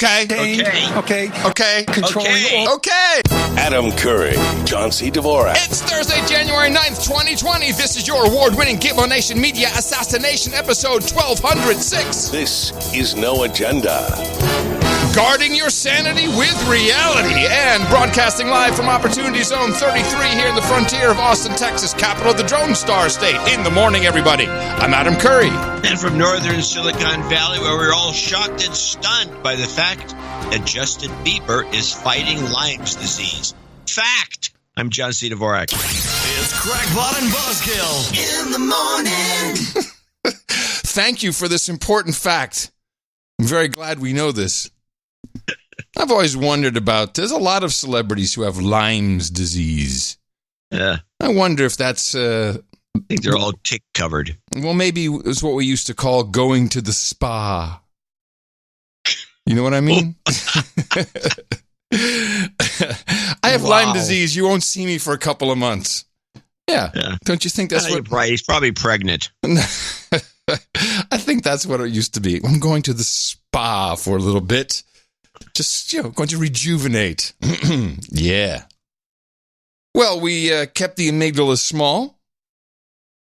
Okay. Okay. Controlling. Okay. Adam Curry, John C. Dvorak. It's Thursday, January 9th, 2020. This is your award-winning Gitmo Nation Media Assassination episode 1206. This is No Agenda. Guarding your sanity with reality and broadcasting live from Opportunity Zone 33 here in the frontier of Austin, Texas, capital of the Drone Star State. In the morning, everybody. I'm Adam Curry. And from northern Silicon Valley, where we're all shocked and stunned by the fact that Justin Bieber is fighting Lyme's disease. Fact! I'm John C. Dvorak. It's Crackpot and Buzzkill in the morning. Thank you for this important fact. I'm very glad we know this. I've always wondered about, there's a lot of celebrities who have Lyme's disease. Yeah. I wonder if that's... I think they're all tick covered. Well, maybe it's what we used to call going to the spa. You know what I mean? I have Lyme disease. You won't see me for a couple of months. Yeah. Don't you think that's what... He's probably pregnant. I think that's what it used to be. I'm going to the spa for a little bit. Just, going to rejuvenate. Yeah. Well, we kept the amygdala small.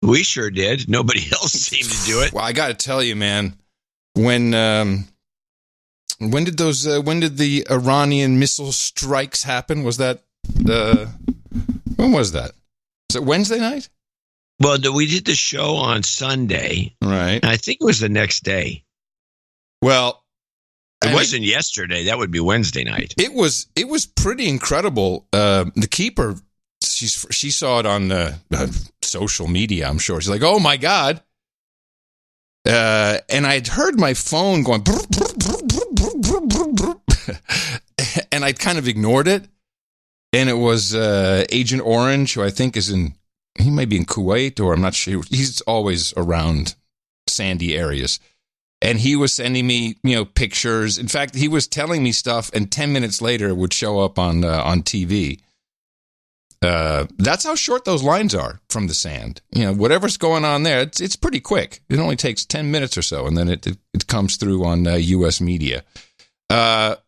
We sure did. Nobody else seemed to do it. Well, I got to tell you, man, when did the Iranian missile strikes happen? Was that, when was that? Was it Wednesday night? Well, we did the show on Sunday. Right. And I think it was the next day. Well, it wasn't yesterday. That would be Wednesday night. It was pretty incredible. The keeper, she saw it on social media, I'm sure. She's like, oh, my God. And I'd heard my phone going, and I kind of ignored it. And it was Agent Orange, who I think he may be in Kuwait, or I'm not sure. He's always around sandy areas. And he was sending me, pictures. In fact, he was telling me stuff, and 10 minutes later it would show up on TV. That's how short those lines are from the sand. Whatever's going on there, it's pretty quick. It only takes 10 minutes or so, and then it comes through on U.S. media. But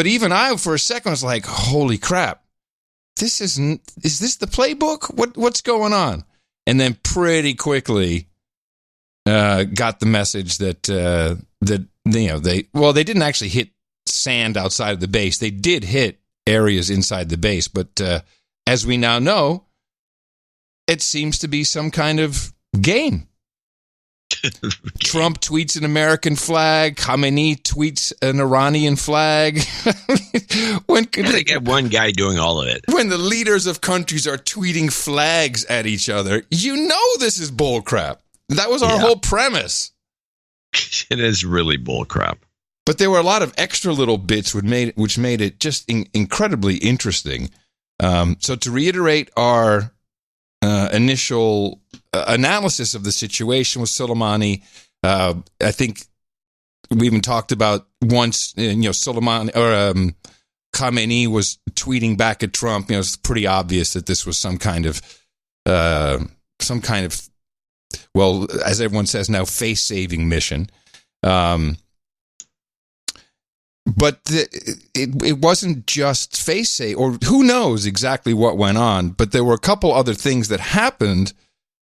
even I, for a second, was like, holy crap. Is this the playbook? What's going on? And then pretty quickly got the message that they didn't actually hit sand outside of the base. They did hit areas inside the base, but as we now know, it seems to be some kind of game. Trump tweets an American flag. Khamenei tweets an Iranian flag. They get one guy doing all of it. When the leaders of countries are tweeting flags at each other, this is bullcrap. That was our whole premise. It is really bullcrap. But there were a lot of extra little bits which made it just incredibly interesting. So to reiterate our initial analysis of the situation with Soleimani, I think we even talked about once, Soleimani or Khamenei was tweeting back at Trump. It's pretty obvious that this was some kind of, well, as everyone says now, face-saving mission. But it wasn't just face-save, or who knows exactly what went on. But there were a couple other things that happened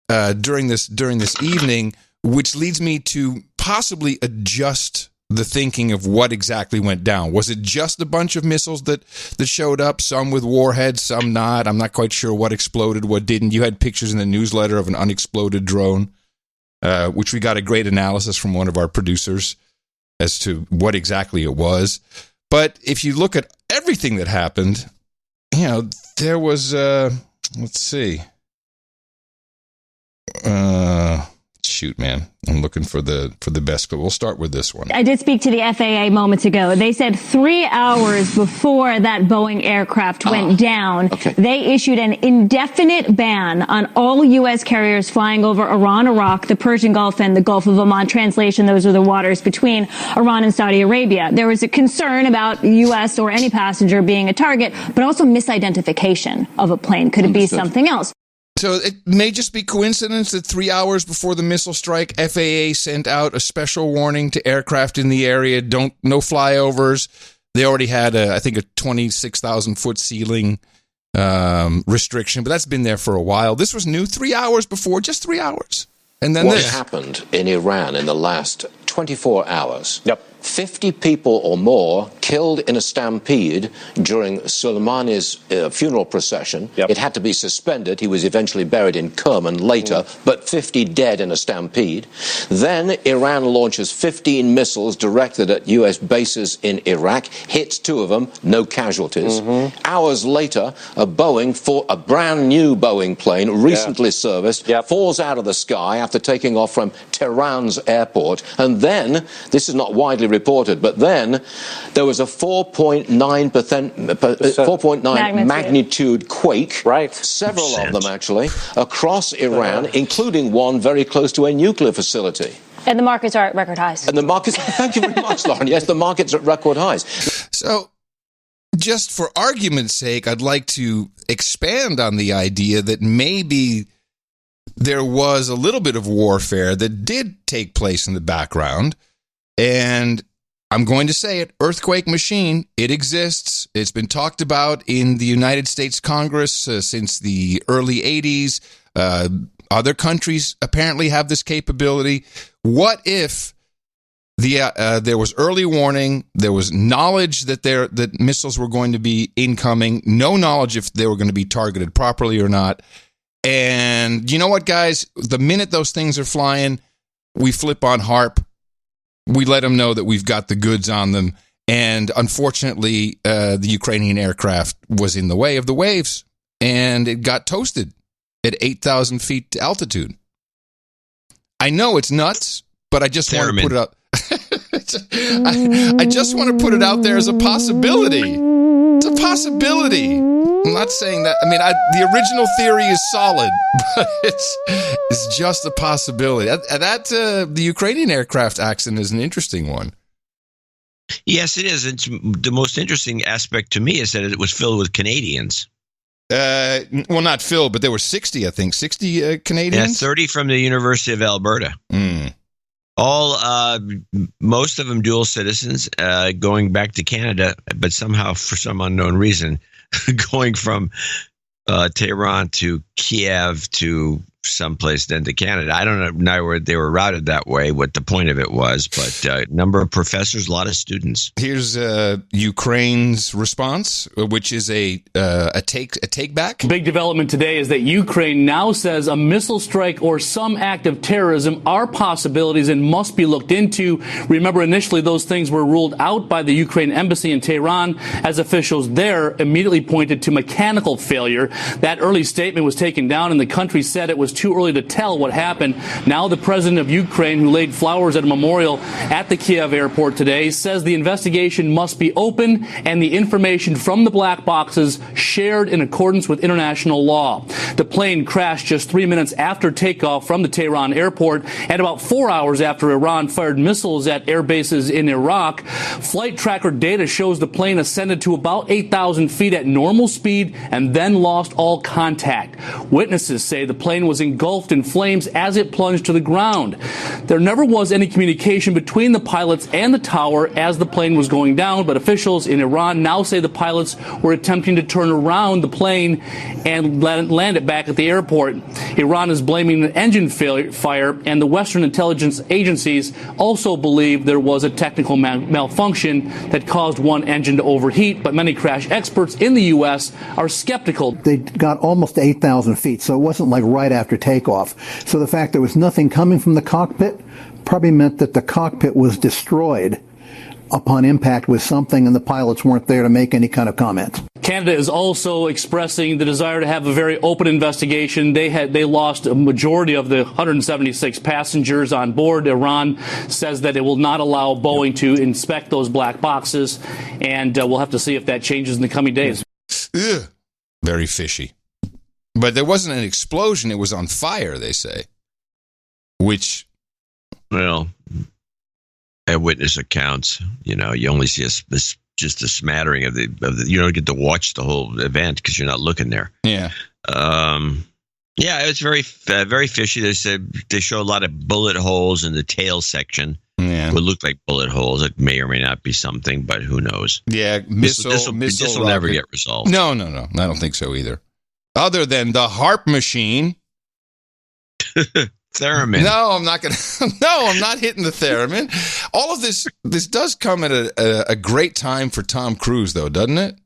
during this evening, which leads me to possibly adjust the thinking of what exactly went down. Was it just a bunch of missiles that showed up, some with warheads, some not? I'm not quite sure what exploded, what didn't. You had pictures in the newsletter of an unexploded drone, which we got a great analysis from one of our producers as to what exactly it was. But if you look at everything that happened, there was, let's see. Shoot, man. I'm looking for the best, but we'll start with this one. I did speak to the FAA moments ago. They said 3 hours before that Boeing aircraft went down, they issued an indefinite ban on all U.S. carriers flying over Iran, Iraq, the Persian Gulf, and the Gulf of Oman. Translation, those are the waters between Iran and Saudi Arabia. There was a concern about U.S. or any passenger being a target, but also misidentification of a plane. Could it be something else? So it may just be coincidence that 3 hours before the missile strike, FAA sent out a special warning to aircraft in the area. No flyovers. They already had, I think, a 26,000-foot ceiling restriction, but that's been there for a while. This was new 3 hours before, just 3 hours. And then what happened in Iran in the last 24 hours? Yep. 50 people or more killed in a stampede during Soleimani's funeral procession. Yep. It had to be suspended. He was eventually buried in Kerman later, but 50 dead in a stampede. Then Iran launches 15 missiles directed at U.S. bases in Iraq, hits 2 of them, no casualties. Hours later, a brand new Boeing plane, recently serviced, falls out of the sky after taking off from Tehran's airport. And then, this is not widely reported, but then there was a 4.9 magnitude quake, several of them actually, across Iran, including one very close to a nuclear facility. And the markets are at record highs. And the markets, thank you very much, Lauren. Yes, the markets are at record highs. So, just for argument's sake, I'd like to expand on the idea that maybe there was a little bit of warfare that did take place in the background. And I'm going to say it, earthquake machine, it exists. It's been talked about in the United States Congress since the early 80s. Other countries apparently have this capability. What if there was early warning, there was knowledge that missiles were going to be incoming, no knowledge if they were going to be targeted properly or not. And you know what, guys? The minute those things are flying, we flip on HARP. We let them know that we've got the goods on them. And unfortunately, the Ukrainian aircraft was in the way of the waves, and it got toasted at 8,000 feet altitude. I know it's nuts, but I just want to put it up. I just want to put it out there as a possibility. It's a possibility. I'm not saying that. I mean, the original theory is solid, but it's just a possibility. The Ukrainian aircraft accident is an interesting one. Yes, it is. It's, the most interesting aspect to me is that it was filled with Canadians. Well, not filled, but there were 60, I think. 60 Canadians? Yeah, 30 from the University of Alberta. All, most of them dual citizens, going back to Canada, but somehow, for some unknown reason, going from Tehran to Kiev to someplace, then to Canada. I don't know where they were routed that way, what the point of it was, but number of professors, a lot of students. Here's Ukraine's response, which is a take back. Big development today is that Ukraine now says a missile strike or some act of terrorism are possibilities and must be looked into. Remember, initially those things were ruled out by the Ukraine embassy in Tehran, as officials there immediately pointed to mechanical failure. That early statement was taken down, and the country said it was too early to tell what happened. Now the president of Ukraine, who laid flowers at a memorial at the Kiev airport today, says the investigation must be open and the information from the black boxes shared in accordance with international law. The plane crashed just 3 minutes after takeoff from the Tehran airport and about 4 hours after Iran fired missiles at air bases in Iraq. Flight tracker data shows the plane ascended to about 8,000 feet at normal speed and then lost all contact. Witnesses say the plane was engulfed in flames as it plunged to the ground. There never was any communication between the pilots and the tower as the plane was going down, but officials in Iran now say the pilots were attempting to turn around the plane and land it back at the airport. Iran is blaming an engine fire, and the Western intelligence agencies also believe there was a technical malfunction that caused one engine to overheat, but many crash experts in the U.S. are skeptical. They got almost 8,000 feet, so it wasn't like right after takeoff. So the fact there was nothing coming from the cockpit probably meant that the cockpit was destroyed upon impact with something, and the pilots weren't there to make any kind of comment. Canada is also expressing the desire to have a very open investigation. They lost a majority of the 176 passengers on board. Iran says that it will not allow Boeing to inspect those black boxes, and we'll have to see if that changes in the coming days. Ugh. Very fishy. But there wasn't an explosion. It was on fire, they say. Which... Well, eyewitness accounts, you only see just a smattering of the. You don't get to watch the whole event because you're not looking there. Yeah. Yeah, it's very fishy. They show a lot of bullet holes in the tail section. Yeah. It would look like bullet holes. It may or may not be something, but who knows? Yeah, This will never get resolved. No. I don't think so either. Other than the HARP machine. Theremin. No, I'm not going to. No, I'm not hitting the theremin. All of this does come at a great time for Tom Cruise, though, doesn't it?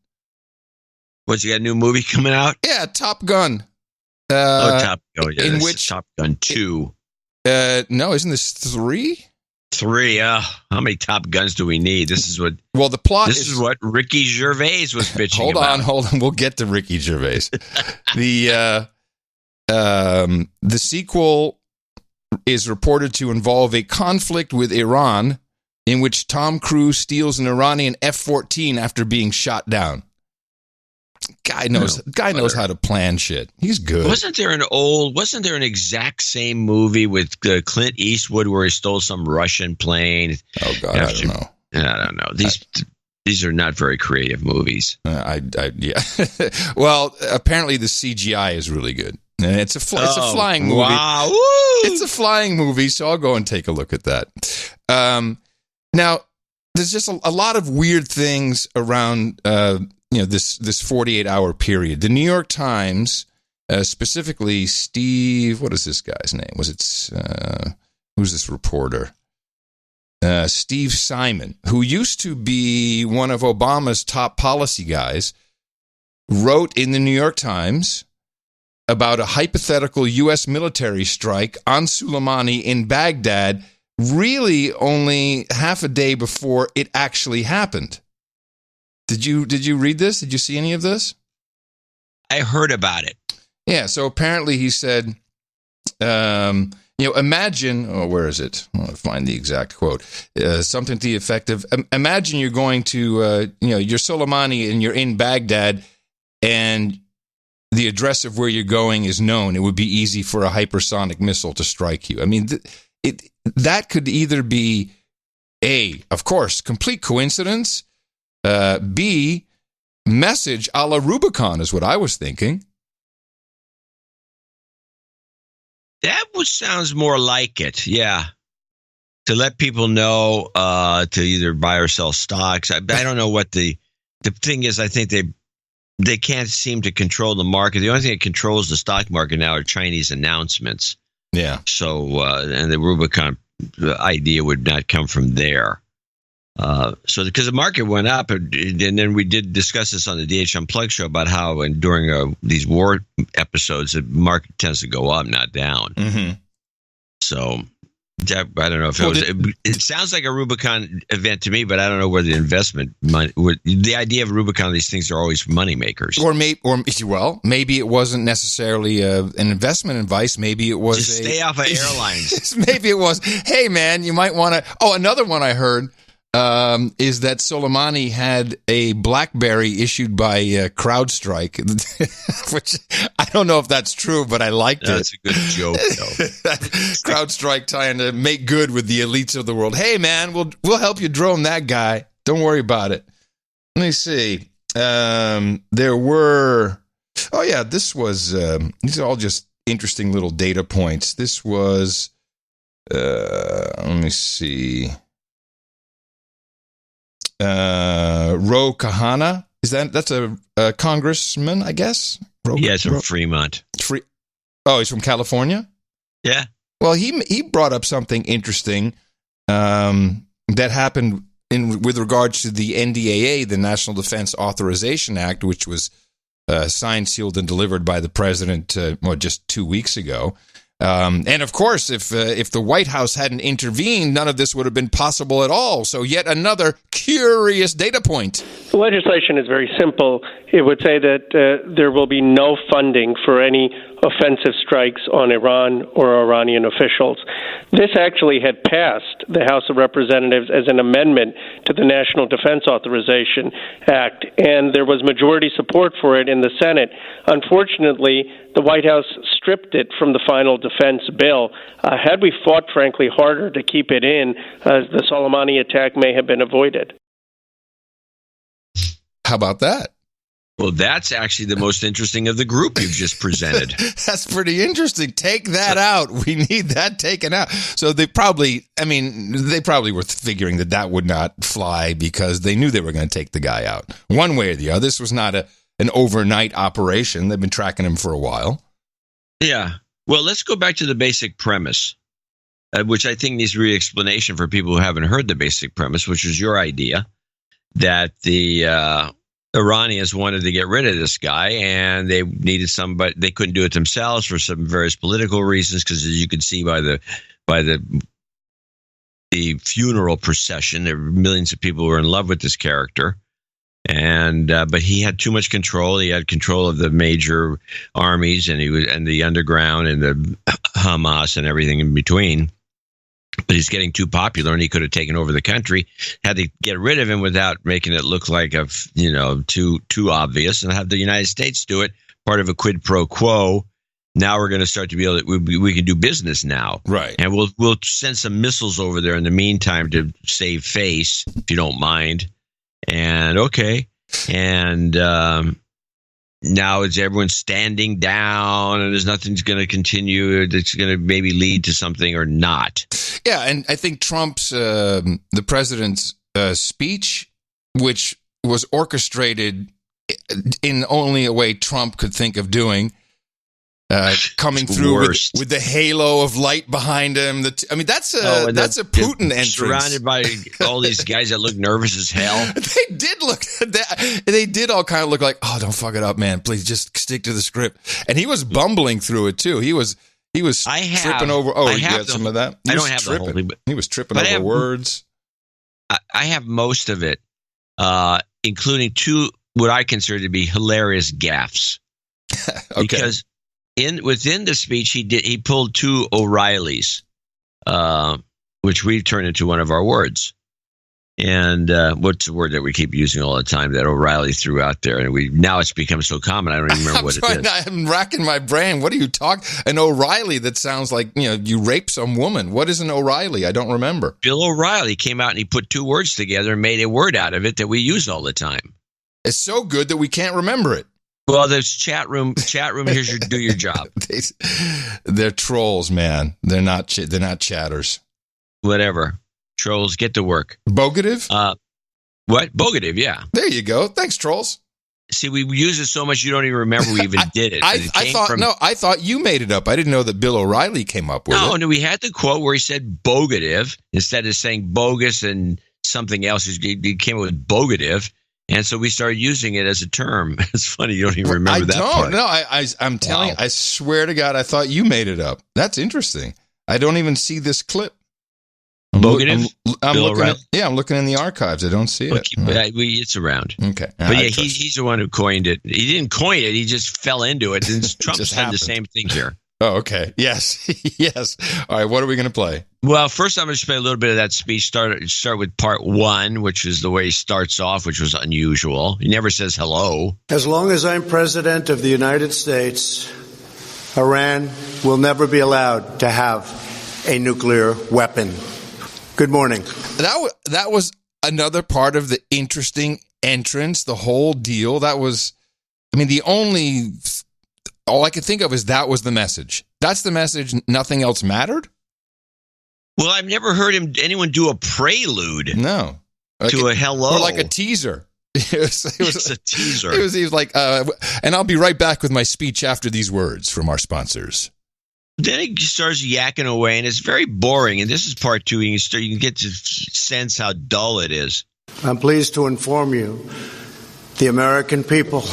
What's he got a new movie coming out? Yeah, Top Gun. Top Gun. Yeah, in which Top Gun 2. No, isn't this 3? 3. How many Top Guns do we need? This is what. Well, the plot. This is what Ricky Gervais was bitching about. Hold on. We'll get to Ricky Gervais. The sequel is reported to involve a conflict with Iran, in which Tom Cruise steals an Iranian F-14 after being shot down. Guy knows how to plan shit. He's good. Wasn't there an exact same movie with Clint Eastwood where he stole some Russian plane? Oh God, I don't know. I don't know. These are not very creative movies. Yeah. Well, apparently the CGI is really good. And it's a flying movie. Wow. It's a flying movie, so I'll go and take a look at that. Now, there's just a lot of weird things around this 48-hour period. The New York Times, specifically Steve, what is this guy's name? Who's this reporter? Steve Simon, who used to be one of Obama's top policy guys, wrote in the New York Times about a hypothetical U.S. military strike on Soleimani in Baghdad, really only half a day before it actually happened. Did you read this? Did you see any of this? I heard about it. Yeah, so apparently he said, imagine, where is it? I'll find the exact quote. Something to the effect of, imagine you're going to, you're Soleimani and you're in Baghdad and the address of where you're going is known. It would be easy for a hypersonic missile to strike you. I mean, that could either be A, of course, complete coincidence, B, message a la Rubicon is what I was thinking. That sounds more like it, yeah. To let people know to either buy or sell stocks. I don't know what the thing is. I think they can't seem to control the market. The only thing that controls the stock market now are Chinese announcements. Yeah. So, and the Rubicon idea would not come from there. Because the market went up, and then we did discuss this on the DH Unplugged show about how during these war episodes, the market tends to go up, not down. Mm-hmm. So I don't know if it sounds like a Rubicon event to me, but I don't know where the investment money. The idea of Rubicon, these things are always money makers. Maybe it wasn't necessarily an investment advice. Maybe it was just stay off of airlines. Maybe it was. Hey man, you might want to. Oh, another one I heard. Is that Soleimani had a BlackBerry issued by CrowdStrike, which I don't know if that's true, but I liked it. That's a good joke, though. CrowdStrike trying to make good with the elites of the world. Hey, man, we'll help you drone that guy. Don't worry about it. Let me see. There were. Oh yeah, this was. These are all just interesting little data points. This was. Let me see. Ro Kahana, that's a congressman, I guess. He's from Fremont. He's from California. Yeah. Well, he brought up something interesting that happened with regards to the NDAA, the National Defense Authorization Act, which was signed, sealed, and delivered by the president just 2 weeks ago. And of course, if the White House hadn't intervened, none of this would have been possible at all. So yet another curious data point. The legislation is very simple. It would say that there will be no funding for any offensive strikes on Iran or Iranian officials. This actually had passed the House of Representatives as an amendment to the National Defense Authorization Act, and there was majority support for it in the Senate. Unfortunately, the White House stripped it from the final defense bill. Had we fought, frankly, harder to keep it in, the Soleimani attack may have been avoided. How about that? Well, that's actually the most interesting of the group you've just presented. That's pretty interesting. Take that out. We need that taken out. So they probably were figuring that would not fly because they knew they were going to take the guy out one way or the other. This was not an overnight operation. They've been tracking him for a while. Yeah. Well, let's go back to the basic premise, which I think needs re-explanation for people who haven't heard the basic premise, which was your idea that the Iranians wanted to get rid of this guy, and they needed somebody. They couldn't do it themselves for some various political reasons, because as you could see by the funeral procession, there were millions of people who were in love with this character, and but he had too much control. He had control of the major armies, and the underground, and the Hamas, and everything in between. But he's getting too popular, and he could have taken over the country. Had to get rid of him without making it look like too obvious, and have the United States do it, part of a quid pro quo. Now we're going to start to be able to, we can do business now, right? And we'll send some missiles over there in the meantime to save face, if you don't mind. And okay, and now it's everyone's standing down, and there's nothing's going to continue. That's going to maybe lead to something or not. Yeah, and I think Trump's, the president's speech, which was orchestrated in only a way Trump could think of doing, coming through with the halo of light behind him. That's a Putin entrance. Surrounded by all these guys that look nervous as hell. They did all kind of look like, oh, don't fuck it up, man. Please just stick to the script. And he was bumbling through it too. He was tripping over. Oh, you had some of that? I don't have the whole thing, but he was tripping over words. I have most of it, including two what I consider to be hilarious gaffes. Okay. Because within the speech, he pulled two O'Reillys, which we've turned into one of our words. And what's the word that we keep using all the time that O'Reilly threw out there? And now it's become so common, I don't even remember what it is. I'm racking my brain. What are you talking? An O'Reilly that sounds like, you rape some woman. What is an O'Reilly? I don't remember. Bill O'Reilly came out and he put two words together and made a word out of it that we use all the time. It's so good that we can't remember it. Well, there's chat room. Here's do your job. They're trolls, man. They're not chatters. Whatever. Trolls, get to work. Bogative? What? Bogative, yeah. There you go. Thanks, trolls. See, we use it so much you don't even remember we even did it. I thought you made it up. I didn't know that Bill O'Reilly came up with it. No, we had the quote where he said bogative instead of saying bogus and something else. He came up with bogative. And so we started using it as a term. It's funny you don't even remember that part. No, I'm telling you, I swear to God, I thought you made it up. That's interesting. I don't even see this clip. Bogative? I'm looking in the archives. I don't see it. It's around. Okay. But yeah, he's the one who coined it. He didn't coin it. He just fell into it. And Trump said the same thing here. Oh, okay. Yes. Yes. All right. What are we going to play? Well, first I'm going to play a little bit of that speech. Start with part one, which is the way he starts off, which was unusual. He never says hello. As long as I'm president of the United States, Iran will never be allowed to have a nuclear weapon. Good morning. That was another part of the interesting entrance, the whole deal. That was, all I could think of is that was the message. That's the message. Nothing else mattered. Well, I've never heard anyone do a prelude. No. To a hello. Or like a teaser. It was a teaser. He was like, and I'll be right back with my speech after these words from our sponsors. Then he starts yakking away, and it's very boring. And this is part two. You can get to sense how dull it is. I'm pleased to inform you, the American people.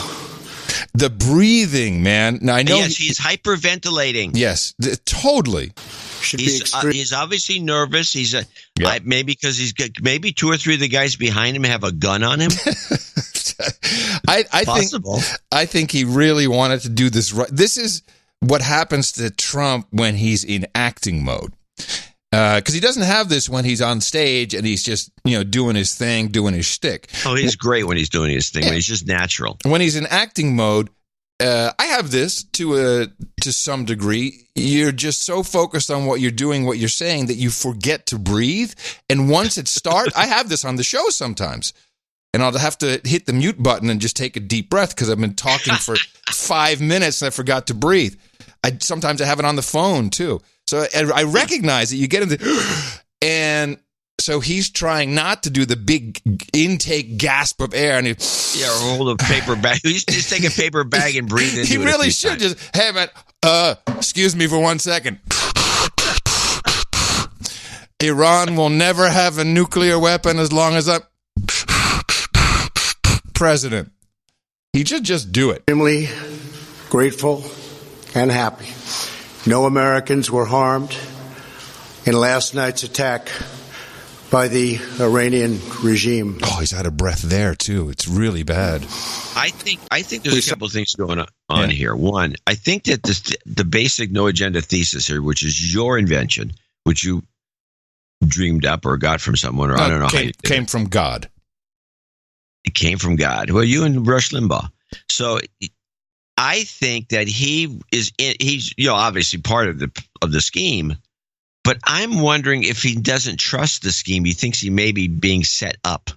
The breathing, man. Now I know. Yes, he's hyperventilating. Yes, totally. He's obviously nervous. Maybe because maybe two or three of the guys behind him have a gun on him. I think he really wanted to do this right. This is what happens to Trump when he's in acting mode. Because he doesn't have this when he's on stage and he's just, doing his thing, doing his shtick. Oh, he's great when he's doing his thing. When he's just natural. When he's in acting mode, I have this to some degree. You're just so focused on what you're doing, what you're saying, that you forget to breathe. And once it starts, I have this on the show sometimes. and I'll have to hit the mute button and just take a deep breath because I've been talking for 5 minutes and I forgot to breathe. Sometimes I have it on the phone too. So I recognize that you get into, and so he's trying not to do the big intake gasp of air, and hold a paper bag. He's just take a paper bag and breathe into it. He really should just, hey man, excuse me for 1 second. Iran will never have a nuclear weapon as long as I'm president. He should just do it. Extremely grateful and happy. No Americans were harmed in last night's attack by the Iranian regime. Oh, he's out of breath there too. It's really bad. I think there's a couple of things going on here. One, I think that the basic no agenda thesis here, which is your invention, which you dreamed up or got from someone, or I don't know how you came from God. It came from God. Well, you and Rush Limbaugh. So I think that he's obviously part of the scheme, but I'm wondering if he doesn't trust the scheme. He thinks he may be being set up,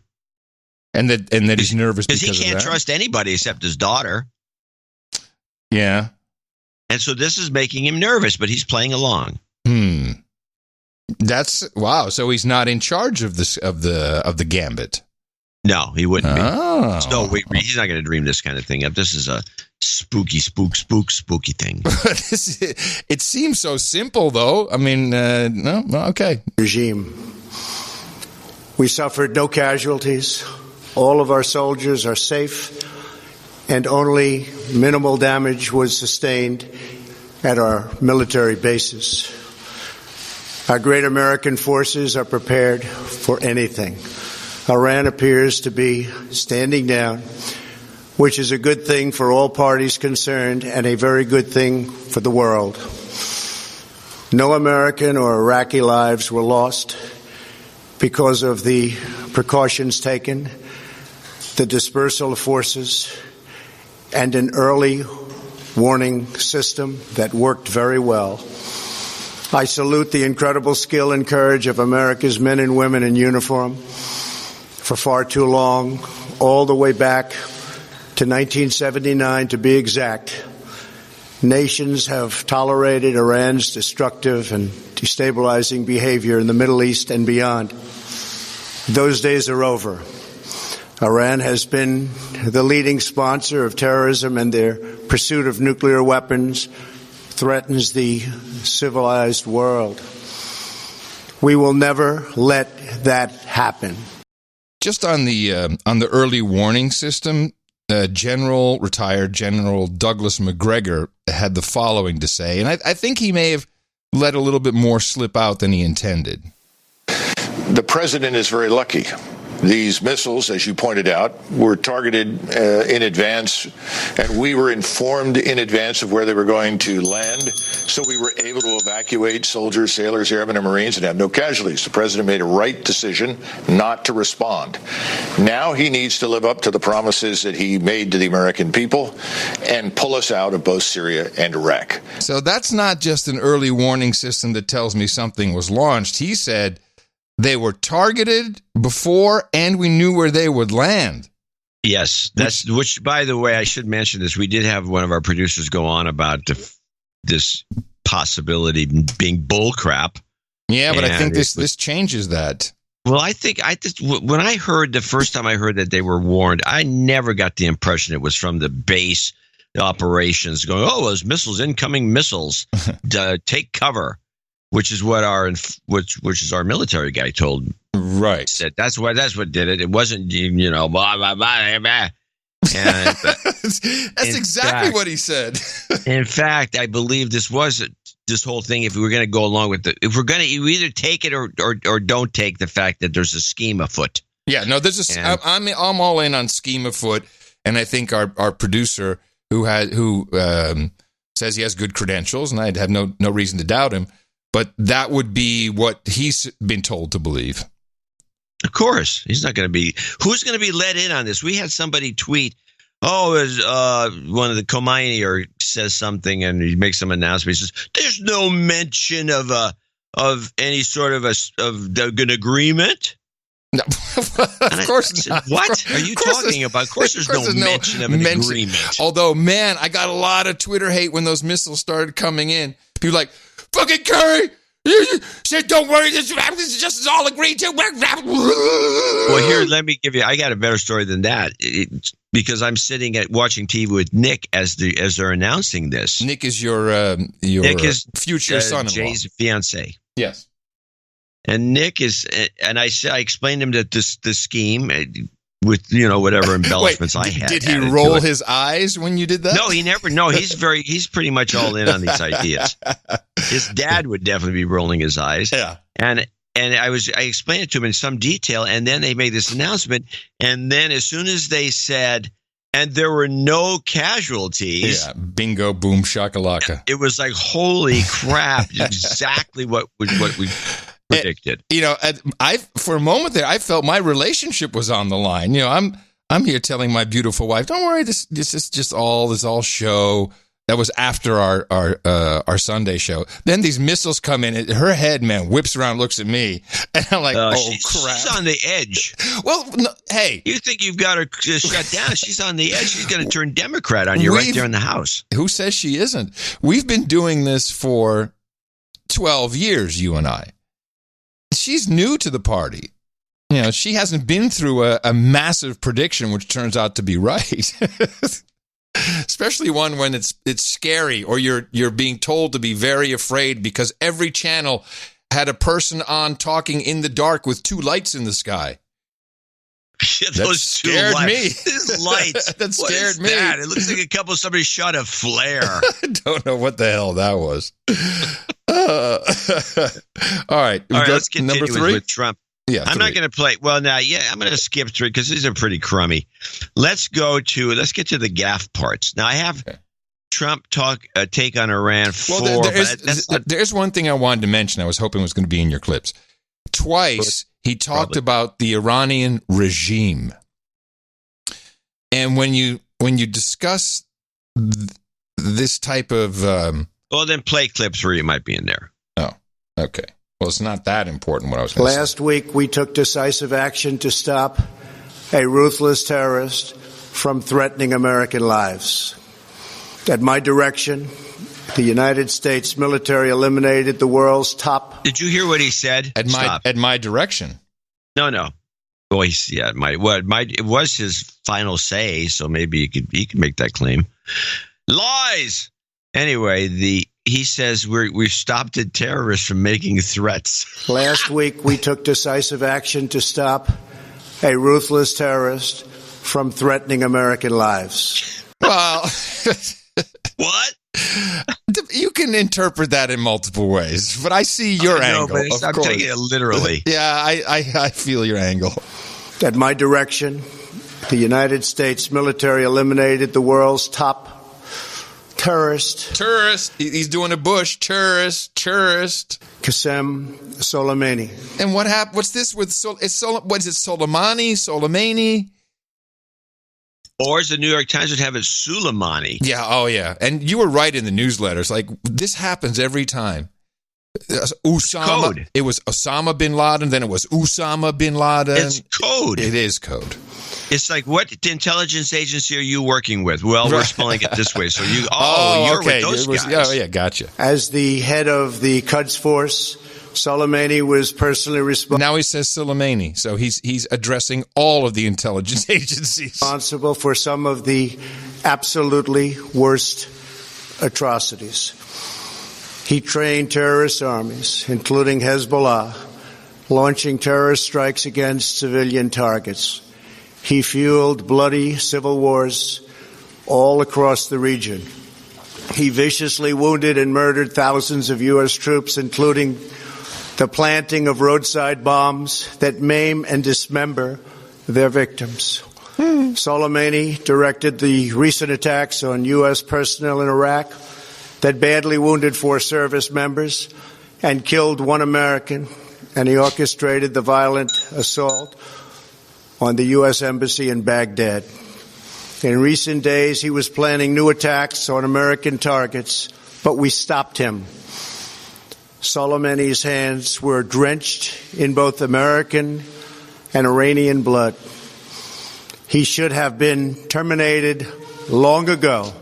and that he's nervous because he can't trust anybody except his daughter. Yeah, and so this is making him nervous, but he's playing along. That's wow. So he's not in charge of this of the gambit. No, he wouldn't be. Oh. He's not going to dream this kind of thing up. This is a spooky thing. It seems so simple, though. I mean, no, okay. Regime. We suffered no casualties. All of our soldiers are safe, and only minimal damage was sustained at our military bases. Our great American forces are prepared for anything. Iran appears to be standing down, which is a good thing for all parties concerned and a very good thing for the world. No American or Iraqi lives were lost because of the precautions taken, the dispersal of forces, and an early warning system that worked very well. I salute the incredible skill and courage of America's men and women in uniform. For far too long, all the way back to 1979 to be exact, nations have tolerated Iran's destructive and destabilizing behavior in the Middle East and beyond. Those days are over. Iran has been the leading sponsor of terrorism, and their pursuit of nuclear weapons threatens the civilized world. We will never let that happen. Just on the early warning system, retired General Douglas McGregor had the following to say, and I think he may have let a little bit more slip out than he intended. The president is very lucky. These missiles, as you pointed out, were targeted in advance, and we were informed in advance of where they were going to land, so we were able to evacuate soldiers, sailors, airmen, and Marines and have no casualties. The president made a right decision not to respond. Now he needs to live up to the promises that he made to the American people and pull us out of both Syria and Iraq. So that's not just an early warning system that tells me something was launched. He said they were targeted before, and we knew where they would land. Yes, which, by the way, I should mention this. We did have one of our producers go on about this possibility being bullcrap. Yeah, but I think this changes that. Well, when I heard the first time I heard that they were warned, I never got the impression it was from the base operations going, oh, those missiles, incoming missiles, take cover. Which is what our military guy told. Right. Said that's what did it. It wasn't blah blah blah blah. And, that's exactly what he said. In fact, I believe this whole thing. If we were going to go along with you either take it or don't take the fact that there's a scheme afoot. Yeah. No, I'm all in on scheme afoot, and I think our producer who says he has good credentials, and I'd have no reason to doubt him. But that would be what he's been told to believe. Of course. He's not going to be. Who's going to be let in on this? We had somebody tweet, one of the Khomeini says something and he makes some announcement. He says, there's no mention of any sort of an agreement. No, of course not. What are you talking about? Of course, there's no mention of an agreement. Although, man, I got a lot of Twitter hate when those missiles started coming in. People like, fucking Kerry, you said, don't worry, this is just all agreed to. Well, here, let me give you, I got a better story than that. Because I'm sitting watching TV with Nick as they're announcing this. Nick is your future son-in-law. Jay's fiance. Yes. And Nick is, and I explained to him that the scheme with whatever embellishments I had. Did he roll his eyes when you did that? No, he never. No, he's pretty much all in on these ideas. His dad would definitely be rolling his eyes. Yeah. And I explained it to him in some detail, and then they made this announcement, and then as soon as they said, and there were no casualties. Yeah, bingo, boom, shakalaka. It was like, holy crap! Exactly what we predicted. For a moment there, I felt my relationship was on the line. I'm here telling my beautiful wife, don't worry, this is just all show. That was after our Sunday show. Then these missiles come in, and her head, man, whips around, looks at me, and I'm like, crap. She's on the edge. Well, no, hey. You think you've got her shut down. She's on the edge. She's going to turn Democrat on you right there in the House. Who says she isn't? We've been doing this for 12 years, you and I. She's new to the party. She hasn't been through a massive prediction, which turns out to be right. Especially one when it's scary, or you're being told to be very afraid because every channel had a person on talking in the dark with two lights in the sky. Yeah, those two lights. These lights. That scared me. That? It looks like somebody shot a flare. I don't know what the hell that was. All right. Let's continue number 3 with Trump. Yeah, I'm not going to play. Well, now, I'm going to skip 3 because these are pretty crummy. Let's get to the gaffe parts. Now, I have Trump take on Iran 4. Well, there's one thing I wanted to mention. I was hoping was going to be in your clips. Twice he talked about the Iranian regime, and when you discuss this type of, well, then play clip 3. It might be in there. Oh, okay. Well, it's not that important what I was going to say. Last week, we took decisive action to stop a ruthless terrorist from threatening American lives. At my direction, the United States military eliminated the world's top... Did you hear what he said? At my direction? No. Well, it was his final say, so maybe he could make that claim. Lies! Anyway, he says we've stopped the terrorists from making threats. Last week, we took decisive action to stop a ruthless terrorist from threatening American lives. Well, what? You can interpret that in multiple ways, but I see your angle. But I'm taking it literally. Yeah, I feel your angle. At my direction, the United States military eliminated the world's top terrorist. He's doing a Bush. Tourist. Qasem Soleimani. And what happened? What's this with? What is it? Soleimani? Or as the New York Times would have it, Soleimani. Yeah. Oh, yeah. And you were right in the newsletters. Like, this happens every time. Osama. Code. It was Osama bin Laden. Then it was Usama bin Laden. It's code. It is code. It's like, what intelligence agency are you working with? Well, we're spelling it this way. So you're okay. With those guys. Oh, yeah, gotcha. As the head of the Quds Force, Soleimani was personally responsible. Now he says Soleimani, so he's addressing all of the intelligence agencies. Responsible for some of the absolutely worst atrocities. He trained terrorist armies, including Hezbollah, launching terrorist strikes against civilian targets. He fueled bloody civil wars all across the region. He viciously wounded and murdered thousands of U.S. troops, including the planting of roadside bombs that maim and dismember their victims. Soleimani directed the recent attacks on U.S. personnel in Iraq that badly wounded 4 service members and killed 1 American, and he orchestrated the violent assault on the U.S. Embassy in Baghdad. In recent days, he was planning new attacks on American targets, but we stopped him. Soleimani's hands were drenched in both American and Iranian blood. He should have been terminated long ago.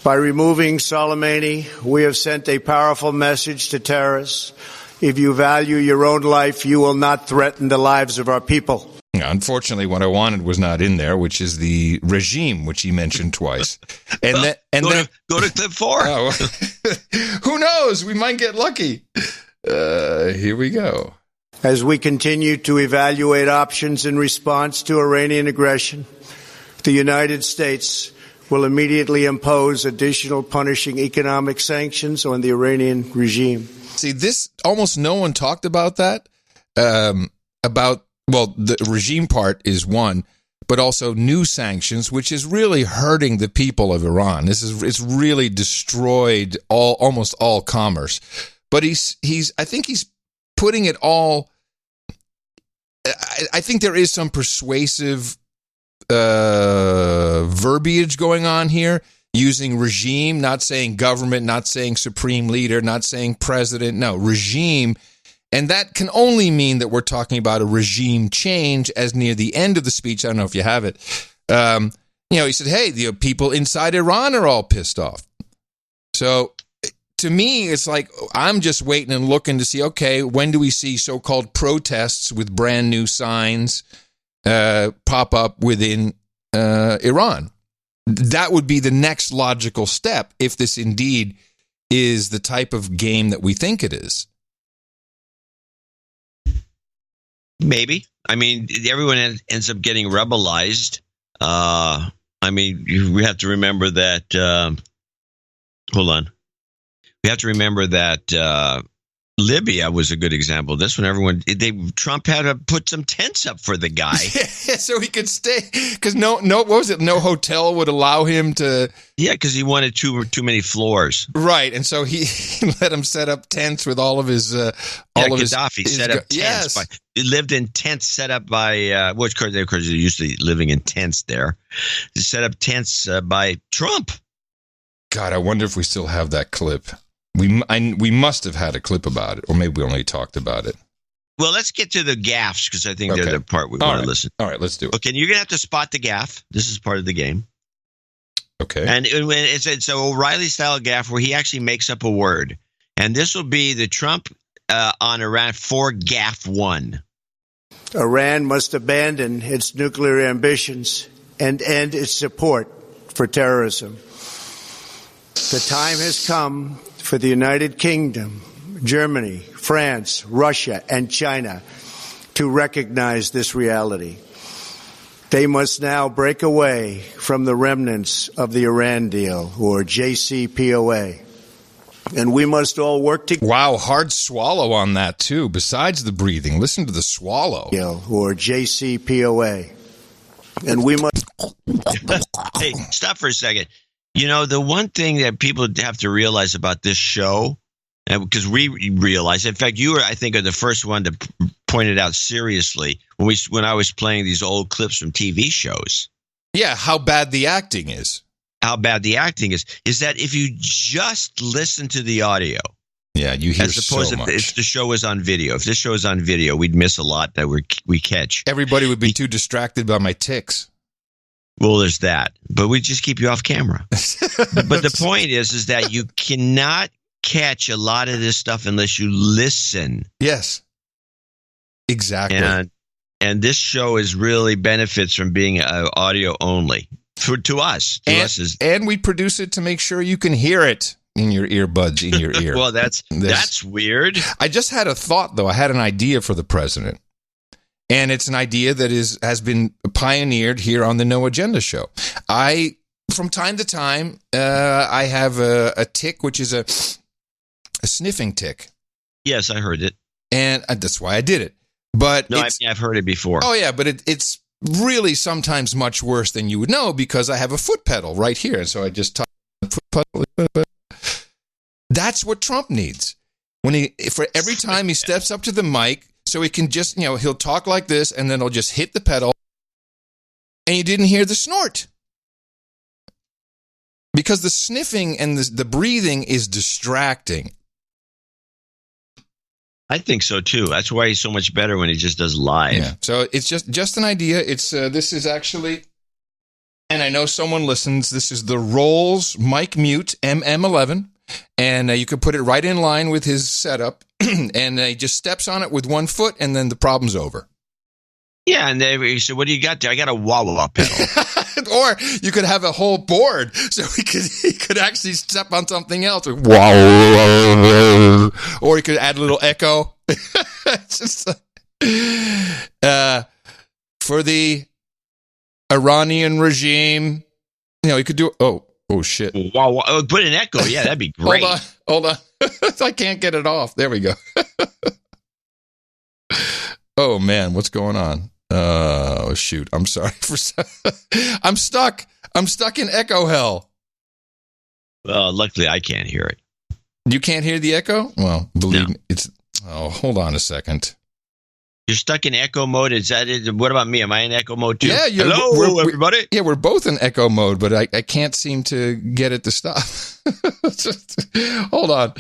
By removing Soleimani, we have sent a powerful message to terrorists. If you value your own life, you will not threaten the lives of our people. Unfortunately, what I wanted was not in there, which is the regime, which he mentioned twice. And go to clip 4. Oh, who knows? We might get lucky. Here we go. As we continue to evaluate options in response to Iranian aggression, the United States will immediately impose additional punishing economic sanctions on the Iranian regime. See, this almost no one talked about that. Well, the regime part is one, but also new sanctions, which is really hurting the people of Iran. It's really destroyed almost all commerce. But I think he's putting it all. I think there is some persuasive verbiage going on here, using regime, not saying government, not saying supreme leader, not saying president, no, regime. And that can only mean that we're talking about a regime change, as near the end of the speech, I don't know if you have it, he said, hey, the people inside Iran are all pissed off. So to me, it's like I'm just waiting and looking to see, okay, when do we see so-called protests with brand new signs pop up within Iran? That would be the next logical step if this indeed is the type of game that we think it is. Maybe. I mean, everyone ends up getting rebelized. We have to remember that. Hold on. We have to remember that Libya was a good example. This one, Trump had to put some tents up for the guy, so he could stay. Because what was it? No hotel would allow him to. Yeah, because he wanted too many floors. Right, and so he let him set up tents with all of his. Gaddafi set up tents. Yes. He lived in tents set up by. Of course, they're usually living in tents there. He set up tents by Trump. God, I wonder if we still have that clip. We must have had a clip about it, or maybe we only talked about it. Well, let's get to the gaffes, because I think they're the part we want to listen. All right, let's do it. Okay, you're going to have to spot the gaffe. This is part of the game. Okay. And it's an O'Reilly-style gaffe where he actually makes up a word. And this will be the Trump on Iran for gaffe 1. Iran must abandon its nuclear ambitions and end its support for terrorism. The time has come for the United Kingdom, Germany, France, Russia, and China to recognize this reality. They must now break away from the remnants of the Iran deal, or JCPOA. And we must all work together. Wow, hard swallow on that, too. Besides the breathing, listen to the swallow. Or JCPOA. And we must... Hey, stop for a second. You know, the one thing that people have to realize about this show, because we realize, in fact, you were, I think, are the first one to point it out seriously when I was playing these old clips from TV shows. Yeah, how bad the acting is. How bad the acting is that if you just listen to the audio. Yeah, you hear as opposed so to much. if the show was on video. If this show is on video, we'd miss a lot that we catch. Everybody would be too distracted by my tics. Well, there's that. But we just keep you off camera. But the point is that you cannot catch a lot of this stuff unless you listen. Yes. Exactly. And this show is really benefits from being audio only. To us. And we produce it to make sure you can hear it in your earbuds, in your ear. Well, that's weird. I just had a thought, though. I had an idea for the president. And it's an idea that has been pioneered here on the No Agenda show. From time to time, I have a tick, which is a sniffing tick. Yes, I heard it. And that's why I did it. But no, I've heard it before. Oh, yeah, but it's really sometimes much worse than you would know, because I have a foot pedal right here. And so I just touch the foot pedal. That's what Trump needs. For every time he steps up to the mic, so he can just, he'll talk like this, and then he'll just hit the pedal, and you didn't hear the snort. Because the sniffing and the breathing is distracting. I think so too. That's why he's so much better when he just does live. Yeah. So it's just an idea. It's this is actually, and I know someone listens. This is the Rolls Mic Mute MM11, and you could put it right in line with his setup, and he just steps on it with one foot, and then the problem's over. Yeah, and he said, "What do you got there?" I got a wah-wah pedal. Or you could have a whole board, so he could actually step on something else. Wow. Or he could add a little echo. It's just for the Iranian regime, he could do. Oh shit! Wow! Put an echo. Yeah, that'd be great. Hold on. I can't get it off. There we go. Oh man, what's going on? Oh shoot! I'm sorry I'm stuck. I'm stuck in echo hell. Well, luckily I can't hear it. You can't hear the echo? Well, believe me, it's. Oh, hold on a second. You're stuck in echo mode. Is that it? What about me? Am I in echo mode too? Yeah. Hello, everybody. Yeah, we're both in echo mode, but I can't seem to get it to stop. Hold on.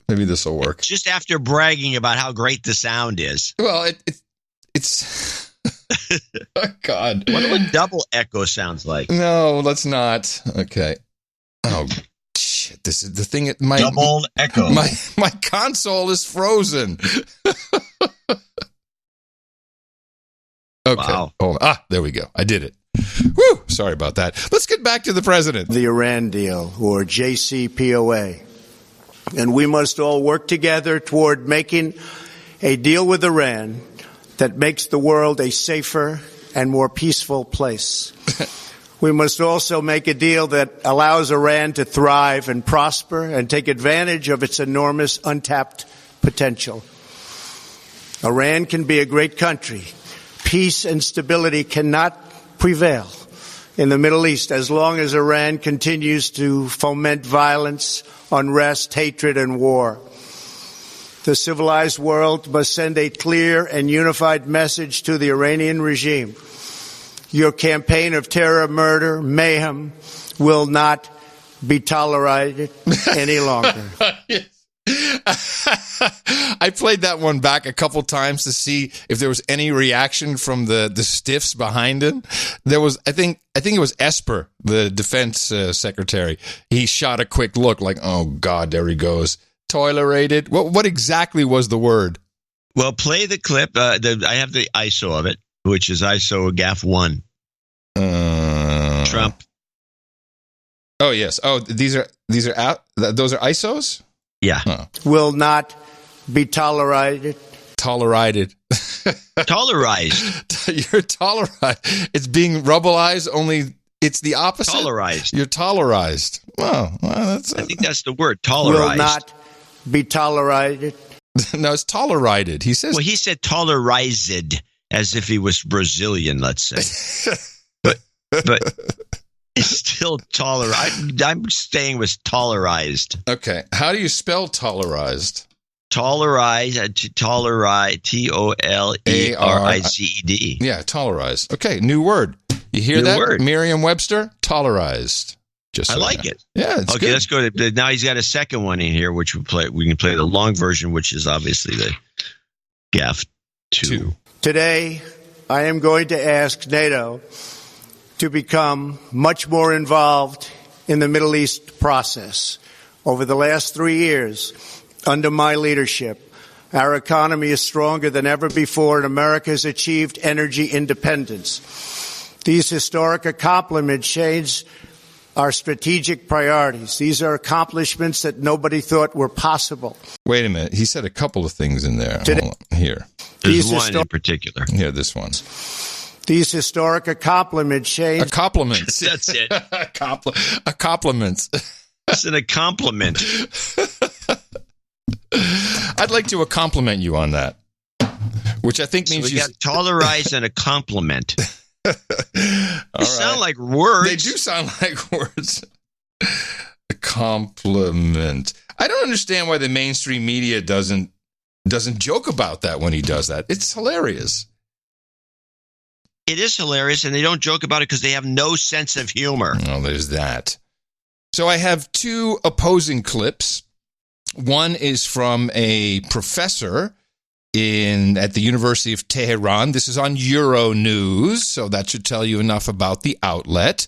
Maybe this will work. Just after bragging about how great the sound is. Well, it's. Oh, God. I wonder what double echo sounds like. No, let's not. Okay. Oh, shit. This is the thing. Double echo. My console is frozen. Okay. Wow. Hold on. There we go. I did it. Woo! Sorry about that. Let's get back to the president. The Iran deal, or JCPOA. And we must all work together toward making a deal with Iran that makes the world a safer and more peaceful place. We must also make a deal that allows Iran to thrive and prosper and take advantage of its enormous untapped potential. Iran can be a great country. Peace and stability cannot prevail in the Middle East as long as Iran continues to foment violence, unrest, hatred, and war. The civilized world must send a clear and unified message to the Iranian regime. Your campaign of terror, murder, mayhem will not be tolerated any longer. I played that one back a couple times to see if there was any reaction from the stiffs behind him. There was, I think it was Esper, the defense secretary. He shot a quick look like, oh God, there he goes. Tolerated. What exactly was the word? Well, play the clip. I have the ISO of it, which is ISO GAF 1. Trump. Oh yes. Oh, these are out. Those are ISOs. Yeah. Oh. Will not be tolerated. Tolerated. Tolerized. You're tolerized. It's being rubbleized, only it's the opposite. Tolerized. You're tolerized. Well, I think that's the word. Tolerized. Will not be tolerated. No, it's tolerated. He says. Well, he said tolerized as if he was Brazilian, let's say. but it's still tolerized. I'm staying with tolerized. Okay. How do you spell tolerized? Tolerized. Tolerized. Tolerized. Yeah, tolerized. Okay, new word. You hear that? Word. Merriam-Webster? Tolerized. Just so I like it. Yeah, it's okay, good. let's go to now. He's got a second one in here, which we can play the long version, which is obviously the GAF 2. Today, I am going to ask NATO to become much more involved in the Middle East process. Over the last 3 years, under my leadership, our economy is stronger than ever before, and America has achieved energy independence. These historic accomplishments change our strategic priorities. These are accomplishments that nobody thought were possible. Wait a minute. He said a couple of things in there. Hold on. Here. There's one in particular. Here, this one. These historic accomplishments change. A compliment. That's it. A compliment. It's a compliment. I'd like to compliment you on that, which I think means so we got tolerized and a compliment. They sound like words. They do sound like words. A compliment. I don't understand why the mainstream media doesn't joke about that when he does that. It's hilarious. It is hilarious, and they don't joke about it because they have no sense of humor. Oh, there's that. So I have two opposing clips. One is from a professor at the University of Tehran. This is on Euronews, so that should tell you enough about the outlet.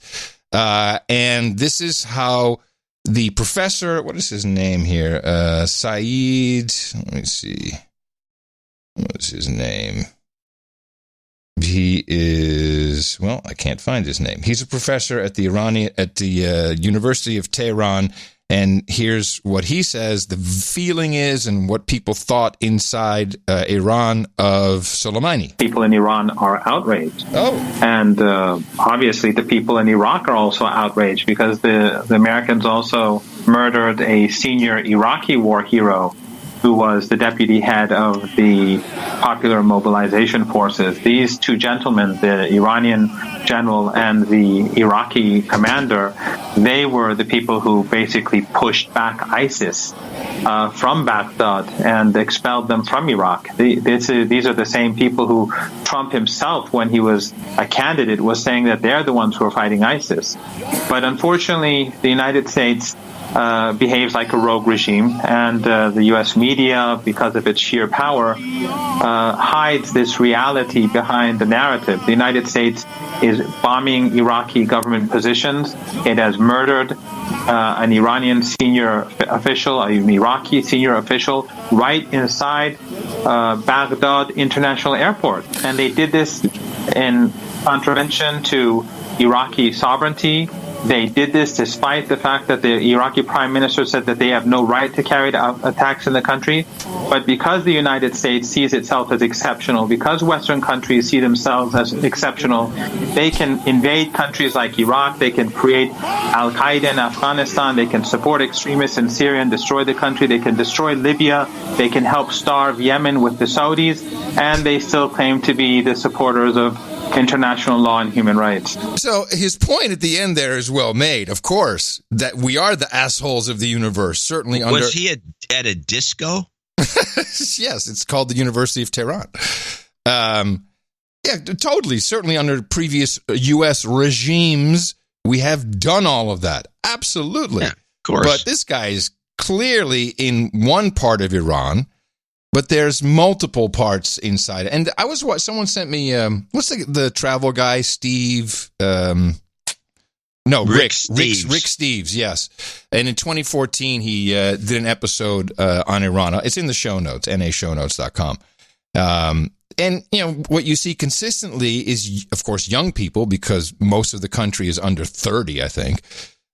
And this is how the professor, what is his name here? Saeed, let me see. What's his name? He is, well, I can't find his name. He's a professor at the University of Tehran. And here's what he says the feeling is and what people thought inside Iran of Soleimani. People in Iran are outraged. Oh. And obviously the people in Iraq are also outraged because the Americans also murdered a senior Iraqi war hero who was the deputy head of the Popular Mobilization Forces. These two gentlemen, the Iranian general and the Iraqi commander, they were the people who basically pushed back ISIS from Baghdad and expelled them from Iraq. These are the same people who Trump himself, when he was a candidate, was saying that they're the ones who are fighting ISIS. But unfortunately, the United States behaves like a rogue regime, and the U.S. media, because of its sheer power, hides this reality behind the narrative. The United States is bombing Iraqi government positions. It has murdered an Iranian senior official, an Iraqi senior official, right inside Baghdad International Airport. And they did this in contravention to Iraqi sovereignty. They did this despite the fact that the Iraqi prime minister said that they have no right to carry out attacks in the country. But because the United States sees itself as exceptional, because Western countries see themselves as exceptional, they can invade countries like Iraq, they can create al-Qaeda in Afghanistan, they can support extremists in Syria and destroy the country, they can destroy Libya, they can help starve Yemen with the Saudis, and they still claim to be the supporters of international law and human rights. So his point at the end there is well made, of course, that we are the assholes of the universe. Certainly under... Was he at a disco? Yes, it's called the University of Tehran. Yeah, totally. Certainly under previous U.S. regimes, we have done all of that. Absolutely. Yeah, of course. But this guy is clearly in one part of Iran, but there's multiple parts inside. And I was someone sent me, what's the travel guy, Steve? Rick Steves, yes. And in 2014, he did an episode on Iran. It's in the show notes, nashownotes.com. And, you know, what you see consistently is, of course, young people, because most of the country is under 30, I think.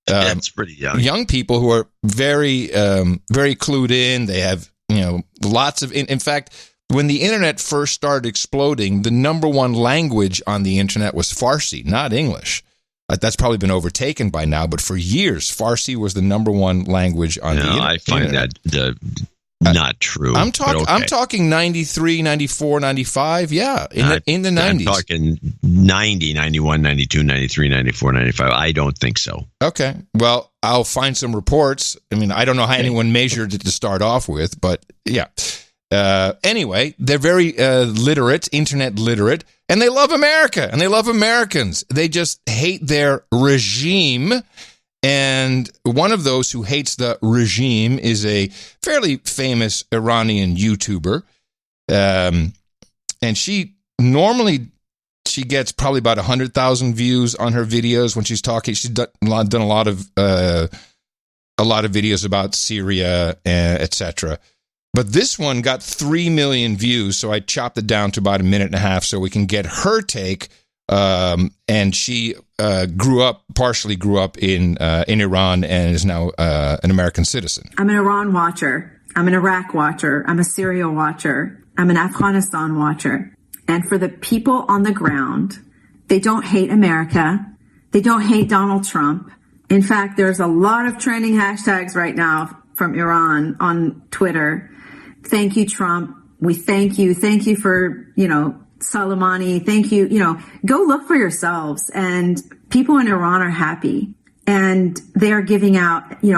That's pretty young. Young people who are very, very clued in. They have, you know, lots of, in fact, when the internet first started exploding, the number one language on the internet was Farsi, not English. That's probably been overtaken by now, but for years, Farsi was the number one language on the internet. I find that not true. I'm talking 93, 94, 95. Yeah, in the 90s. I'm talking 90, 91, 92, 93, 94, 95. I don't think so. Okay. Well, I'll find some reports. I mean, I don't know how anyone measured it to start off with, but yeah. Anyway, they're very literate, internet literate, and they love America, and they love Americans. They just hate their regime. And one of those who hates the regime is a fairly famous Iranian YouTuber. And she gets probably about 100,000 views on her videos when she's talking. She's done a lot of videos about Syria, etc. But this one got 3 million views, so I chopped it down to about a minute and a half so we can get her take. And she partially grew up in Iran and is now an American citizen. I'm an Iran watcher. I'm an Iraq watcher. I'm a Syria watcher. I'm an Afghanistan watcher. And for the people on the ground, they don't hate America. They don't hate Donald Trump. In fact, there's a lot of trending hashtags right now from Iran on Twitter. Thank you, Trump. We thank you. Thank you for, Soleimani, thank you. Go look for yourselves. And people in Iran are happy. And they are giving out, in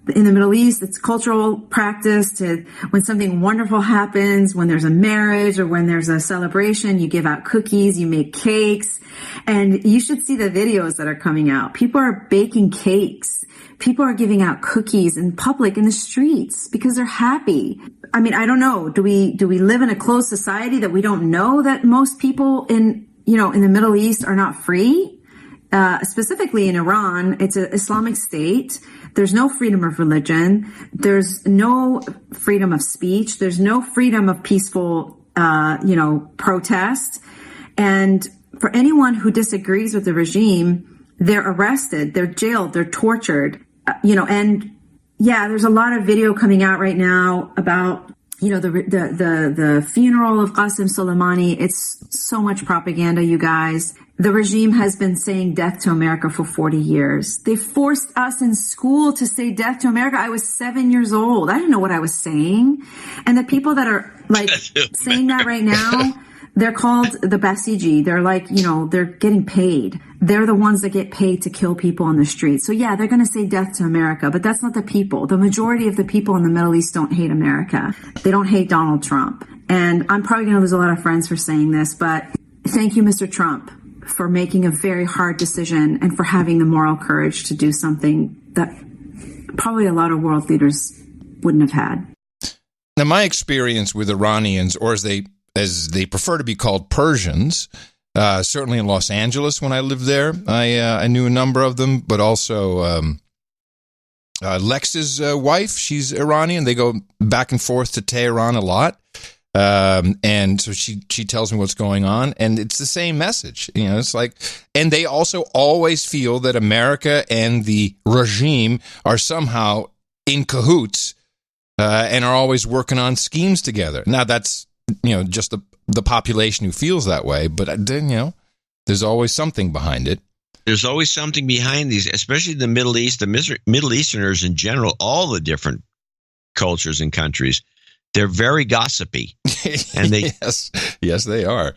the Middle East, it's cultural practice to, when something wonderful happens, when there's a marriage or when there's a celebration, you give out cookies, you make cakes. And you should see the videos that are coming out. People are baking cakes. People are giving out cookies in public in the streets because they're happy. I mean, I don't know. Do we live in a closed society that we don't know that most people in the Middle East are not free? Specifically in Iran, it's an Islamic state. There's no freedom of religion. There's no freedom of speech. There's no freedom of peaceful, protest. And for anyone who disagrees with the regime, they're arrested, they're jailed, they're tortured, there's a lot of video coming out right now about, the funeral of Qasem Soleimani. It's so much propaganda, you guys. The regime has been saying death to America for 40 years. They forced us in school to say death to America. I was 7 years old. I didn't know what I was saying. And the people that are saying that right now, they're called the Basiji. They're they're getting paid. They're the ones that get paid to kill people on the street. So yeah, they're going to say death to America, but that's not the people. The majority of the people in the Middle East don't hate America. They don't hate Donald Trump. And I'm probably going to lose a lot of friends for saying this, but thank you, Mr. Trump, for making a very hard decision and for having the moral courage to do something that probably a lot of world leaders wouldn't have had. Now, my experience with Iranians, or as they prefer to be called, Persians, certainly in Los Angeles when I lived there, I knew a number of them, but also Lex's wife, she's Iranian. They go back and forth to Tehran a lot. And so she tells me what's going on, and it's the same message. It's like, and they also always feel that America and the regime are somehow in cahoots, and are always working on schemes together. Now that's, just the population who feels that way, but then, there's always something behind it. There's always something behind these, especially the Middle East, the Middle Easterners in general, all the different cultures and countries. They're very gossipy, and they yes, they are,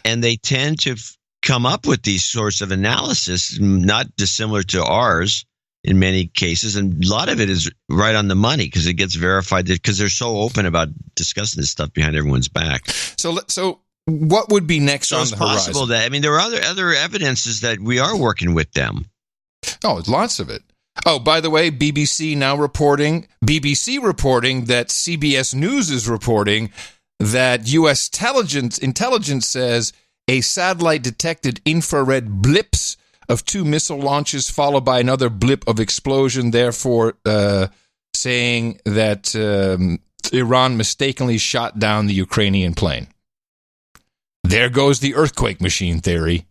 and they tend to come up with these sorts of analysis, not dissimilar to ours in many cases, and a lot of it is right on the money because it gets verified because they're so open about discussing this stuff behind everyone's back. So what would be next on the horizon? It's possible that there are other evidences that we are working with them. Oh, lots of it. Oh, by the way, BBC reporting that CBS News is reporting that U.S. intelligence says a satellite detected infrared blips of 2 missile launches followed by another blip of explosion, therefore saying that Iran mistakenly shot down the Ukrainian plane. There goes the earthquake machine theory.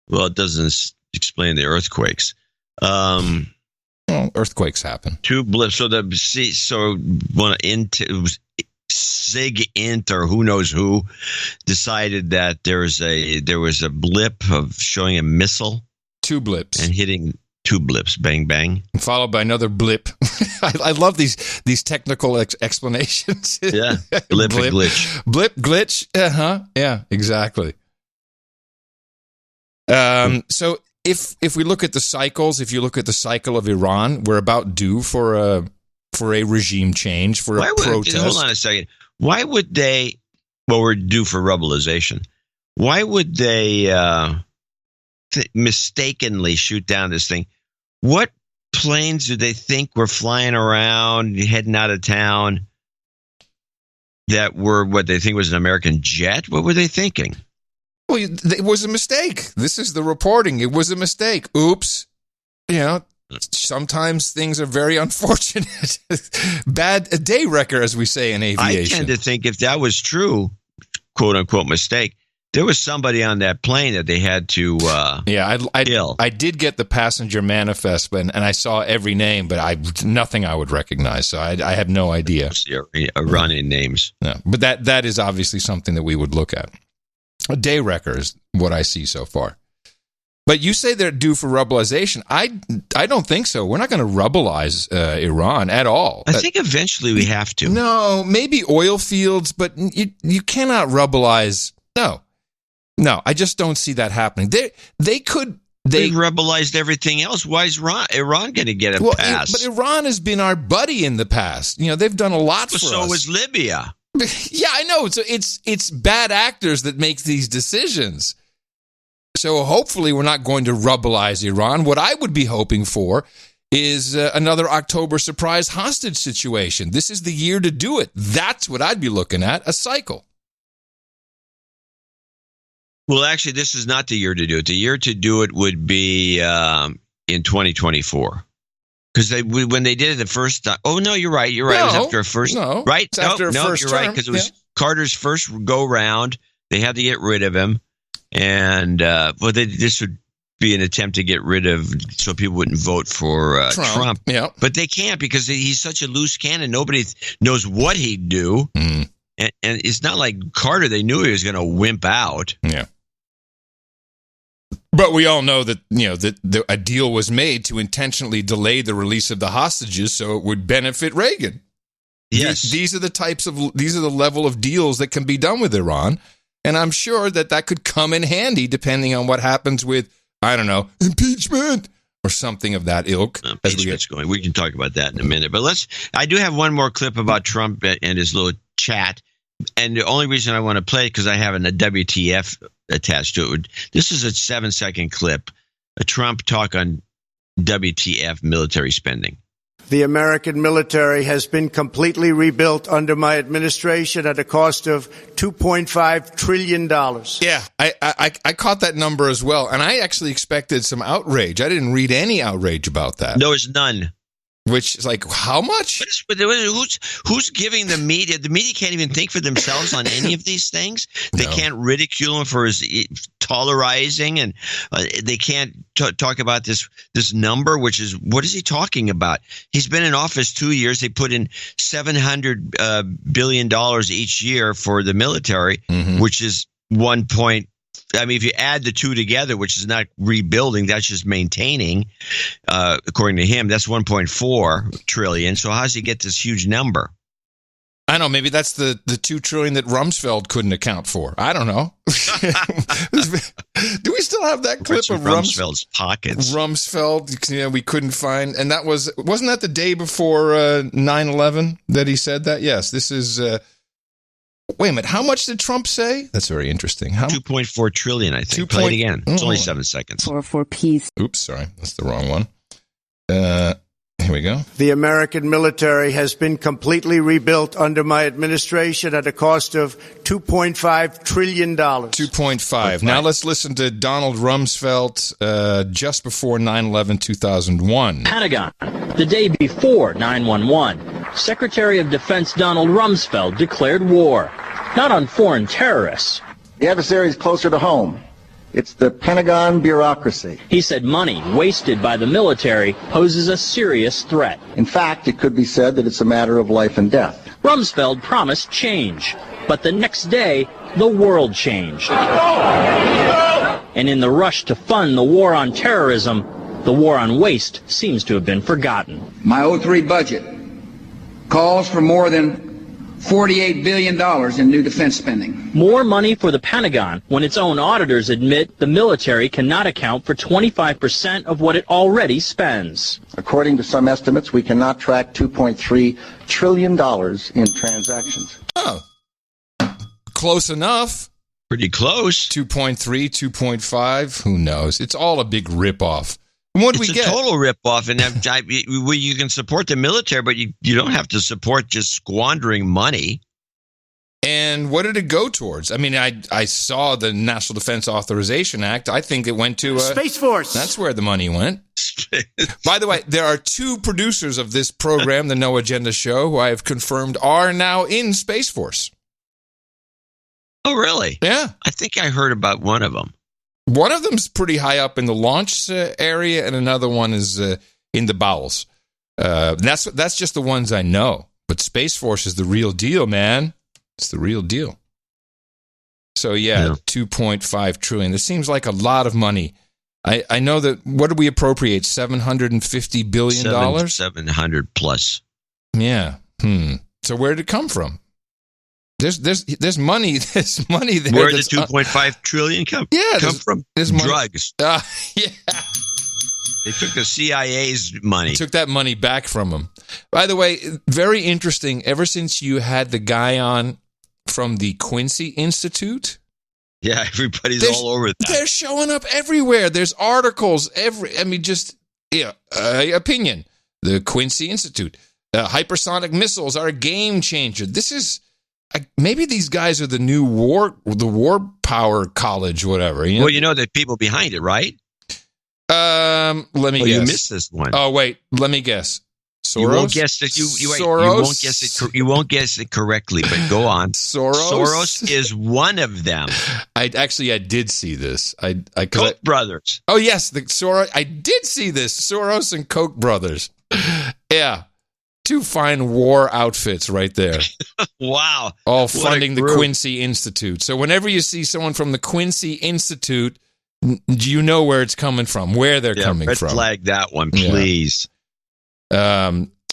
Well, it doesn't explain the earthquakes. Earthquakes happen. 2 blips. SIGINT or who knows who decided that there was a blip of showing a missile. 2 blips. And hitting 2 blips. Bang, bang. Followed by another blip. I love these technical explanations. Yeah. Blip, glitch. Blip, glitch. Yeah, exactly. So if we look at the cycles, if you look at the cycle of Iran, we're about due for a regime change, for a protest. Hold on a second. Why would they? Well, we're due for rebelization. Why would they mistakenly shoot down this thing? What planes do they think were flying around, heading out of town, that were what they think was an American jet? What were they thinking? Well, it was a mistake. This is the reporting. It was a mistake. Oops. Sometimes things are very unfortunate. A day wrecker, as we say in aviation. I tend to think if that was true, quote unquote mistake, there was somebody on that plane that they had to kill. I did get the passenger manifest, and I saw every name, but nothing I would recognize. So I have no idea. Iranian names. No, but that is obviously something that we would look at. A day wrecker is what I see so far. But you say they're due for rebelization. I don't think so. We're not going to rebelize Iran at all. I think eventually we have to. No, maybe oil fields, but you cannot rebelize. No, I just don't see that happening. They could. They've rebelized everything else. Why is Iran going to get a pass? But Iran has been our buddy in the past. They've done a lot for us. So was Libya. Yeah, I know. So it's bad actors that make these decisions. So hopefully we're not going to rubbleize Iran. What I would be hoping for is another October surprise hostage situation. This is the year to do it. That's what I'd be looking at, a cycle. Well, actually, this is not the year to do it. The year to do it would be in 2024. Because when they did it the first time, oh, no, you're right. You're right. No, it was after a first, no, right? It's after a first you're term. right. Because it was Carter's first go round. They had to get rid of him. And, this would be an attempt to get rid of, so people wouldn't vote for Trump. Yeah. But they can't because he's such a loose cannon. Nobody knows what he'd do. Mm. And it's not like Carter. They knew he was going to wimp out. Yeah. But we all know that, that a deal was made to intentionally delay the release of the hostages so it would benefit Reagan. Yes. These are the level of deals that can be done with Iran. And I'm sure that could come in handy depending on what happens with, I don't know, impeachment or something of that ilk. Impeachment's going. We can talk about that in a minute. But I do have one more clip about Trump and his little chat. And the only reason I want to play it because I have a WTF attached to it. This is a 7-second clip, a Trump talk on WTF military spending. The American military has been completely rebuilt under my administration at a cost of $2.5 trillion. Yeah, I caught that number as well. And I actually expected some outrage. I didn't read any outrage about that. No, it's none. Which is like, how much? Who's giving the media? The media can't even think for themselves on any of these things. They can't ridicule him for his tolerizing, and they can't talk about this number, which is, what is he talking about? He's been in office 2 years. They put in $700 billion each year for the military, which is 1 point. I mean, if you add the two together, which is not rebuilding, that's just maintaining, according to him, that's 1.4 trillion. So how does he get this huge number? I don't know. Maybe that's the $2 trillion that Rumsfeld couldn't account for. I don't know. Do we still have that clip of Rumsfeld's pockets? Rumsfeld, we couldn't find. And wasn't that the day before 9/11 that he said that? Yes, this is... Wait a minute. How much did Trump say? That's very interesting. 2.4 trillion, I think. Play it again. It's only 7 seconds. For peace. Oops, sorry. That's the wrong one. Here we go. The American military has been completely rebuilt under my administration at a cost of $2.5 trillion. 2.5. Now let's listen to Donald Rumsfeld just before 9/11/2001. Pentagon, the day before 9/11. Secretary of Defense Donald Rumsfeld declared war, not on foreign terrorists. The adversary is closer to home. It's the Pentagon bureaucracy. He said money wasted by the military poses a serious threat. In fact, it could be said that it's a matter of life and death. Rumsfeld promised change, but the next day, the world changed. And in the rush to fund the war on terrorism, the war on waste seems to have been forgotten. My 03 budget calls for more than $48 billion in new defense spending. More money for the Pentagon when its own auditors admit the military cannot account for 25% of what it already spends. According to some estimates, we cannot track $2.3 trillion in transactions. Oh, close enough. Pretty close. 2.3, 2.5. Who knows? It's all a big ripoff. What do we get? It's a total ripoff, and you can support the military, but you don't have to support just squandering money. And what did it go towards? I mean, I saw the National Defense Authorization Act. I think it went to Space Force. That's where the money went. By the way, there are 2 producers of this program, the No Agenda Show, who I have confirmed are now in Space Force. Oh, really? Yeah. I think I heard about one of them. One of them's pretty high up in the launch area, and another one is in the bowels. That's just the ones I know. But Space Force is the real deal, man. It's the real deal. So, yeah. 2.5 trillion. This seems like a lot of money. I know that, what did we appropriate? $750 billion? 700 plus. Yeah. So where did it come from? There's money. There's money there. Where did the 2.5 trillion come from? Drugs. Yeah. They took the CIA's money. They took that money back from them. By the way, very interesting. Ever since you had the guy on from the Quincy Institute. Yeah, everybody's all over that. They're showing up everywhere. There's articles, opinion. The Quincy Institute. Hypersonic missiles are a game changer. This is, maybe these guys are the new war power college, whatever. Well, you know the people behind it, right? Let me guess. You missed this one. Oh, wait. Let me guess. Soros? You won't guess it. You won't guess it correctly, but go on. Soros is one of them. I did see this. Koch brothers. Oh yes, I did see this. Soros and Koch brothers. Yeah, two fine war outfits right there. Wow, all funding the Quincy Institute. So whenever you see someone from the Quincy Institute, you know where it's coming from, where they're coming from. Red flag that one, please.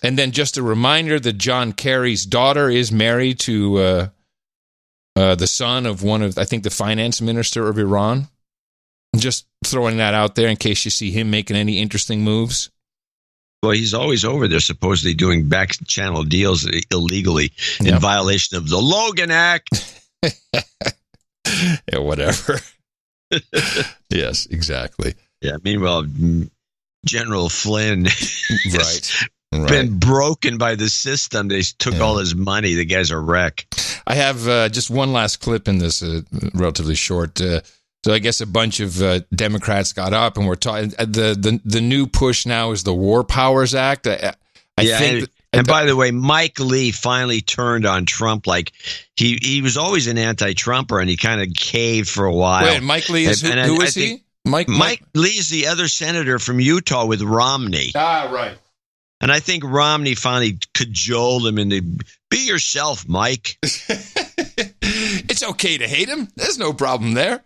And then just a reminder that John Kerry's daughter is married to the son of I think the finance minister of Iran. Just throwing that out there in case you see him making any interesting moves. Well, he's always over there supposedly doing back channel deals illegally in violation of the Logan Act. Yeah, whatever. Yes, exactly. Yeah, meanwhile, General Flynn right. been broken by the system. They took all his money. The guy's a wreck. I have just one last clip in this, relatively short. So I guess a bunch of Democrats got up and we're talking. The new push now is the War Powers Act. I think. And by the way, Mike Lee finally turned on Trump. Like he was always an anti-Trumper, and he kind of caved for a while. Wait, Mike Lee is who is he? Mike Lee is the other senator from Utah with Romney. Ah, right. And I think Romney finally cajoled him into, be yourself, Mike. It's okay to hate him. There's no problem there.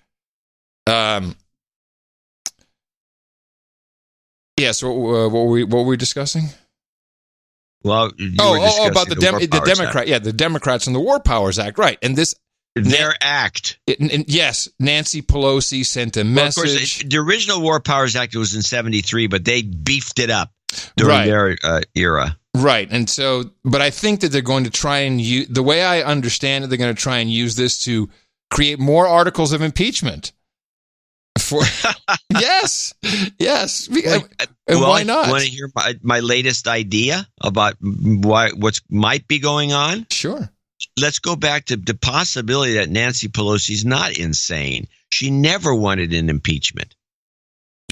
Yeah, so what were we discussing? Well, about the Democrat. Yeah, the Democrats and the War Powers Act, right? And this their act. Yes, Nancy Pelosi sent a message. Of course, the original War Powers Act was in '73, but they beefed it up during their era. Right, and so, but I think that they're going to try and use, the way I understand it, they're going to try and use this to create more articles of impeachment. Yes. Why not? Want to hear my latest idea about what might be going on? Sure. Let's go back to the possibility that Nancy Pelosi's not insane. She never wanted an impeachment.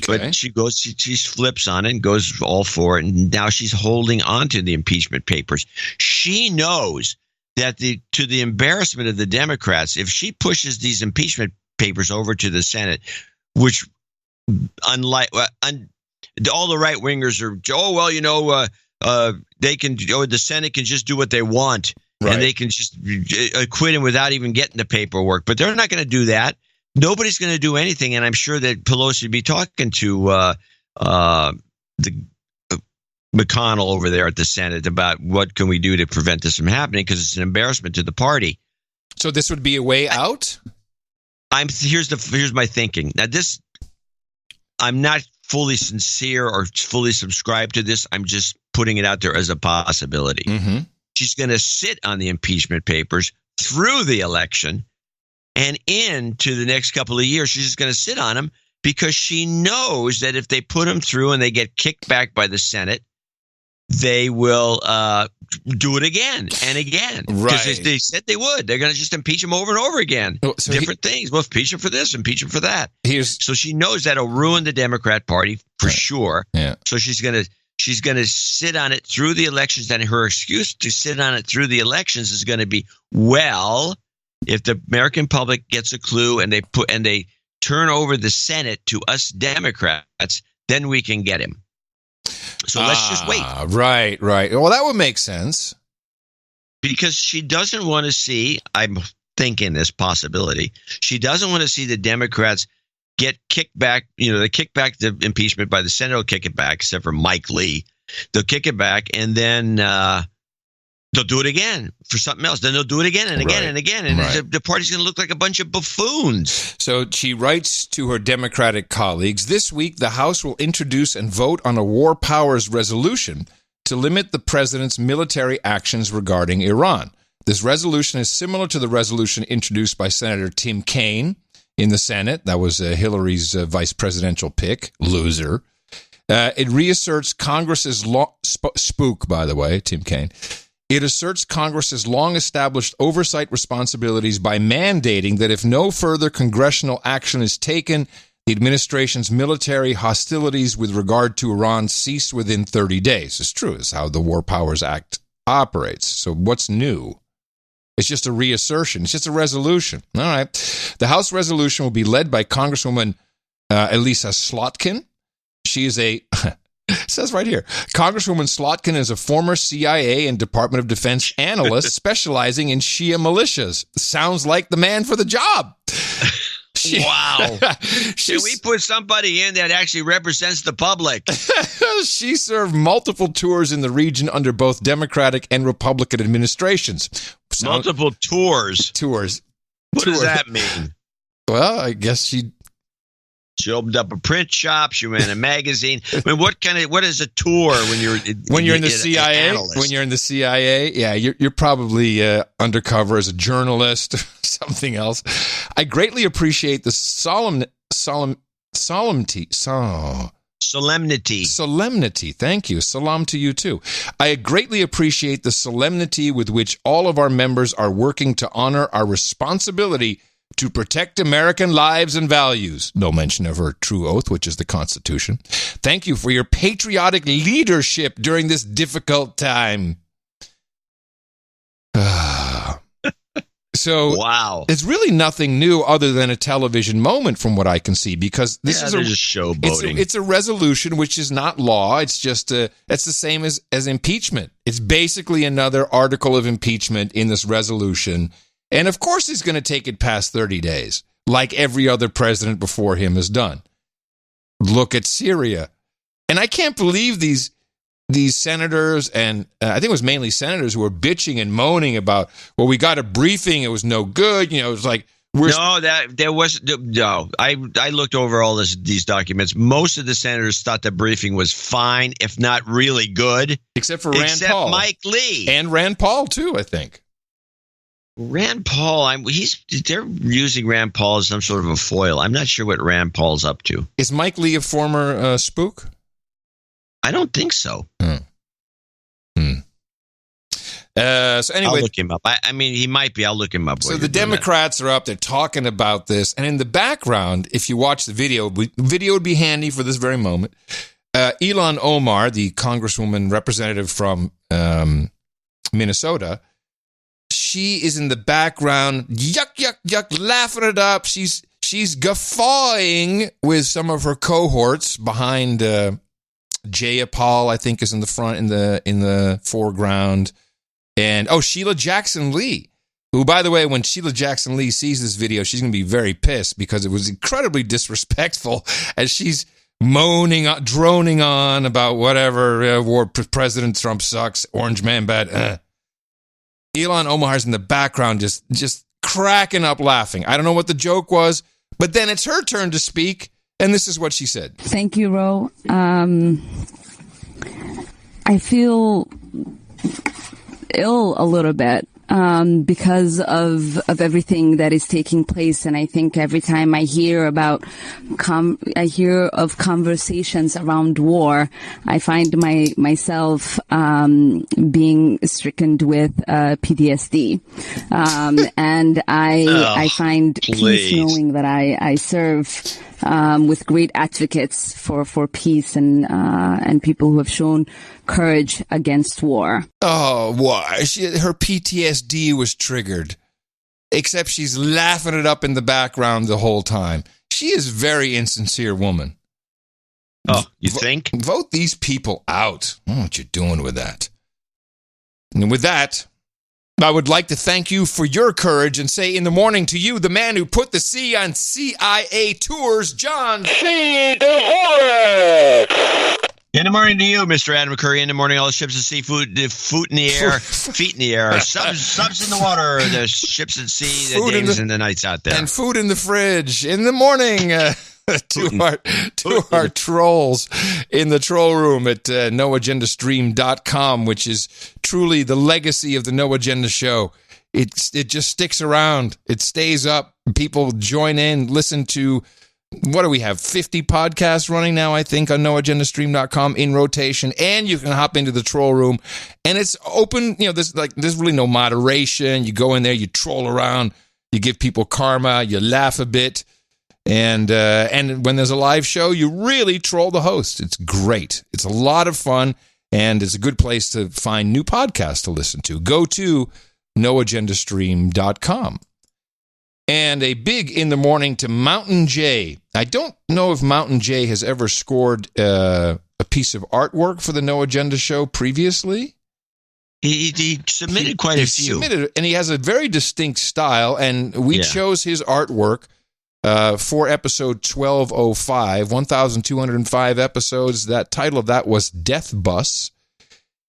Okay. But she flips on it and goes all for it, and now she's holding on to the impeachment papers. She knows that to the embarrassment of the Democrats, if she pushes these impeachment papers over to the Senate, which unlike all the right wingers are, they can, the Senate can just do what they want, right, and they can just acquit him without even getting the paperwork. But they're not going to do that. Nobody's going to do anything, and I'm sure that Pelosi would be talking to the McConnell over there at the Senate about what can we do to prevent this from happening, because it's an embarrassment to the party. So this would be a way out? Here's my thinking. Now I'm not fully sincere or fully subscribed to this. I'm just putting it out there as a possibility. Mm-hmm. She's going to sit on the impeachment papers through the election, and into the next couple of years, she's just going to sit on them because she knows that if they put them through and they get kicked back by the Senate, they will do it again and again. Right. Because they said they would. They're going to just impeach him over and over again. So different things. Well, impeach him for this, impeach him for that. So she knows that'll ruin the Democrat Party for sure. Yeah. So she's going to sit on it through the elections, and her excuse to sit on it through the elections is going to be, well, if the American public gets a clue and they turn over the Senate to us Democrats, then we can get him. So let's just wait. Right. Well, that would make sense. Because she doesn't want to see, I'm thinking this possibility, she doesn't want to see the Democrats get kicked back. They kick back the impeachment by the Senate, will kick it back, except for Mike Lee. They'll kick it back, and then they'll do it again for something else. Then they'll do it again and again and again. And the party's going to look like a bunch of buffoons. So she writes to her Democratic colleagues, this week the House will introduce and vote on a war powers resolution to limit the president's military actions regarding Iran. This resolution is similar to the resolution introduced by Senator Tim Kaine in the Senate. That was Hillary's vice presidential pick. Loser. It reasserts Congress's spook, by the way, Tim Kaine. It asserts Congress's long-established oversight responsibilities by mandating that if no further congressional action is taken, the administration's military hostilities with regard to Iran cease within 30 days. It's true. It's how the War Powers Act operates. So what's new? It's just a reassertion. It's just a resolution. All right. The House resolution will be led by Congresswoman Elisa Slotkin. She is a... It says right here, Congresswoman Slotkin is a former CIA and Department of Defense analyst specializing in Shia militias. Sounds like the man for the job. Wow. Should we put somebody in that actually represents the public? She served multiple tours in the region under both Democratic and Republican administrations. Multiple tours? Tours. What does that mean? Well, I guess she opened up a print shop. She ran a magazine. I mean, what is a tour when you're in the CIA? When you're in the CIA, yeah, you're probably undercover as a journalist or something else. I greatly appreciate the solemnity. Thank you. Salam to you too. I greatly appreciate the solemnity with which all of our members are working to honor our responsibility to protect American lives and values. No mention of her true oath, which is the Constitution. Thank you for your patriotic leadership during this difficult time. So, wow. It's really nothing new other than a television moment from what I can see, because this is just showboating. It's a resolution which is not law. It's just it's the same as impeachment. It's basically another article of impeachment in this resolution. And of course he's going to take it past 30 days, like every other president before him has done. Look at Syria. And I can't believe these senators, and I think it was mainly senators, who were bitching and moaning about, well, we got a briefing, it was no good. You know, it was like, I looked over all these documents. Most of the senators thought the briefing was fine, if not really good. Except for Rand Paul. Mike Lee. And Rand Paul, too, I think. Rand Paul, they're using Rand Paul as some sort of a foil. I'm not sure what Rand Paul's up to. Is Mike Lee a former spook? I don't think so. So anyway, I'll look him up. I mean, he might be. I'll look him up. So the Democrats are up there talking about this, and in the background, if you watch the video would be handy for this very moment. Ilhan Omar, the Congresswoman representative from Minnesota, she is in the background, yuck, laughing it up. She's guffawing with some of her cohorts behind. Jayapal, I think, is in the front, in the foreground, and Sheila Jackson Lee, who, by the way, when Sheila Jackson Lee sees this video, she's going to be very pissed because it was incredibly disrespectful as she's moaning, droning on about whatever, war, President Trump sucks, orange man bad. Ilhan Omar's in the background just cracking up laughing. I don't know what the joke was, but then it's her turn to speak, and this is what she said. Thank you, Ro. I feel ill a little bit because of everything that is taking place, and I think every time I hear about of conversations around war, I find myself being stricken with PTSD, and I find peace knowing that I serve with great advocates for peace and people who have shown courage against war. Oh, why? Her PTSD was triggered. Except she's laughing it up in the background the whole time. She is a very insincere woman. Oh, you think? Vote these people out. I don't know what you're doing with that. And with that, I would like to thank you for your courage and say in the morning to you, the man who put the C on CIA tours, John C. Dvorak. In the morning to you, Mr. Adam McCurry. In the morning, all the ships at sea, food in the air, feet in the air, subs in the water, the ships at sea, the days and the nights out there. And food in the fridge. In the morning, to our trolls in the troll room at noagendastream.com, which is truly the legacy of the No Agenda Show. it just sticks around. It stays up. People join in, listen to, what do we have, 50 podcasts running now, I think, on noagendastream.com in rotation, and you can hop into the troll room, and it's open. There's really no moderation. You go in there, you troll around, you give people karma, you laugh a bit, and when there's a live show, you really troll the host. It's great. It's a lot of fun, and it's a good place to find new podcasts to listen to. Go to noagendastream.com. And a big in the morning to Mountain J. I don't know if Mountain J has ever scored a piece of artwork for the No Agenda show previously. He submitted quite a few. And he has a very distinct style, and we chose his artwork for episode 1205, 1,205 episodes. That title of that was Death Bus.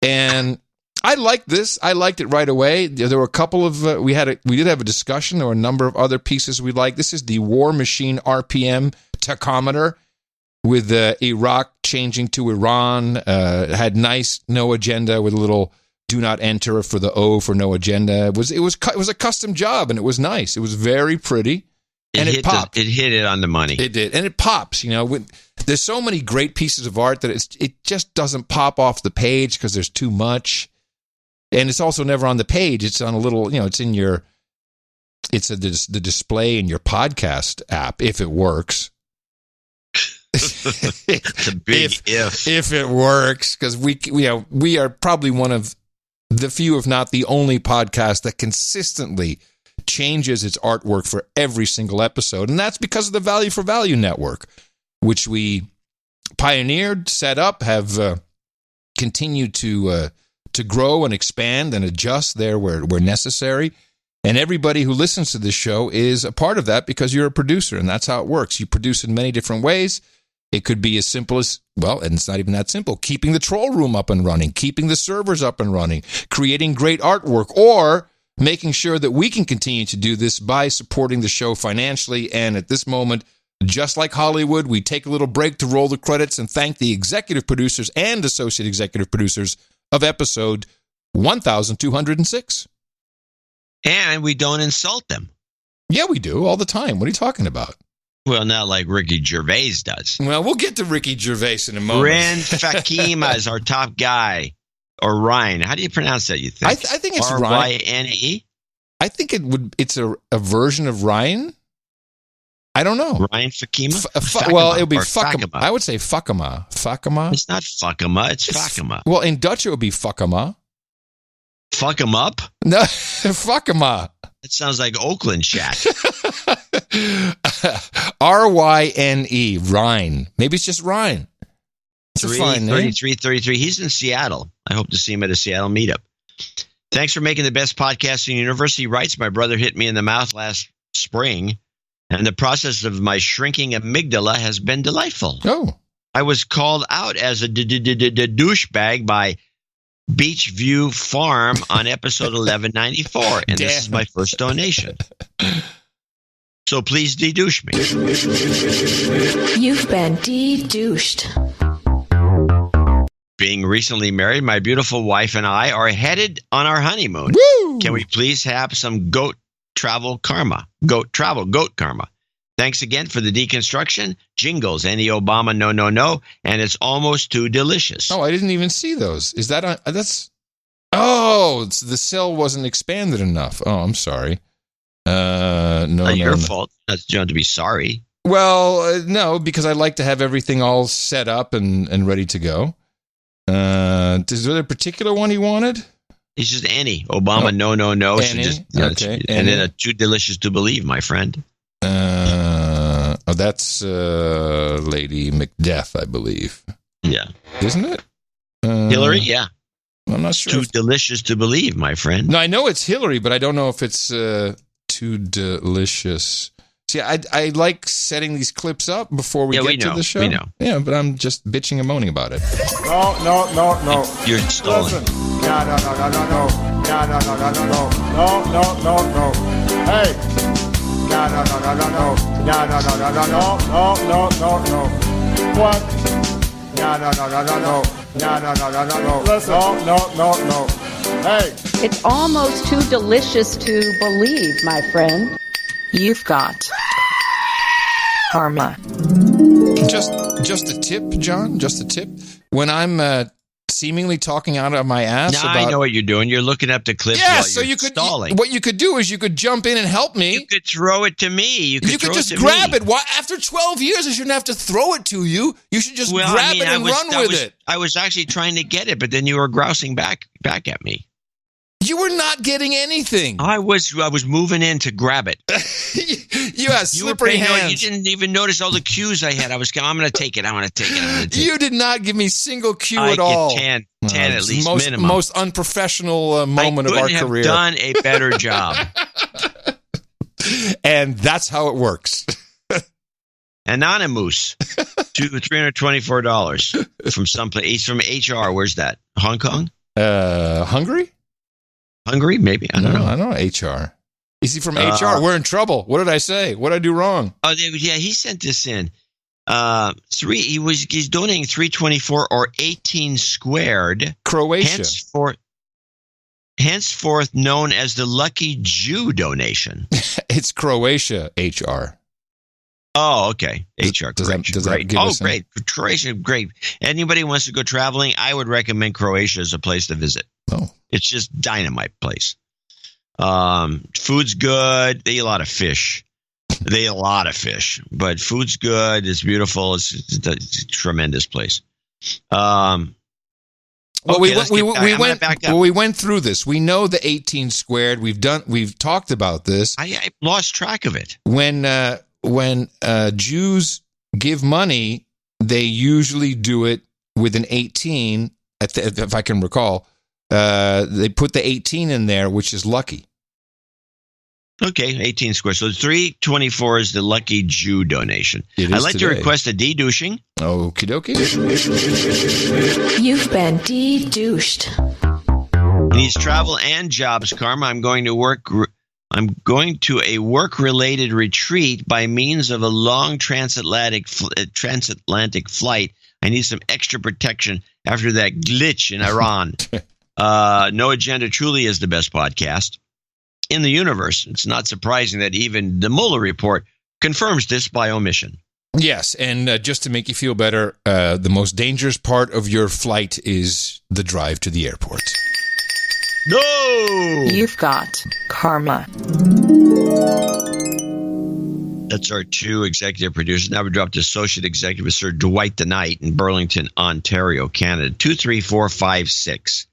And I liked this. I liked it right away. There were a couple of we did have a discussion. There were a number of other pieces we liked. This is the War Machine RPM tachometer with Iraq changing to Iran. It had nice No Agenda with a little do not enter for the O for No Agenda. It was a custom job, and it was nice. It was very pretty, and it popped. It hit it on the money. It did, and it pops. There's so many great pieces of art that it just doesn't pop off the page because there's too much. And it's also never on the page. It's on a little, it's in the display in your podcast app, if it works. It's a big if. If it works, because we are probably one of the few, if not the only podcast that consistently changes its artwork for every single episode. And that's because of the Value for Value network, which we pioneered, set up, have continued to grow and expand and adjust there where necessary. And everybody who listens to this show is a part of that because you're a producer, and that's how it works. You produce in many different ways. It could be as simple as, and it's not even that simple, keeping the troll room up and running, keeping the servers up and running, creating great artwork, or making sure that we can continue to do this by supporting the show financially. And at this moment, just like Hollywood, we take a little break to roll the credits and thank the executive producers and associate executive producers of episode 1206. And we don't insult them. Yeah, we do all the time. What are you talking about? Well, not like Ricky Gervais does. Well, we'll get to Ricky Gervais in a moment. Ren Fakima is our top guy. Or Ryan. How do you pronounce that, you think? I think it's R-Y-N-E? I think it's a version of Ryan. I don't know. Ryan Fakima? It would be Fakima. I would say Fakima. Fakima? It's not Fakima, it's Fakima. Well, in Dutch it would be Fakima. Fuck him up? No, Fakima. That sounds like Oakland chat. R-Y-N-E, Ryan. Maybe it's just Ryan. It's a fine name. 3333. He's in Seattle. I hope to see him at a Seattle meetup. Thanks for making the best podcast in the universe. He writes, my brother hit me in the mouth last spring, and the process of my shrinking amygdala has been delightful. Oh. I was called out as a douchebag by Beachview Farm on episode 1194, and this is my first donation. So please de-douche me. You've been de-douched. Being recently married, my beautiful wife and I are headed on our honeymoon. Woo! Can we please have some goat karma? Thanks again for the deconstruction, jingles, and the Obama no, and it's almost too delicious. Oh, I didn't even see those. Is that on? The cell wasn't expanded enough. Oh, I'm sorry. Not your fault. You don't have to be sorry. Well, no, because I like to have everything all set up and ready to go. Is there a particular one he wanted? It's just any. Obama no. Any? Okay. And then a too delicious to believe, my friend. That's Lady Macbeth, I believe. Yeah. Isn't it? Hillary? Yeah. I'm not sure. Too delicious to believe, my friend. No, I know it's Hillary, but I don't know if it's too delicious. See, I like setting these clips up before we get to the show. We know. Yeah, but I'm just bitching and moaning about it. No. You're stalling. Listen. No. Hey. No. What? No. Listen. No. Hey. It's almost too delicious to believe, my friend. You've got karma. Just a tip, John. Just a tip. When I'm seemingly talking out of my ass now about, I know what you're doing. You're looking up the clips while so you're you could stalling. What you could do is you could jump in and help me. You could throw it to me. You could just grab it. Why? After 12 years, I shouldn't have to throw it to you. You should just grab it and run with it. I was actually trying to get it, but then you were grousing back at me. You were not getting anything. I was moving in to grab it. You had slippery hands. You didn't even notice all the cues I had. I'm going to take it. I'm going to take it. You did not give me single cue at all. 10 at least minimum. Most unprofessional moment of our career. I couldn't have done a better job. And that's how it works. Anonymous, $324 from someplace. He's from HR. Where's that? Hong Kong? Hungary? Hungary, maybe. I don't know. I don't know HR. Is he from HR? We're in trouble. What did I say? What did I do wrong? Oh, yeah, he sent this in. He's donating $324 or 18 squared. Croatia. Henceforth known as the Lucky Jew donation. It's Croatia HR. Oh, okay. HR. Does that give us great. Croatia, great. Anybody who wants to go traveling, I would recommend Croatia as a place to visit. Oh. It's just dynamite place. Food's good. They eat a lot of fish. But food's good. It's beautiful. It's a tremendous place. We went through this. We know the 18 squared. We've talked about this. I lost track of it. When Jews give money, they usually do it with an 18. If I can recall, they put the 18 in there, which is lucky. Okay, 18 squares. So 324 is the Lucky Jew donation. I'd like to request a de-douching. Okie dokie. You've been de-douched. Needs travel and jobs, Karma. I'm going to a work-related retreat by means of a long transatlantic flight. I need some extra protection after that glitch in Iran. No Agenda truly is the best podcast in the universe. It's not surprising that even the Mueller report confirms this by omission. Yes, and just to make you feel better, the most dangerous part of your flight is the drive to the airport. No! You've got karma. That's our two executive producers. Now we drop to associate executive Sir Dwight the Knight in Burlington, Ontario, Canada. 23456.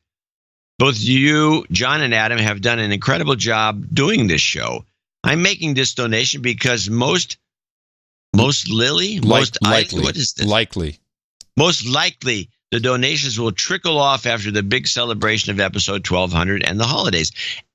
Both you, John and Adam, have done an incredible job doing this show. I'm making this donation because most likely, what is this? Most likely, the donations will trickle off after the big celebration of episode 1200 and the holidays.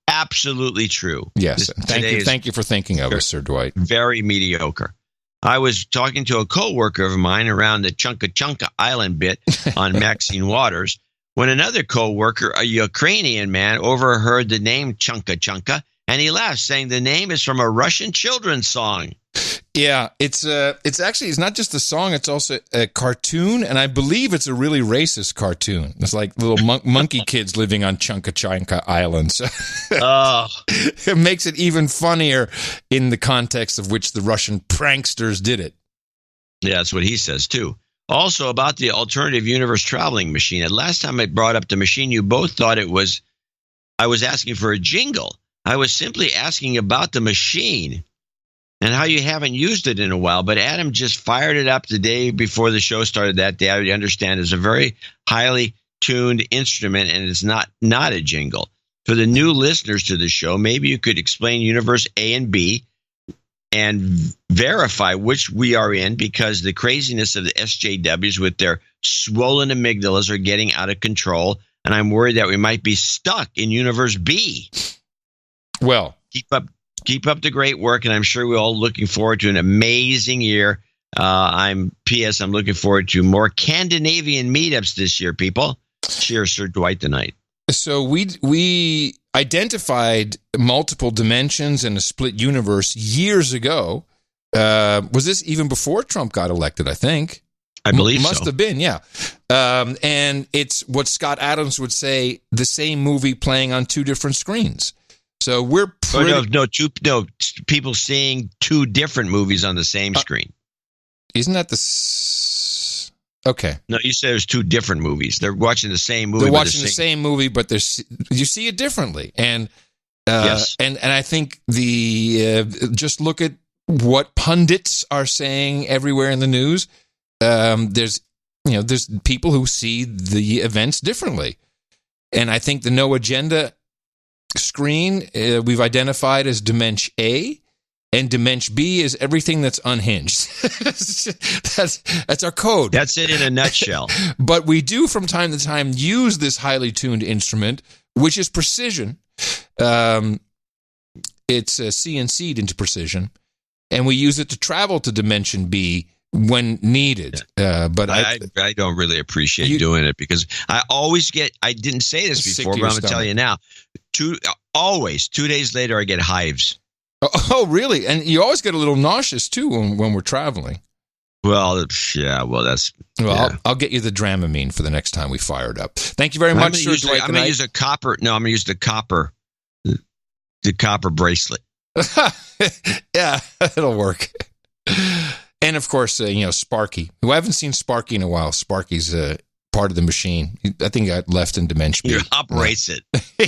Absolutely true. Yes. Thank you for thinking of us, Sir Dwight. Very mediocre. I was talking to a coworker of mine around the Chunka Island bit on Maxine Waters when another coworker, a Ukrainian man, overheard the name Chunka, and he laughed, saying the name is from a Russian children's song. Yeah, it's not just a song; it's also a cartoon, and I believe it's a really racist cartoon. It's like little monkey kids living on Chunka Island. So it makes it even funnier in the context of which the Russian pranksters did it. Yeah, that's what he says too. Also about the alternative universe traveling machine. At last time I brought up the machine, you both thought it was. I was asking for a jingle. I was simply asking about the machine and how you haven't used it in a while. But Adam just fired it up the day before the show started that day. I understand it's a very highly tuned instrument, and it's not a jingle. For the new listeners to the show, maybe you could explain Universe A and B and verify which we are in, because the craziness of the SJWs with their swollen amygdalas are getting out of control, and I'm worried that we might be stuck in Universe B. Well, keep up the great work, and I'm sure we're all looking forward to an amazing year. I'm looking forward to more Scandinavian meetups this year, people. Cheers, Sir Dwight the Knight. So we identified multiple dimensions in a split universe years ago. Was this even before Trump got elected, I think? I believe must have been, yeah. And it's what Scott Adams would say, the same movie playing on two different screens. So we're people seeing two different movies on the same screen. Isn't that okay? No, you said there's two different movies. They're watching the same movie. They're watching the same movie, but you see it differently. And yes. And I think just look at what pundits are saying everywhere in the news. There's people who see the events differently, and I think the No Agenda screen we've identified as Dimension A, and Dimension B is everything that's unhinged. that's our code. That's it in a nutshell. But we do from time to time use this highly tuned instrument, which is precision. It's CNC'd into precision, and we use it to travel to Dimension B when needed. But I don't really appreciate doing it, because I always I didn't say this before, but I'm going to tell you now. 2 days later, I get hives. Oh, really? And you always get a little nauseous, too, when we're traveling. Well, yeah, that's... Well, I'll get you the Dramamine for the next time we fire it up. Thank you very much, Sir Dwight. I'm going to use a copper... No, I'm going to use the copper bracelet. Yeah, it'll work. And, of course, Sparky. I haven't seen Sparky in a while. Sparky's part of the machine. I think he got left in Dimension B. He operates it.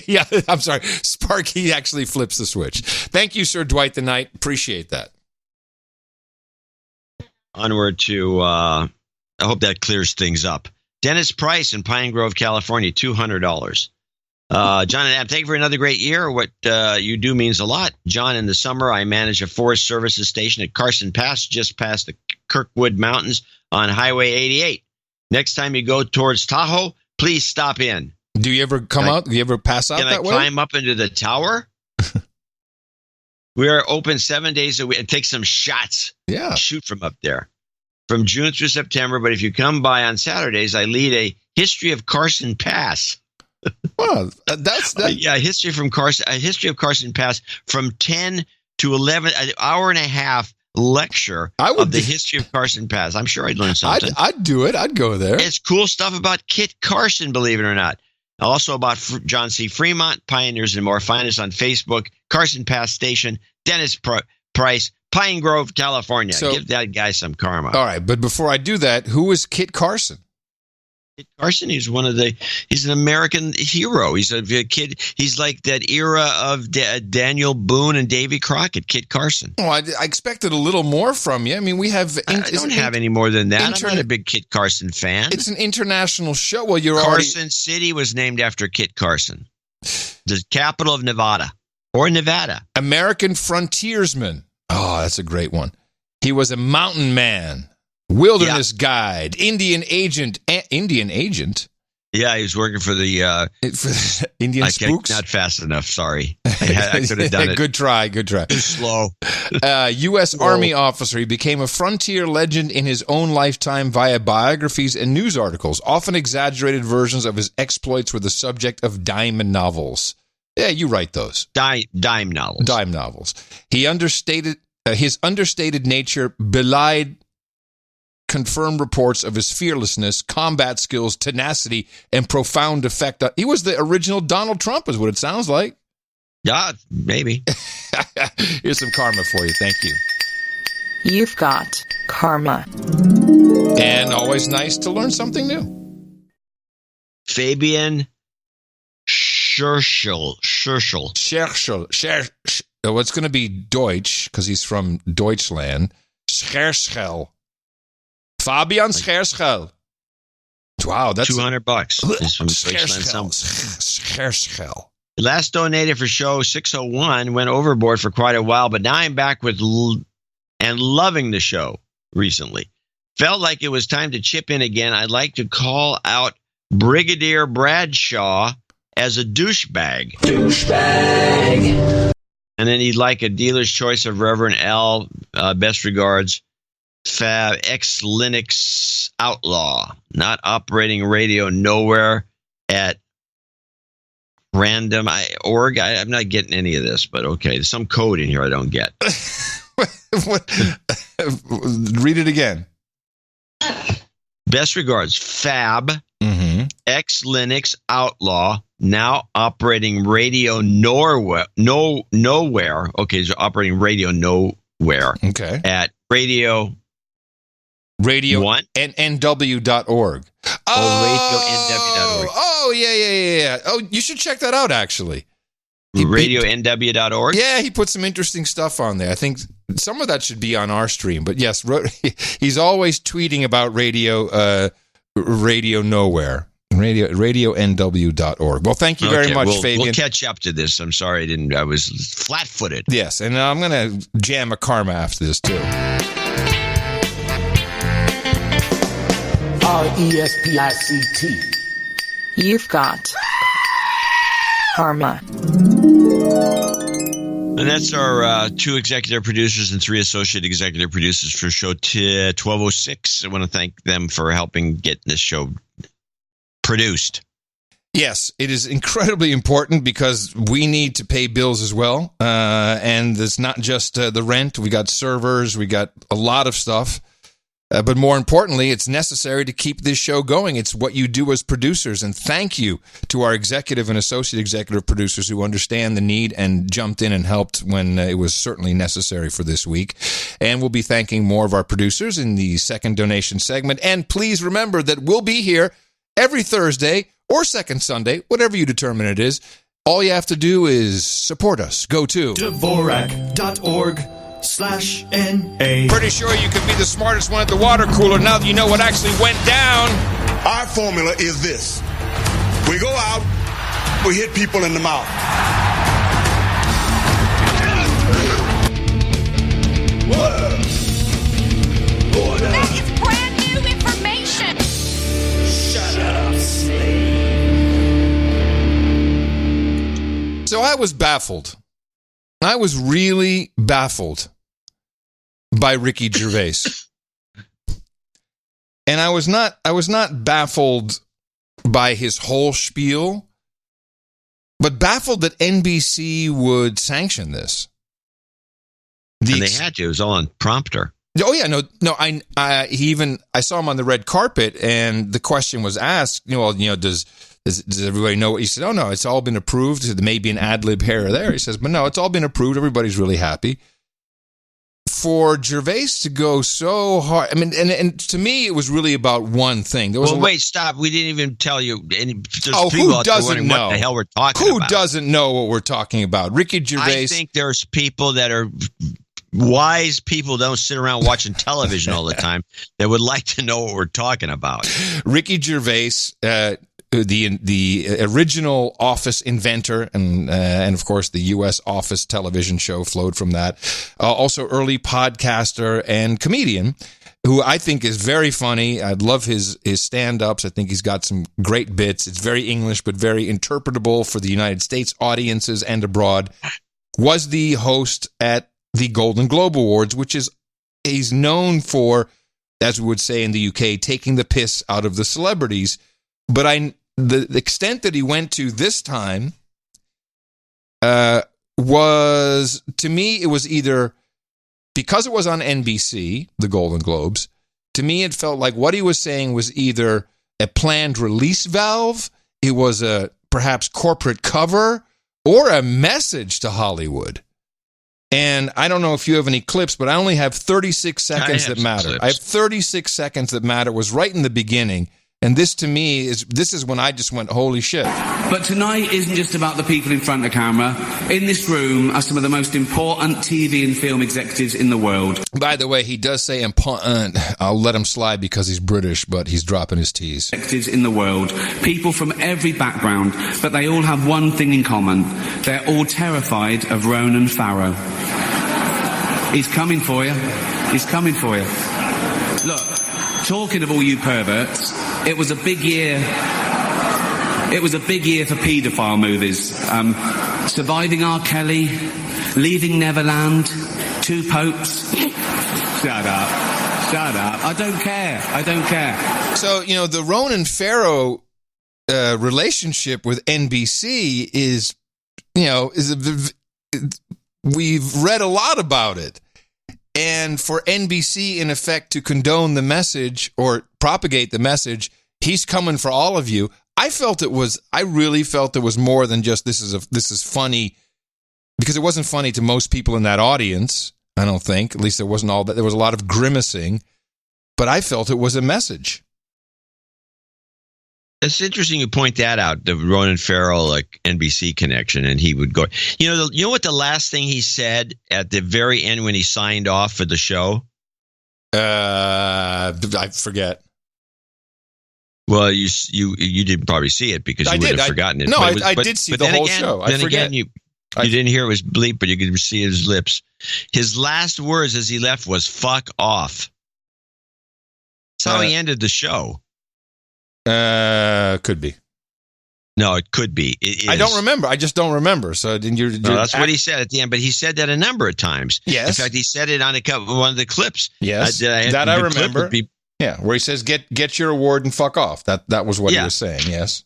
Yeah, I'm sorry. Sparky actually flips the switch. Thank you, Sir Dwight the Knight. Appreciate that. Onward to, I hope that clears things up. Dennis Price in Pine Grove, California, $200. John and Ab, thank you for another great year. What you do means a lot. John, in the summer, I manage a Forest Services station at Carson Pass, just past the Kirkwood Mountains on Highway 88. Next time you go towards Tahoe, please stop in. Do you ever come out? Do you ever pass out that way? Can I climb up into the tower? We are open 7 days a week and take some shots. Yeah. Shoot from up there. From June through September. But if you come by on Saturdays, I lead a history of Carson Pass. Well, that's that. Yeah, a history of Carson Pass from 10 to 11, an hour and a half lecture of the history of Carson Pass. I'm sure I'd learn something. I'd do it. I'd go there. It's cool stuff about Kit Carson, believe it or not. Also about John C. Fremont, Pioneers and More. Find us on Facebook, Carson Pass Station, Dennis Price, Pine Grove, California. So, give that guy some karma. All right, but before I do that, who is Kit Carson? Kit Carson, he's an American hero. He's a kid. He's like that era of Daniel Boone and Davy Crockett, Kit Carson. Oh, I expected a little more from you. I mean, we have... I don't have any more than that. I'm not a big Kit Carson fan. It's an international show. Well, Carson City was named after Kit Carson, the capital of Nevada. American frontiersman. Oh, that's a great one. He was a mountain man. Wilderness guide, Indian agent. Yeah, he was working for the Indian spooks. Not fast enough. Sorry, I could have done it. Good try. Too slow. U.S. Army officer. He became a frontier legend in his own lifetime via biographies and news articles. Often exaggerated versions of his exploits were the subject of dime novels. Yeah, you write those. Dime novels. Dime novels. He understated his understated nature belied confirmed reports of his fearlessness, combat skills, tenacity, and profound effect. He was the original Donald Trump, is what it sounds like. Yeah, maybe. Here's some karma for you. Thank you. You've got karma. And always nice to learn something new. Fabian Scherschel. Oh, it's going to be Deutsch, because he's from Deutschland. Scherschel. Fabian Scherschel. Wow, that's $200. He's from Deutschland. Scherschel. Last donated for show 601 went overboard for quite a while, but now I'm back with and loving the show recently. Felt like it was time to chip in again. I'd like to call out Brigadier Bradshaw as a douchebag. And then he'd like a dealer's choice of Reverend L. Best regards. Fab ex-Linux outlaw, not operating radio nowhere at random org. I'm not getting any of this, but okay. There's some code in here I don't get. Read it again. Best regards, Fab, ex-Linux outlaw, now operating Radio Nowhere. Okay, so operating Radio Nowhere. Okay. At Radio what? NW.org. RadioNW.org. Oh, yeah. Oh, you should check that out, actually. RadioNW.org? Yeah, he put some interesting stuff on there. I think some of that should be on our stream. But yes, he's always tweeting about Radio Nowhere. RadioNW.org. Well, thank you very much, Fabian. We'll catch up to this. I'm sorry I was flat-footed. Yes, and I'm going to jam a karma after this, too. RESPICT. You've got karma. And that's our 2 executive producers and 3 associate executive producers for show 1206. I want to thank them for helping get this show produced. Yes, it is incredibly important because we need to pay bills as well. And it's not just the rent. We got servers. We got a lot of stuff. But more importantly, it's necessary to keep this show going. It's what you do as producers. And thank you to our executive and associate executive producers who understand the need and jumped in and helped when it was certainly necessary for this week. And we'll be thanking more of our producers in the second donation segment. And please remember that we'll be here every Thursday or second Sunday, whatever you determine it is. All you have to do is support us. Go to Dvorak.org/NA. Pretty sure you could be the smartest one at the water cooler now that you know what actually went down. Our formula is this. We go out, we hit people in the mouth. That is brand new information. Shut up, slave. So I was baffled. I was really baffled by Ricky Gervais. And I was not baffled by his whole spiel, but baffled that NBC would sanction this. And they had to. It was all on prompter. Oh yeah, no. I saw him on the red carpet, and the question was asked. Does everybody know what he said? Oh no, it's all been approved. There may be an ad lib here or there. He says, but no, it's all been approved. Everybody's really happy. For Gervais to go so hard, I mean, and to me, it was really about one thing. Wait, stop. We didn't even tell you. Who doesn't know what the hell we're talking about? Who doesn't know what we're talking about? Ricky Gervais. I think there's people that are wise people, don't sit around watching television all the time, that would like to know what we're talking about. Ricky Gervais, the original Office inventor, and of course the U.S. Office television show flowed from that. Also early podcaster and comedian, who I think is very funny. I love his stand-ups. I think he's got some great bits. It's very English, but very interpretable for the United States audiences and abroad. Was the host at the Golden Globe Awards, which he's known for, as we would say in the UK, taking the piss out of the celebrities. But the extent that he went to this time was, to me, it was either, because it was on NBC, the Golden Globes, to me it felt like what he was saying was either a planned release valve, it was a perhaps corporate cover, or a message to Hollywood. And I don't know if you have any clips, but I only have 36 seconds that matter. I have 36 seconds that matter. It was right in the beginning. And this, to me, is when I just went, holy shit. But tonight isn't just about the people in front of camera. In this room are some of the most important TV and film executives in the world. By the way, he does say important. I'll let him slide because he's British, but he's dropping his T's. Executives in the world. People from every background, but they all have one thing in common. They're all terrified of Ronan Farrow. He's coming for you. He's coming for you. Look, talking of all you perverts, it was a big year. It was a big year for paedophile movies. Surviving R. Kelly, Leaving Neverland, Two Popes. Shut up. I don't care. So, the Ronan Farrow relationship with NBC we've read a lot about it. And for NBC, in effect, to condone the message or propagate the message, he's coming for all of you. I really felt it was more than just this is funny, because it wasn't funny to most people in that audience. I don't think, at least there wasn't all that. There was a lot of grimacing, but I felt it was a message. It's interesting you point that out, the Ronan Farrow NBC connection, and he would go. You know what the last thing he said at the very end when he signed off for the show? I forget. Well, you didn't probably see it because you would have forgotten it. No, I did see the whole show. Then again, you didn't hear it was bleep, but you could see his lips. His last words as he left was "fuck off." That's how he ended the show. Could be. No, it could be. I don't remember. I just don't remember. So that's what he said at the end. But he said that a number of times. Yes. In fact, he said it on one of the clips. Yes. That I remember. Yeah, where he says, "Get your award and fuck off." That was what he was saying. Yes.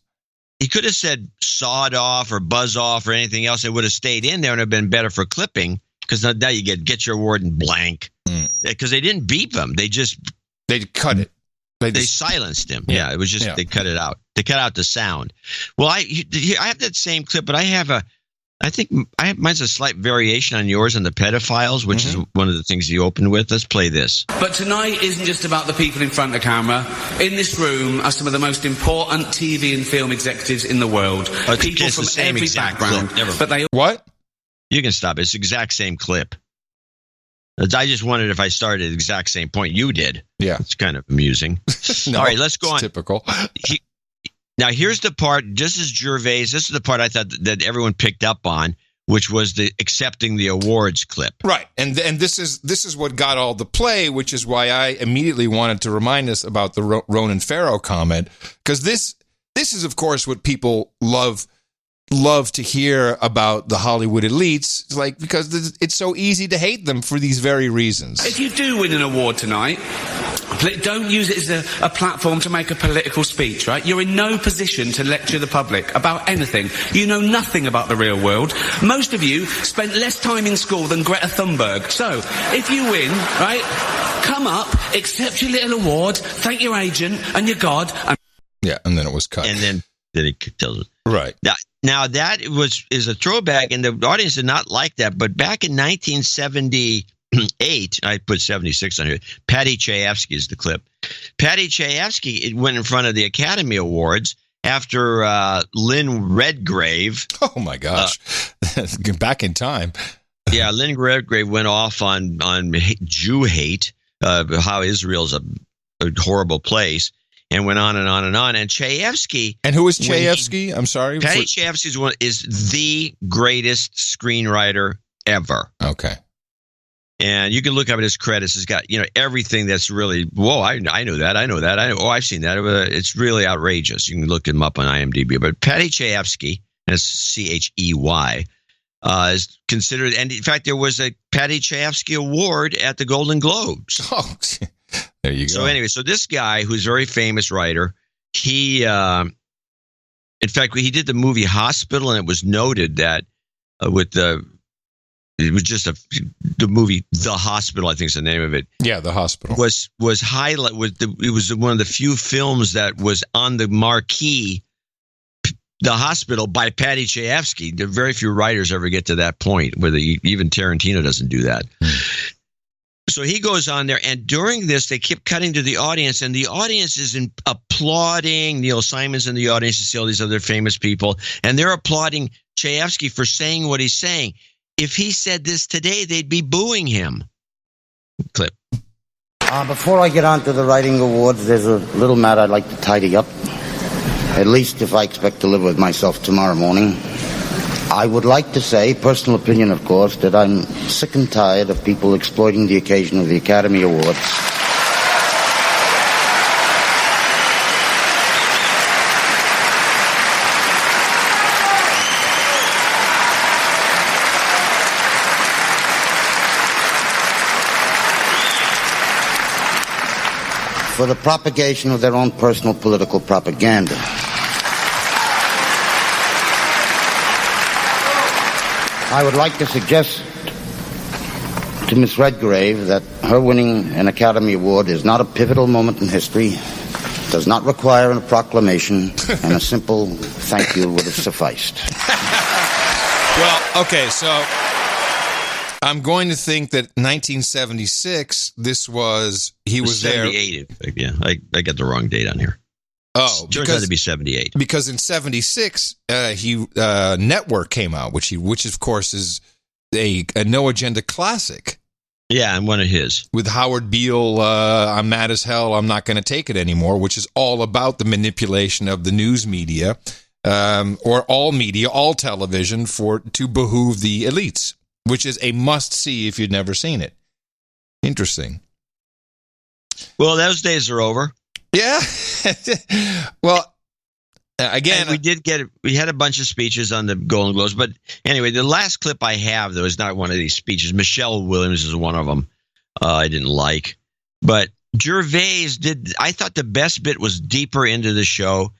He could have said "sawed off" or "buzz off" or anything else. It would have stayed in there and have been better for clipping, because now you get your award and blank. Because they didn't beep him. They cut it. They silenced him. Yeah, it was just they cut it out. They cut out the sound. Well, I have that same clip, but mine's a slight variation on yours on the pedophiles, which is one of the things you opened with. Let's play this. But tonight isn't just about the people in front of the camera. In this room are some of the most important TV and film executives in the world. People from every background. What? You can stop. It's the exact same clip. I just wondered if I started at the exact same point you did. Yeah. It's kind of amusing. No, all right, let's go on. Typical. Now, here's the part, just as Gervais, this is the part I thought that everyone picked up on, which was the accepting the awards clip. Right. And this is what got all the play, which is why I immediately wanted to remind us about the Ronan Farrow comment, because this is, of course, what people love to hear about the Hollywood elites, because it's so easy to hate them for these very reasons. If you do win an award tonight, don't use it as a platform to make a political speech, right? You're in no position to lecture the public about anything. You know nothing about the real world. Most of you spent less time in school than Greta Thunberg. So, if you win, right, come up, accept your little award, thank your agent and your God. And then it was cut. And then he tells it. Right. Now that is a throwback, and the audience did not like that. But back in 1978, I put 76 on here. Patty Chayefsky is the clip. Patty Chayefsky went in front of the Academy Awards after Lynn Redgrave. Oh my gosh, back in time. Yeah, Lynn Redgrave went off on Jew hate, how Israel's a horrible place. And went on and on and on. And Chayefsky. And who is Chayefsky? I'm sorry. Patty Chayefsky is the greatest screenwriter ever. Okay. And you can look up at his credits. He's got everything that's really, whoa, I know that. I've seen that. It's really outrageous. You can look him up on IMDb. But Patty Chayefsky, that's Chey, is considered, and in fact, there was a Patty Chayefsky Award at the Golden Globes. Oh, there you go. So anyway, this guy who's a very famous writer, he, in fact, he did the movie Hospital, and it was noted that it was just the movie The Hospital, I think is the name of it. Yeah, The Hospital was highlight. It was one of the few films that was on the marquee. The Hospital by Patty Chayefsky. There are very few writers ever get to that point where even Tarantino doesn't do that. So he goes on there, and during this, they keep cutting to the audience, and the audience is applauding. Neil Simon's in the audience. You see all these other famous people, and they're applauding Chayefsky for saying what he's saying. If he said this today, they'd be booing him. Clip. Before I get on to the writing awards, there's a little matter I'd like to tidy up, at least if I expect to live with myself tomorrow morning. I would like to say, personal opinion of course, that I'm sick and tired of people exploiting the occasion of the Academy Awards for the propagation of their own personal political propaganda. I would like to suggest to Miss Redgrave that her winning an Academy Award is not a pivotal moment in history, does not require a proclamation, and a simple thank you would have sufficed. Well, okay, so I'm going to think that 1976, he was 78. there. Yeah, I got the wrong date on here. Oh, turns out to be 78. Because in 76, Network came out, which of course is a no agenda classic. Yeah, and one of his. With Howard Beale, I'm mad as hell, I'm not going to take it anymore, which is all about the manipulation of the news media, or all media, all television, to behoove the elites, which is a must-see if you'd never seen it. Interesting. Well, those days are over. Yeah. Well, again, and we had a bunch of speeches on the Golden Globes, but anyway, the last clip I have, though, is not one of these speeches. Michelle Williams is one of them I didn't like. But Gervais I thought the best bit was deeper into the show,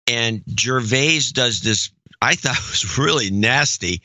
and Gervais does this, I thought it was really nasty.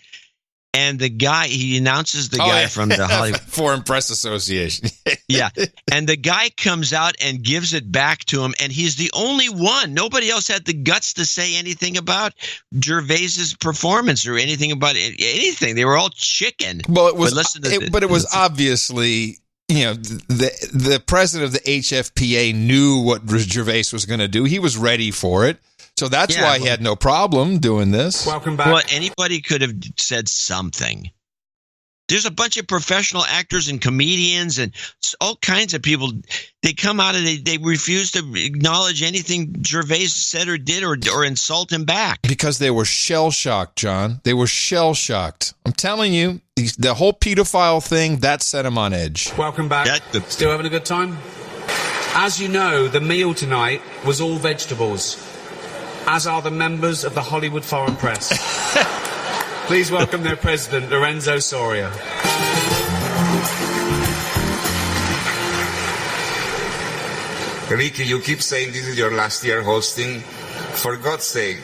And he announces the guy from the Hollywood Foreign Press Association. Yeah. And the guy comes out and gives it back to him. And he's the only one. Nobody else had the guts to say anything about Gervais's performance or anything about anything. They were all chicken. Well, it was obviously, the president of the HFPA knew what Gervais was going to do. He was ready for it. So that's why he had no problem doing this. Welcome back. Well, anybody could have said something. There's a bunch of professional actors and comedians and all kinds of people. They come out and they refuse to acknowledge anything Gervais said or did or insult him back. Because they were shell-shocked, John. They were shell-shocked. I'm telling you, the whole pedophile thing, that set him on edge. Welcome back. Still having a good time? As you know, the meal tonight was all vegetables, as are the members of the Hollywood Foreign Press. Please welcome their president, Lorenzo Soria. Ricky, you keep saying this is your last year hosting. For God's sake,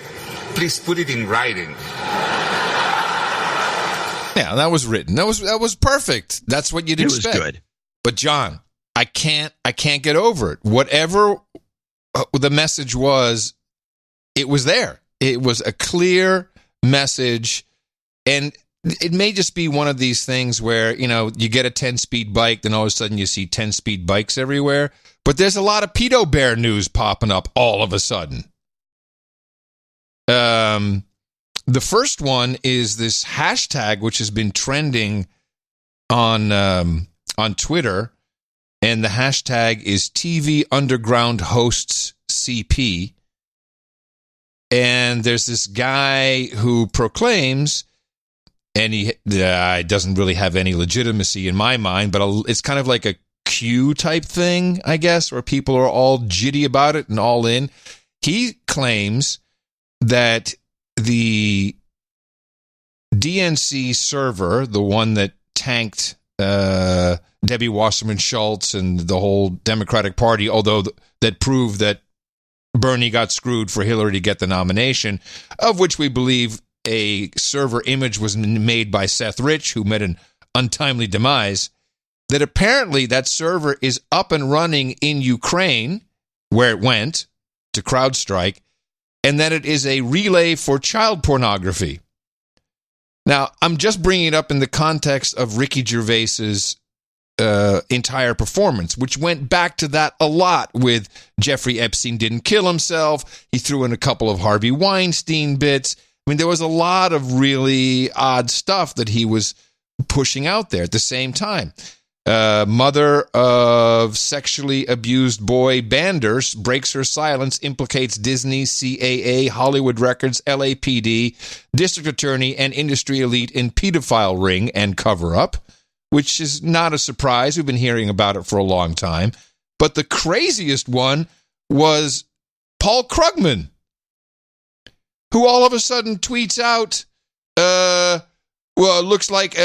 please put it in writing. Yeah, that was written. That was perfect. That's what you'd expect. It was good. But John, I can't get over it. Whatever the message was, it was there. It was a clear message, and it may just be one of these things where, you get a 10-speed bike, then all of a sudden you see 10-speed bikes everywhere. But there's a lot of pedo bear news popping up all of a sudden. The first one is this hashtag, which has been trending on Twitter, and the hashtag is TV Underground Hosts CP. And there's this guy who proclaims, and he doesn't really have any legitimacy in my mind, but it's kind of like a Q type thing, I guess, where people are all jitty about it and all in. He claims that the DNC server, the one that tanked Debbie Wasserman Schultz and the whole Democratic Party, although that proved that Bernie got screwed for Hillary to get the nomination, of which we believe a server image was made by Seth Rich, who met an untimely demise, that apparently that server is up and running in Ukraine, where it went to CrowdStrike, and that it is a relay for child pornography. Now, I'm just bringing it up in the context of Ricky Gervais's entire performance, which went back to that a lot with Jeffrey Epstein didn't kill himself. He threw in a couple of Harvey Weinstein bits. I mean, there was a lot of really odd stuff that he was pushing out there at the same time. Mother of sexually abused boy Banders breaks her silence, implicates Disney, CAA, Hollywood Records, LAPD, district attorney, and industry elite in pedophile ring and cover-up, which is not a surprise. We've been hearing about it for a long time. But the craziest one was Paul Krugman, who all of a sudden tweets out, well, it looks like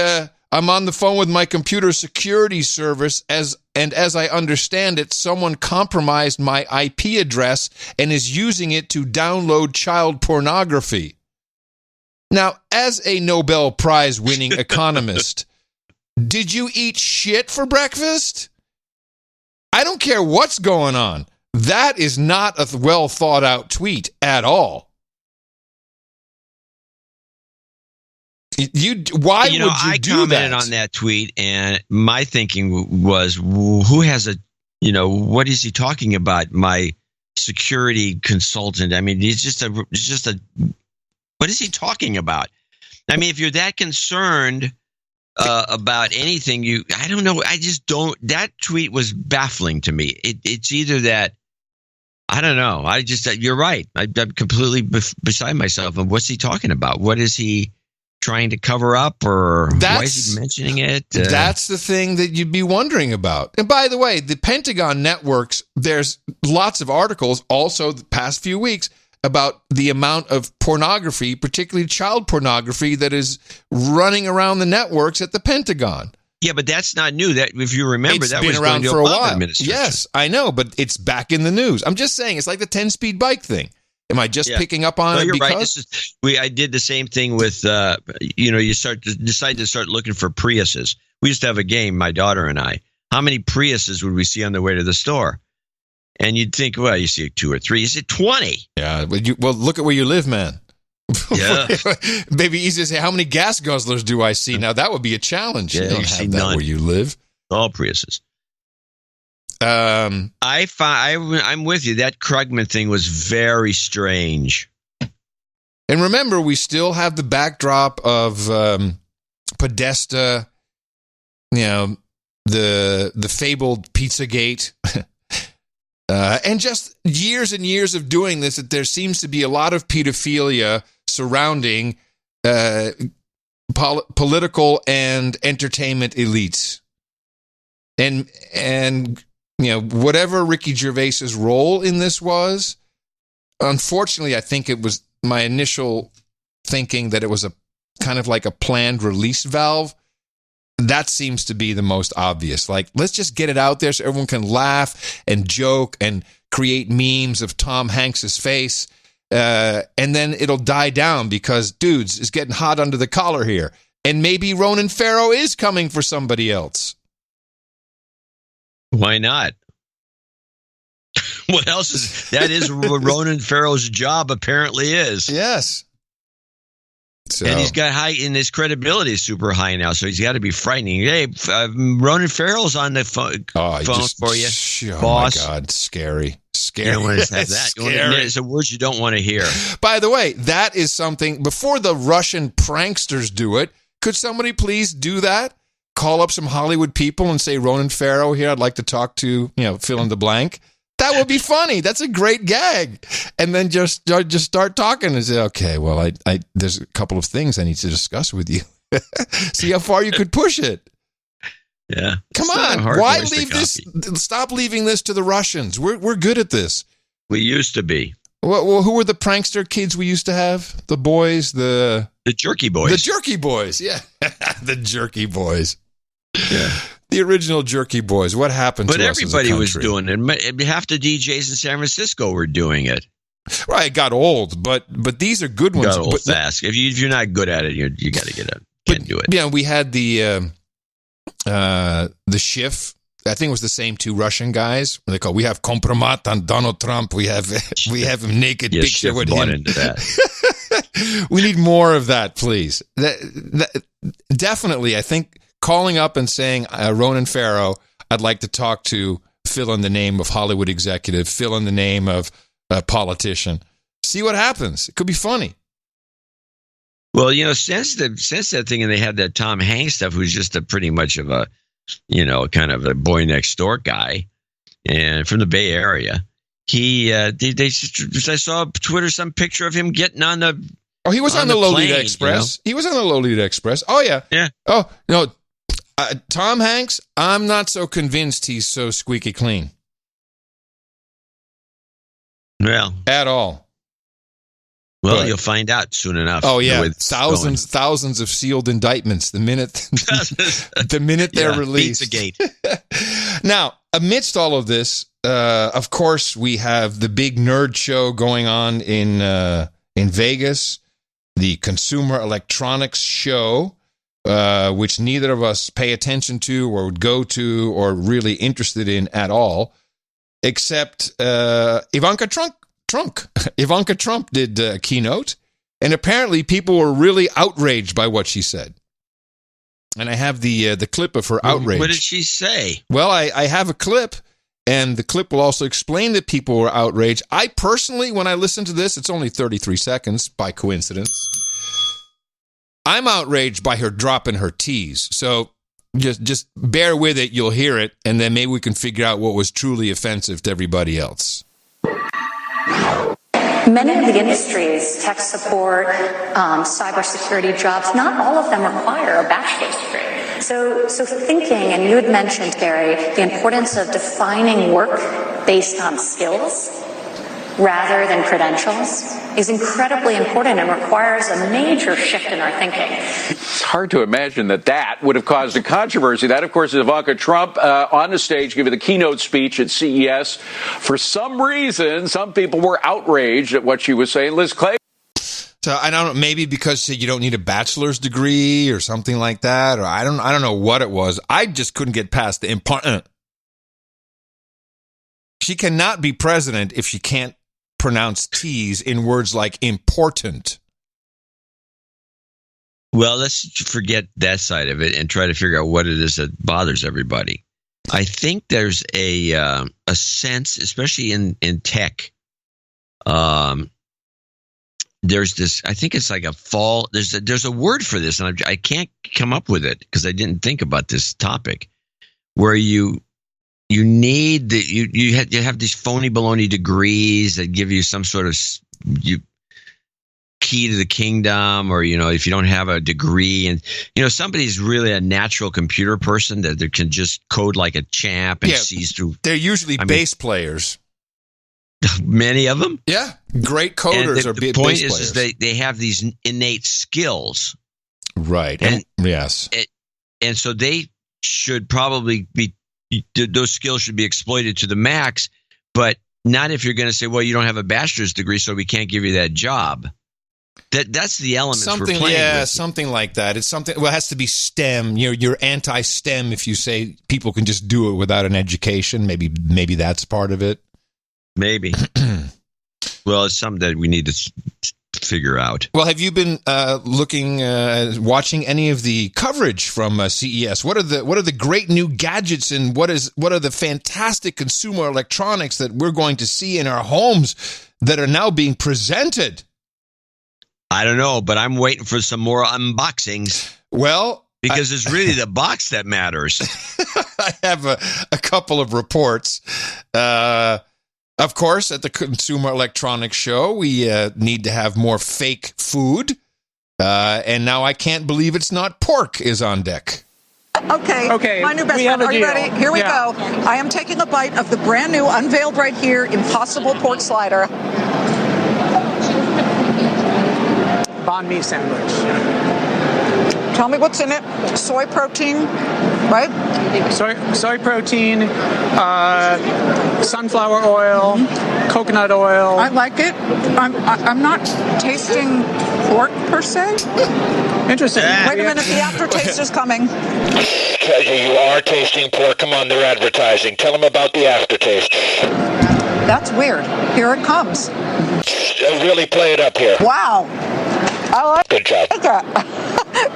I'm on the phone with my computer security service, as I understand it, someone compromised my IP address and is using it to download child pornography. Now, as a Nobel Prize winning economist, Did you eat shit for breakfast? I don't care what's going on. That is not a well thought out tweet at all. Why would you I do commented that? on that tweet, and my thinking was, who has a, what is he talking about? My security consultant. I mean, it's just a. What is he talking about? I mean, if you're that concerned about anything, I don't know. I just don't. That tweet was baffling to me. It's either that. I don't know. You're right. I'm completely beside myself. And what's he talking about? What is he trying to cover up, or why is he mentioning it? That's the thing that you'd be wondering about. And by the way, the Pentagon networks, there's lots of articles also the past few weeks about the amount of pornography, particularly child pornography, that is running around the networks at the Pentagon. Yeah, but that's not new. That, if you remember, that was around going for a while. administration. Yes, I know, but it's back in the news. I'm just saying, it's like the 10-speed bike thing. Am I just picking up on it? You're because right. I did the same thing with, you decide to start looking for Priuses. We used to have a game, my daughter and I. How many Priuses would we see on the way to the store? And you'd think, well, you see 2 or 3. You see 20. Yeah, well, look at where you live, man. Yeah. Maybe easy to say, how many gas guzzlers do I see? Now, that would be a challenge. Yeah, you don't have that none. where you live. All Priuses. I'm with you. That Krugman thing was very strange. And remember, we still have the backdrop of Podesta, the fabled Pizzagate, and just years and years of doing this. That there seems to be a lot of pedophilia surrounding political and entertainment elites, and whatever Ricky Gervais's role in this was, unfortunately, I think it was my initial thinking that it was a kind of like a planned release valve. That seems to be the most obvious. Like, let's just get it out there so everyone can laugh and joke and create memes of Tom Hanks's face. And then it'll die down because, dudes, it's getting hot under the collar here. And maybe Ronan Farrow is coming for somebody else. Why not? What else is what Ronan Farrow's job apparently is. Yes. So. And he's got high, and his credibility is super high now, so he's got to be frightening. Hey, Ronan Farrow's on the phone for you, boss. Oh my God, scary. You don't want to have that. It's the words you don't want to hear. By the way, that is something, before the Russian pranksters do it, could somebody please do that? Call up some Hollywood people and say, Ronan Farrow here, I'd like to talk to, fill in the blank. That would be funny. That's a great gag. And then just start talking and say, okay, well, I there's a couple of things I need to discuss with you. See how far you could push it. Yeah. Come on. Why leave this? Stop leaving this to the Russians. We're good at this. We used to be. Well, who were the prankster kids we used to have? The boys, the Jerky Boys. The Jerky Boys, yeah. The Jerky Boys. Yeah. The original Jerky Boys. What happened to us as a country? But everybody was doing it. Half the DJs in San Francisco were doing it. Right, it got old, but these are good ones. Got old fast. If you're not good at it, you got to get it. Can't do it. Yeah, we had the Schiff. I think it was the same 2 Russian guys. We have compromat on Donald Trump. We have him naked picture with him. Into that. We need more of that, please. Definitely, I think calling up and saying, Ronan Farrow, I'd like to talk to, fill in the name of Hollywood executive, fill in the name of politician. See what happens. It could be funny. Well, since that thing, and they had that Tom Hanks stuff, who's just pretty much of a, kind of a boy next door guy, and from the Bay Area. I saw on Twitter some picture of him getting on the. Oh, he was on the Lolita Express. He was on the Lolita Express. Oh yeah. Yeah. Oh no, Tom Hanks. I'm not so convinced he's so squeaky clean. Well, at all. Well, you'll find out soon enough. Oh yeah, thousands of sealed indictments the minute they're released. Pizzagate. Now, amidst all of this, of course, we have the big nerd show going on in Vegas, the Consumer Electronics Show. which neither of us pay attention to or would go to or really interested in at all, except Ivanka Trump. Ivanka Trump did a keynote, and apparently people were really outraged by what she said. And I have the clip of her outrage. What did she say? Well, I have a clip, and the clip will also explain that people were outraged. I personally, when I listen to this, it's only 33 seconds by coincidence. I'm outraged by her dropping her T's. So just bear with it. You'll hear it, and then maybe we can figure out what was truly offensive to everybody else. Many of the industries, tech support, cybersecurity jobs, not all of them require a bachelor's degree. So thinking, and you had mentioned, Gary, the importance of defining work based on skills rather than credentials is incredibly important and requires a major shift in our thinking. It's hard to imagine that would have caused a controversy. That, of course, is Ivanka Trump on the stage giving the keynote speech at CES. For some reason, some people were outraged at what she was saying. Liz Clay. So I don't know, maybe because you don't need a bachelor's degree or something like that, or I don't know what it was. I just couldn't get past the important. She cannot be president if she can't pronounce T's in words like important. Well, let's forget that side of it and try to figure out what it is that bothers everybody. I think there's a sense, especially in tech, there's this. I think it's like a fall. There's a word for this, and I can't come up with it because I didn't think about this topic. Where you need you have these phony baloney degrees that give you some sort of key to the kingdom, or if you don't have a degree, and somebody's really a natural computer person that can just code like a champ and sees through. They're usually bass players. Many of them, yeah, great coders. The point is they have these innate skills, right? And yes, and so they should probably be. Those skills should be exploited to the max, but not if you're going to say, well, you don't have a bachelor's degree, so we can't give you that job. That's the elements we're playing with. Something like that. It's something. Well, it has to be STEM. You're anti-STEM if you say people can just do it without an education. Maybe that's part of it. Maybe. Well, it's something that we need to figure out. Well, have you been watching any of the coverage from CES? What are the great new gadgets, and what are the fantastic consumer electronics that we're going to see in our homes that are now being presented? I don't know, but I'm waiting for some more unboxings. Well, because it's really the box that matters. I have a couple of reports. Of course, at the Consumer Electronics Show, we need to have more fake food. And now I can't believe it's not pork is on deck. Okay. My new best friend. Are you ready? Here we go. I am taking a bite of the brand new, unveiled right here, Impossible Pork Slider. Banh mi sandwich. Tell me what's in it. Soy protein, right? Soy protein, sunflower oil, coconut oil. I like it. I'm not tasting pork per se. Interesting. Wait a minute, the aftertaste is coming. You are tasting pork. Come on, they're advertising. Tell them about the aftertaste. That's weird. Here it comes. Really play it up here. Wow. I like Good job.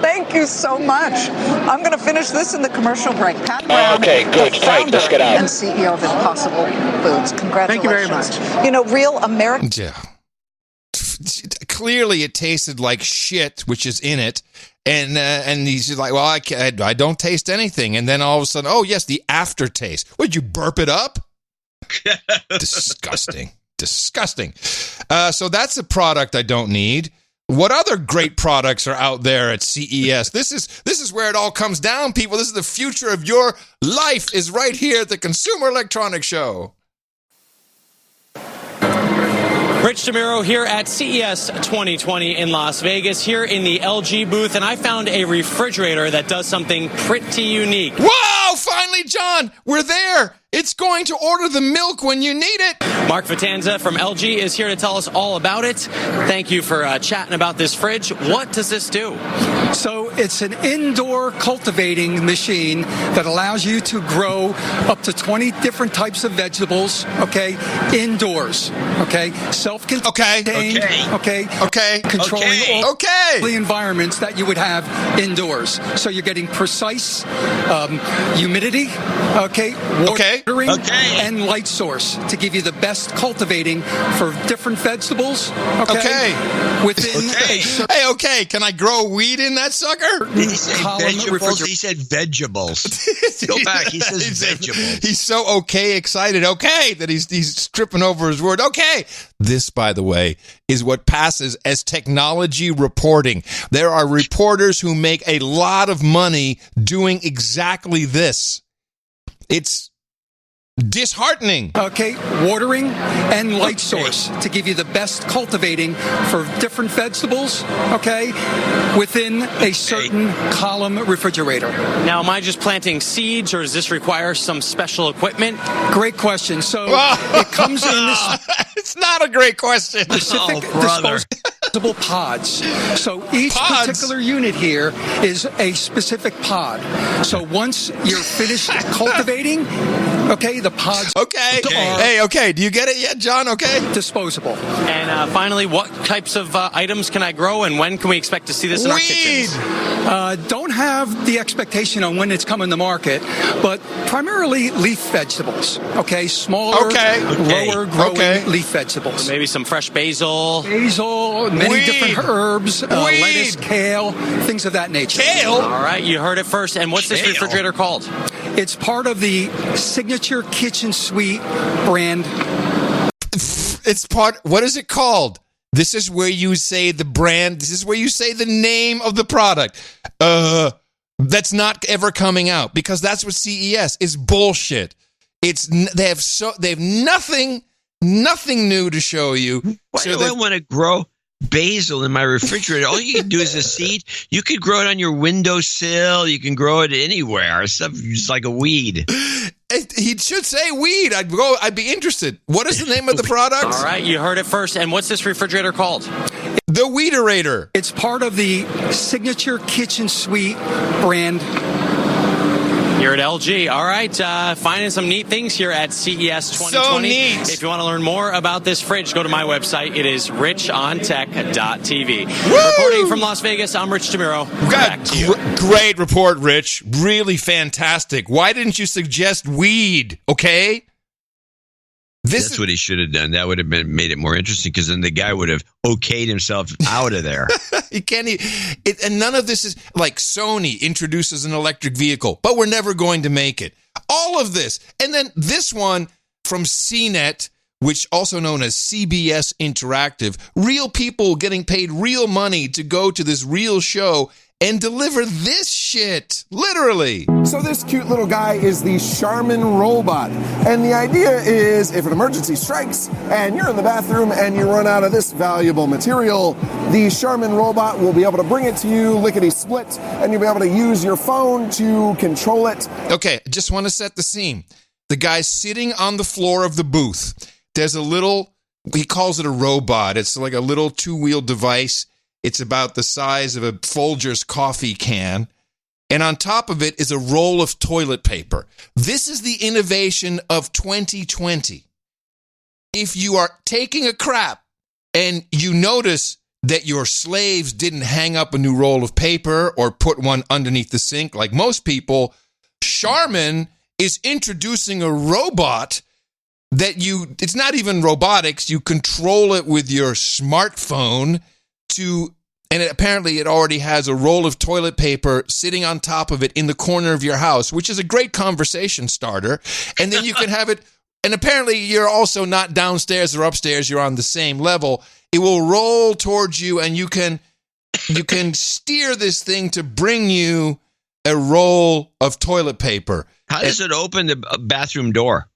Thank you so much. I'm going to finish this in the commercial break. Pat Brown, okay, good. Fine, let's get out. And CEO of Impossible Foods. Congratulations. Thank you very much. Real American. Yeah. Clearly, it tasted like shit, which is in it. And he's like, well, I don't taste anything. And then all of a sudden, oh, yes, the aftertaste. Would you burp it up? Disgusting. So that's a product I don't need. What other great products are out there at CES? This is where it all comes down, people. This is the future of your life is right here at the Consumer Electronics Show. Rich DeMiro here at CES 2020 in Las Vegas, here in the LG booth, and I found a refrigerator that does something pretty unique. Whoa! Finally, John, we're there. It's going to order the milk when you need it. Mark Vitanza from LG is here to tell us all about it. Thank you for chatting about this fridge. What does this do? So it's an indoor cultivating machine that allows you to grow up to 20 different types of vegetables, okay, indoors, okay, self-contained, okay, controlling all the environments that you would have indoors. So you're getting precise humidity, watering, and light source to give you the best cultivating for different vegetables, within a certain can I grow weed in that sucker? Did he say vegetables? He said vegetables. Go back. He says vegetables. He's so excited, that he's tripping over his word. This, by the way, is what passes as technology reporting. There are reporters who make a lot of money doing exactly this. It's disheartening. Watering and light source to give you the best cultivating for different vegetables, within a certain column refrigerator. Now, am I just planting seeds, or does this require some special equipment? Great question. So it comes in this... It's not a great question. Specific disposable pods. So each particular unit here is a specific pod. So once you're finished cultivating, the pods are... do you get it yet, John? Disposable. And finally, what types of items can I grow, and when can we expect to see this in our kitchens? Don't have the expectation on when it's coming to market, but primarily leaf vegetables, smaller, lower growing leaf vegetables. So maybe some fresh basil. Many different herbs, lettuce, kale, things of that nature. Kale? All right, you heard it first. And what's this refrigerator called? It's part of the Signature Kitchen Suite brand. What is it called? This is where you say the brand. This is where you say the name of the product. That's not ever coming out, because that's what CES is. Bullshit. They have nothing new to show you. Why do I want to grow basil in my refrigerator? All you can do is a seed. You could grow it on your windowsill. You can grow it anywhere. It's like a weed. He should say weed. I'd be interested. What is the name of the product? All right, you heard it first. And what's this refrigerator called? The Weederator. It's part of the Signature Kitchen Suite brand. You're at LG. All right, finding some neat things here at CES 2020. So neat. If you want to learn more about this fridge, go to my website. It is richontech.tv. Reporting from Las Vegas, I'm Rich DeMiro. Back to you. Great report, Rich. Really fantastic. Why didn't you suggest weed? That's what he should have done. That would have made it more interesting, because then the guy would have okayed himself out of there. And none of this is like Sony introduces an electric vehicle, but we're never going to make it. All of this. And then this one from CNET, which also known as CBS Interactive, real people getting paid real money to go to this real show and deliver this shit, literally. So this cute little guy is the Charmin robot. And the idea is, if an emergency strikes and you're in the bathroom and you run out of this valuable material, the Charmin robot will be able to bring it to you lickety-split, and you'll be able to use your phone to control it. Okay, just want to set the scene. The guy's sitting on the floor of the booth. There's a little, he calls it a robot. It's like a little two-wheel device. It's about the size of a Folgers coffee can. And on top of it is a roll of toilet paper. This is the innovation of 2020. If you are taking a crap and you notice that your slaves didn't hang up a new roll of paper or put one underneath the sink like most people, Charmin is introducing a robot that it's not even robotics. You control it with your smartphone and apparently it already has a roll of toilet paper sitting on top of it in the corner of your house, which is a great conversation starter. And then you can have it, and apparently you're also not downstairs or upstairs, you're on the same level. It will roll towards you, and you can steer this thing to bring you a roll of toilet paper. How does it open the bathroom door?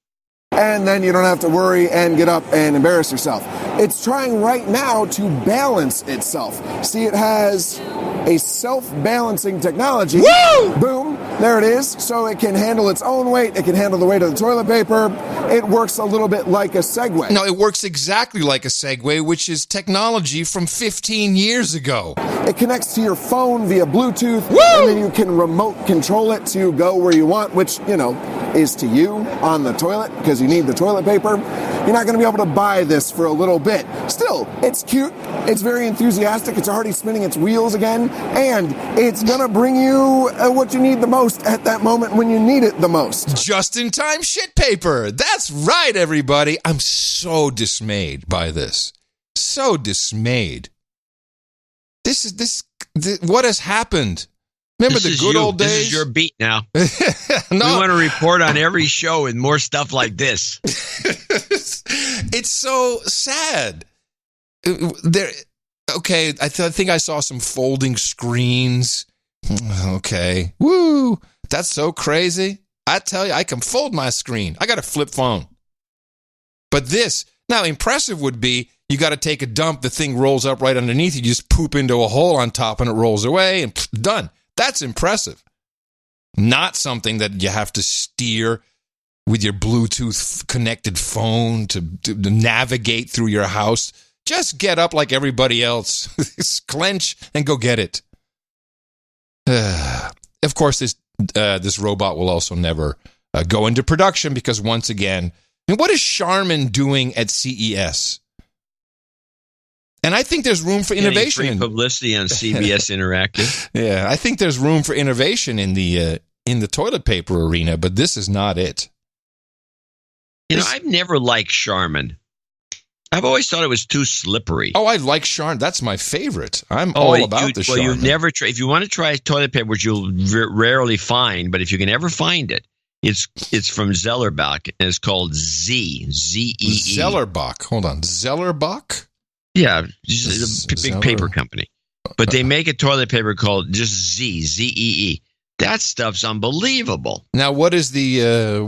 And then you don't have to worry and get up and embarrass yourself. It's trying right now to balance itself. See, it has a self-balancing technology. Woo! Boom. there it is. So it can handle its own weight. It can handle the weight of the toilet paper. It works a little bit like a Segway. No, it works exactly like a Segway, which is technology from 15 years ago. It connects to your phone via Bluetooth, Woo! and then you can remote control it to go where you want, which, is to you on the toilet because you need the toilet paper. You're not going to be able to buy this for a little bit. Still, it's cute. It's very enthusiastic. It's already spinning its wheels again, and it's going to bring you what you need the most at that moment when you need it the most. Just-in-time shit paper. That's right, everybody. I'm so dismayed by this. So dismayed. What has happened? Remember the good old days? This is your beat now. No. We want to report on every show and more stuff like this. It's so sad. Okay, I think I saw some folding screens. Okay. Woo. That's so crazy. I tell you, I can fold my screen. I got a flip phone. But this, now impressive would be, you got to take a dump, the thing rolls up right underneath, you just poop into a hole on top and it rolls away and done. That's impressive. Not something that you have to steer with your Bluetooth connected phone to navigate through your house. Just get up like everybody else. Clench and go get it. Of course, this robot will also never go into production because once again, what is Charmin doing at CES? And I think there's room for innovation. Free publicity on CBS Interactive. Yeah, I think there's room for innovation in the toilet paper arena, but this is not it. I've never liked Charmin. I've always thought it was too slippery. Oh, I like Charmin. That's my favorite. I'm all about the Charmin. Well, you've never tried. If you want to try toilet paper, which you'll rarely find, but if you can ever find it, it's from Zellerbach, and it's called Z-E-E. Zellerbach. Hold on. Zellerbach? Yeah, it's a big paper company. But they make a toilet paper called just Z-E-E. That stuff's unbelievable. Now, what are the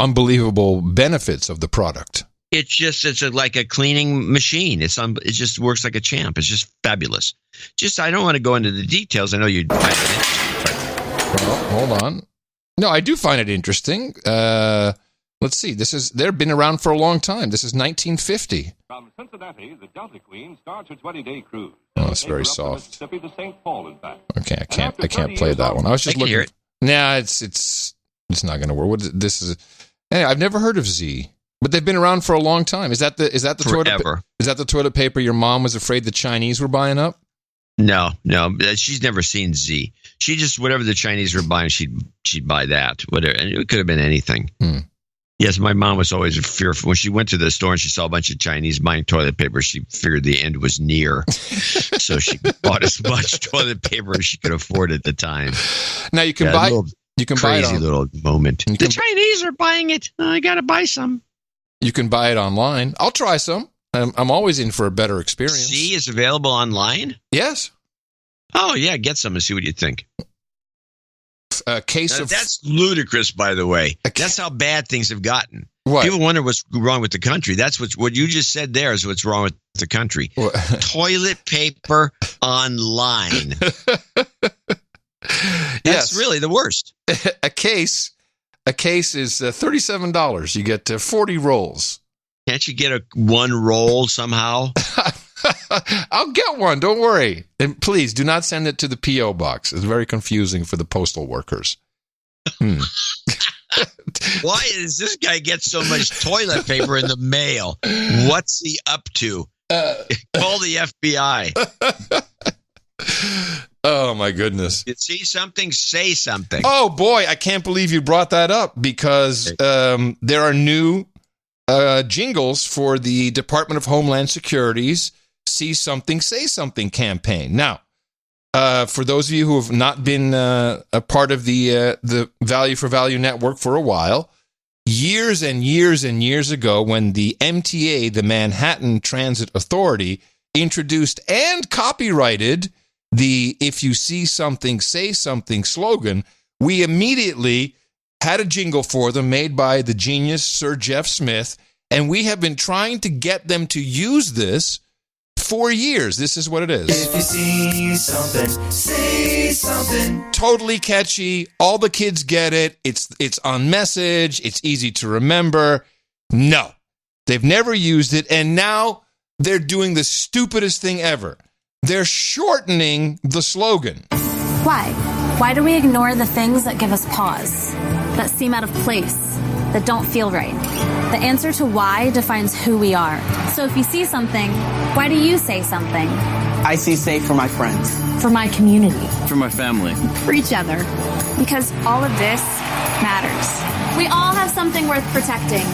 unbelievable benefits of the product? It's like a cleaning machine. It just works like a champ. It's just fabulous. I don't want to go into the details. I know you'd find it interesting. Well, hold on. No, I do find it interesting. Let's see. They've been around for a long time. This is 1950. From Cincinnati, the Delta Queen starts her 20-day cruise. Oh, it's very soft. To St. Paul and back. Okay, I can't play that one. I was just looking. Hear it. Nah, it's not going to work. This is? Anyway, I've never heard of Z, but they've been around for a long time. Is that the Forever. Is that the toilet paper your mom was afraid the Chinese were buying up? No, she's never seen Z. She just whatever the Chinese were buying, she'd buy that. Whatever, and it could have been anything. Yes, my mom was always fearful. When she went to the store and she saw a bunch of Chinese buying toilet paper, she figured the end was near. So she bought as much toilet paper as she could afford at the time. Now you can buy. You can buy it crazy little moment. The Chinese are buying it. I got to buy some. You can buy it online. I'll try some. I'm always in for a better experience. Z is available online? Yes. Oh, yeah. Get some and see what you think. That's ludicrous, by the way. That's how bad things have gotten. What? People wonder what's wrong with the country. That's what you just said there is what's wrong with the country. Toilet paper online. That's really the worst. A case is $37. You get 40 rolls. Can't you get one roll somehow? I'll get one. Don't worry. And please do not send it to the P.O. box. It's very confusing for the postal workers. Why does this guy get so much toilet paper in the mail? What's he up to? Call the FBI. Oh, my goodness. You see something? Say something. Oh, boy. I can't believe you brought that up because there are new jingles for the Department of Homeland Security's See Something, Say Something campaign. Now, for those of you who have not been a part of the Value for Value Network for a while, years and years and years ago when the MTA, the Manhattan Transit Authority, introduced and copyrighted the If You See Something, Say Something slogan, we immediately had a jingle for them made by the genius Sir Jeff Smith, and we have been trying to get them to use this 4 years. This is what it is. If you see something, say something. Totally catchy. All the kids get it. It's on message. It's easy to remember. No, they've never used it. And now they're doing the stupidest thing ever. They're shortening the slogan. Why? Why do we ignore the things that give us pause, that seem out of place, that don't feel right? The answer to why defines who we are. So if you see something, why do you say something? I see safe for my friends. For my community. For my family. For each other. Because all of this matters. We all have something worth protecting.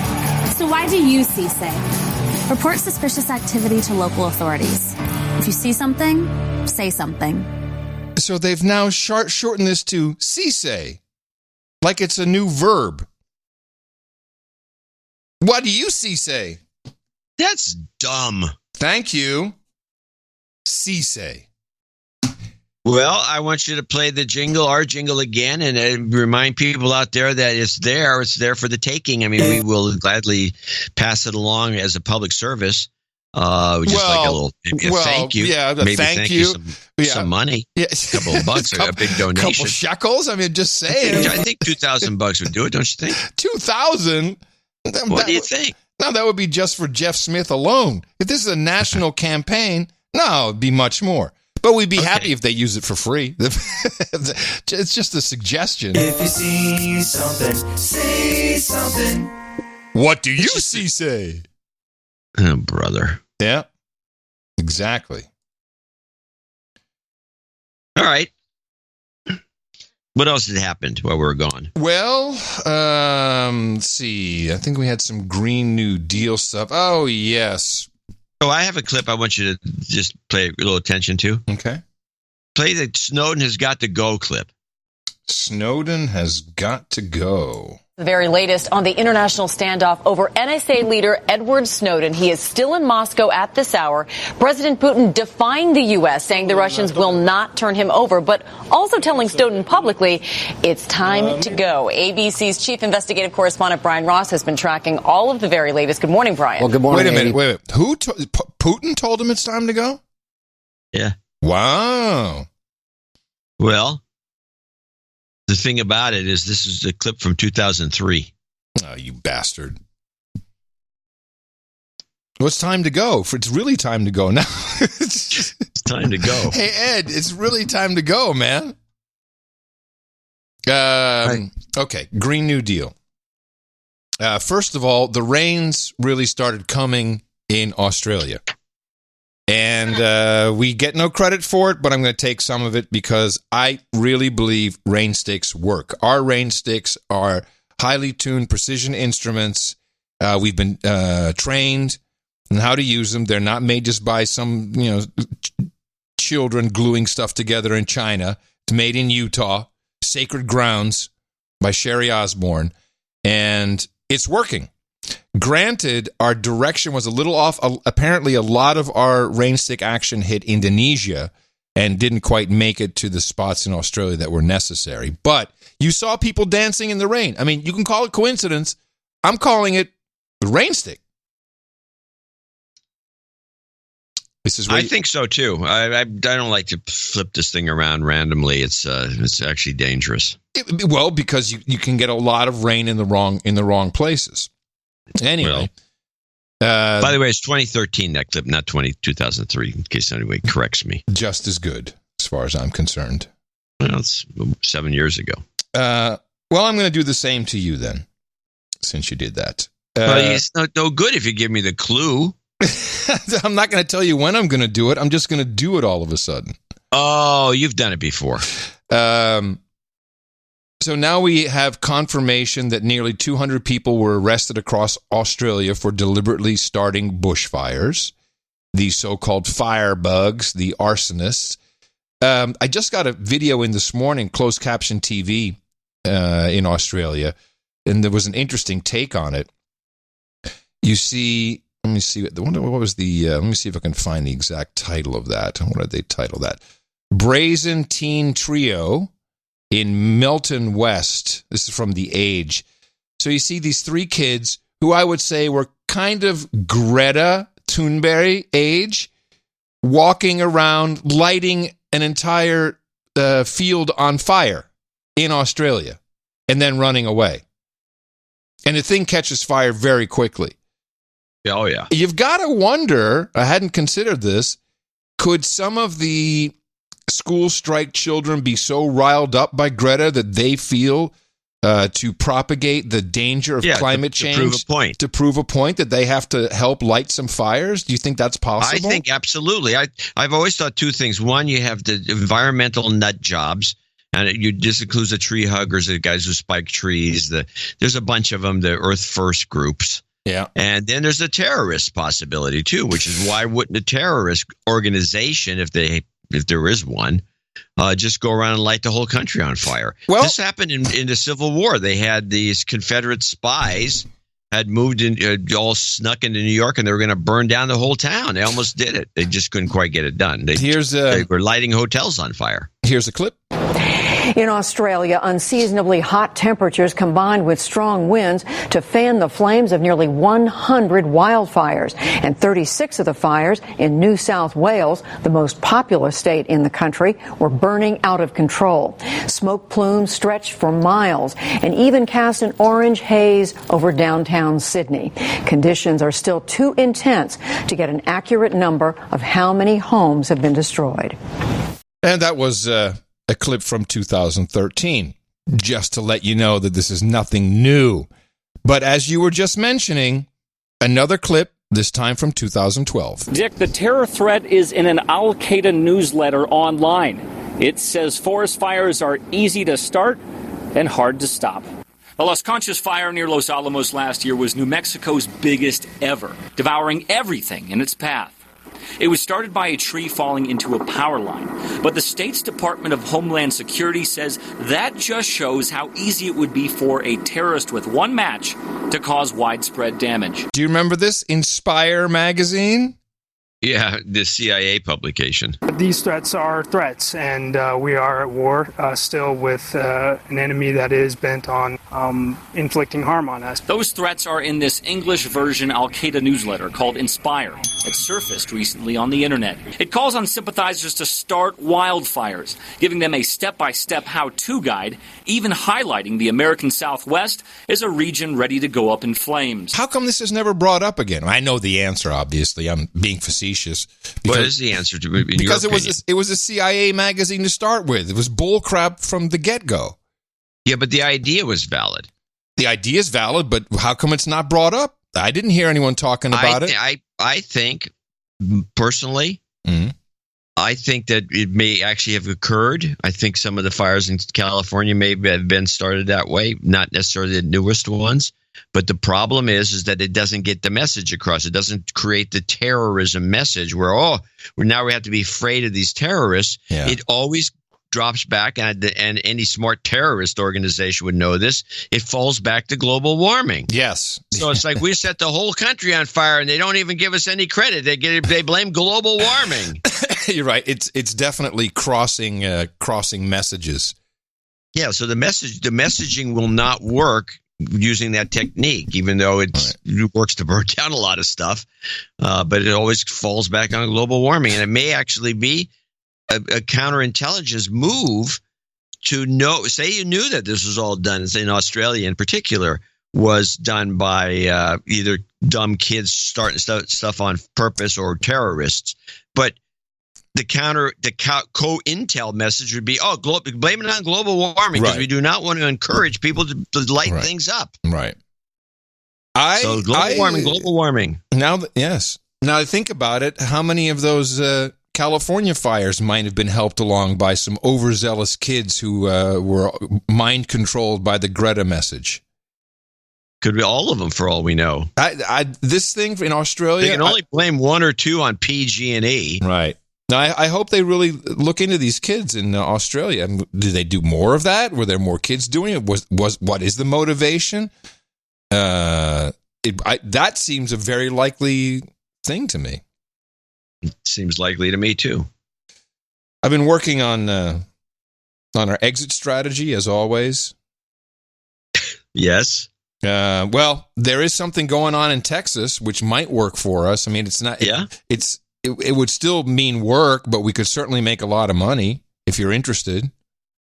So why do you see safe? Report suspicious activity to local authorities. If you see something, say something. So they've now shortened this to say, like it's a new verb. What do you say? That's dumb. Thank you. Say. Well, I want you to play the jingle, our jingle again, and remind people out there that it's there. It's there for the taking. I mean, we will gladly pass it along as a public service. Just like a little thank you. Yeah, maybe thank you. Some money. Yeah. A couple of bucks, a big donation. Couple shekels. I mean, just saying. I think $2,000 would do it, don't you think? 2,000. What do you think? No, that would be just for Jeff Smith alone. If this is a national campaign, no, it'd be much more. But we'd be happy if they use it for free. It's just a suggestion. If you see something, say something. What do you say? Oh, brother. Yeah, exactly. All right. What else had happened while we were gone? Well, let's see. I think we had some Green New Deal stuff. Oh, yes. Oh, I have a clip I want you to just pay a little attention to. Okay. Play the Snowden has got to go clip. Snowden has got to go. The very latest on the international standoff over NSA leader Edward Snowden. He is still in Moscow at this hour. President Putin defying the U.S., saying the Russians will not turn him over, but also telling Snowden publicly it's time to go. ABC's chief investigative correspondent Brian Ross has been tracking all of the very latest. Good morning, Brian. Well, good morning. Wait a minute. Who? Putin told him it's time to go? Yeah. Wow. Well, the thing about it is this is a clip from 2003. Oh, you bastard. Well, it's time to go. It's really time to go now. It's time to go. Hey, Ed, it's really time to go, man. Right. Okay, Green New Deal. First of all, the rains really started coming in Australia. And we get no credit for it, but I'm going to take some of it because I really believe rain sticks work. Our rain sticks are highly tuned precision instruments. We've been trained on how to use them. They're not made just by some, children gluing stuff together in China. It's made in Utah, Sacred Grounds by Sherry Osborne, and it's working. Granted, our direction was a little off. Apparently, a lot of our rain stick action hit Indonesia and didn't quite make it to the spots in Australia that were necessary. But you saw people dancing in the rain. I mean, you can call it coincidence. I'm calling it the rain stick. I think so too. I don't like to flip this thing around randomly. It's actually dangerous. Well, because you can get a lot of rain in the wrong places. Anyway, by the way, it's 2013 that clip, not 2003. In case anybody corrects me, just as good as far as I'm concerned. Well, it's 7 years ago. Well, I'm going to do the same to you then, since you did that. Well, it's no good if you give me the clue. I'm not going to tell you when I'm going to do it. I'm just going to do it all of a sudden. Oh, you've done it before. So now we have confirmation that nearly 200 people were arrested across Australia for deliberately starting bushfires, the so-called firebugs, the arsonists. I just got a video in this morning, closed caption TV in Australia, and there was an interesting take on it. You see, let me see, what was the, let me see if I can find the exact title of that. What did they title that? Brazen Teen Trio in Milton West. This is from The Age. So you see these three kids who I would say were kind of Greta Thunberg age. walking around lighting an entire field on fire in Australia and then running away. And the thing catches fire very quickly. Oh, yeah. You've got to wonder, I hadn't considered this, could some of the school strike children be so riled up by Greta that they feel to propagate the danger of climate change to prove a point that they have to help light some fires? Do you think that's possible? I think absolutely. I've always thought two things. One, you have the environmental nut jobs. And this includes the tree huggers, the guys who spike trees. There's a bunch of them, the Earth First groups. Yeah. And then there's a terrorist possibility, too, which is why wouldn't a terrorist organization, if there is one, just go around and light the whole country on fire? Well, this happened in the Civil War. They had these Confederate spies had moved in, all snuck into New York, and they were going to burn down the whole town. They almost did it. They just couldn't quite get it done. They were lighting hotels on fire. Here's a clip. In Australia, unseasonably hot temperatures combined with strong winds to fan the flames of nearly 100 wildfires. And 36 of the fires in New South Wales, the most populous state in the country, were burning out of control. Smoke plumes stretched for miles and even cast an orange haze over downtown Sydney. Conditions are still too intense to get an accurate number of how many homes have been destroyed. And that was a clip from 2013, just to let you know that this is nothing new. But as you were just mentioning, another clip, this time from 2012. Dick, the terror threat is in an Al-Qaeda newsletter online. It says forest fires are easy to start and hard to stop. The Las Conchas fire near Los Alamos last year was New Mexico's biggest ever, devouring everything in its path. It was started by a tree falling into a power line, but the state's Department of Homeland Security says that just shows how easy it would be for a terrorist with one match to cause widespread damage. Do you remember this? Inspire magazine? Yeah, the CIA publication. These threats are threats, and we are at war still with an enemy that is bent on inflicting harm on us. Those threats are in this English version Al-Qaeda newsletter called Inspire. It surfaced recently on the internet. It calls on sympathizers to start wildfires, giving them a step-by-step how-to guide, even highlighting the American Southwest as a region ready to go up in flames. How come this is never brought up again? I know the answer, obviously. I'm being facetious. What is the answer to it? Because it was a CIA magazine to start with. It was bullcrap from the get-go. Yeah, but the idea was valid. The idea is valid, but how come it's not brought up? I didn't hear anyone talking about it. I think, personally, I think that it may actually have occurred. I think some of the fires in California may have been started that way, not necessarily the newest ones. But the problem is that it doesn't get the message across. It doesn't create the terrorism message where, now we have to be afraid of these terrorists. Yeah. It always drops back, and any smart terrorist organization would know this, it falls back to global warming. Yes. So it's like we set the whole country on fire, and they don't even give us any credit. They blame global warming. You're right. It's definitely crossing messages. Yeah, so the messaging will not work using that technique, even though it works to burn down a lot of stuff. But it always falls back on global warming. And it may actually be a counterintelligence move to know, say you knew that this was all done, say in Australia in particular, was done by either dumb kids starting stuff on purpose or terrorists. But the co-intel message would be, blame it on global warming, because we do not want to encourage people to light things up. Right. Global warming. Now I think about it, how many of those California fires might have been helped along by some overzealous kids who were mind-controlled by the Greta message? Could be all of them, for all we know. This thing in Australia, they can only blame one or two on PG&E. Right. Now, I hope they really look into these kids in Australia. Do they do more of that? Were there more kids doing it? What is the motivation? That seems a very likely thing to me. It seems likely to me too. I've been working on our exit strategy, as always. Yes. Well, there is something going on in Texas which might work for us. I mean, it's not. Yeah. it would still mean work, but we could certainly make a lot of money if you're interested.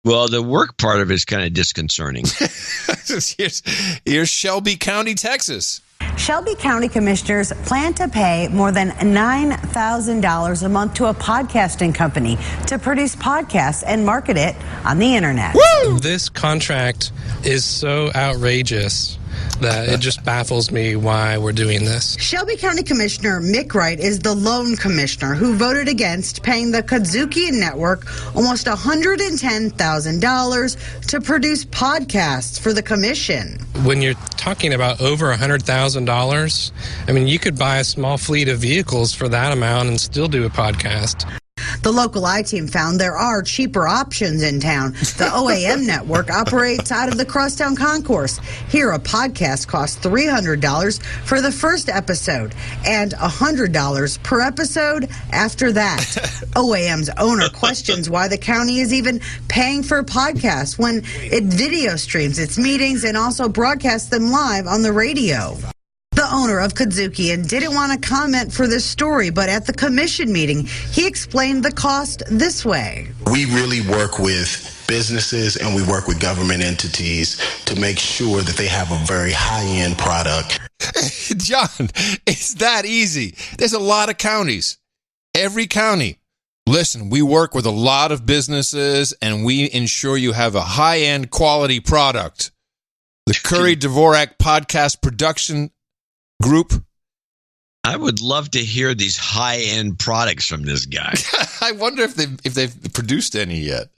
Well, the work part of it is kind of disconcerting. Here's Shelby County, Texas. Shelby County commissioners plan to pay more than $9,000 a month to a podcasting company to produce podcasts and market it on the internet. Woo! This contract is so outrageous that it just baffles me why we're doing this. Shelby County Commissioner Mick Wright is the lone commissioner who voted against paying the Kadzukian Network almost $110,000 to produce podcasts for the commission. When you're talking about over $100,000, I mean, you could buy a small fleet of vehicles for that amount and still do a podcast. The local I-Team found there are cheaper options in town. The OAM network operates out of the Crosstown Concourse. Here, a podcast costs $300 for the first episode and $100 per episode after that. OAM's owner questions why the county is even paying for podcasts when it video streams its meetings and also broadcasts them live on the radio. The owner of Kadzukian didn't want to comment for this story, but at the commission meeting, he explained the cost this way. We really work with businesses and we work with government entities to make sure that they have a very high-end product. John, it's that easy. There's a lot of counties. Every county. Listen, we work with a lot of businesses and we ensure you have a high-end quality product. The Curry Dvorak Podcast Production Group. I would love to hear these high-end products from this guy. I wonder if they've produced any yet.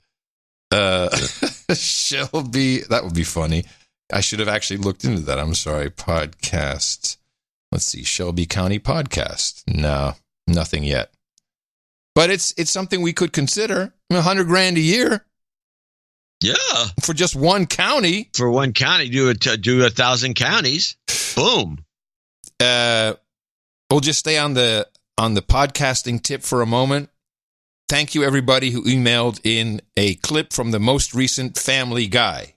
Shelby, that would be funny. I should have actually looked into that. I'm sorry. Podcast. Let's see. Shelby County Podcast. No, nothing yet. But it's something we could consider. $100,000 a year. Yeah, for just one county. For one county, do 1,000 counties. Boom. We'll just stay on the podcasting tip for a moment. Thank you, everybody who emailed in a clip from the most recent Family Guy.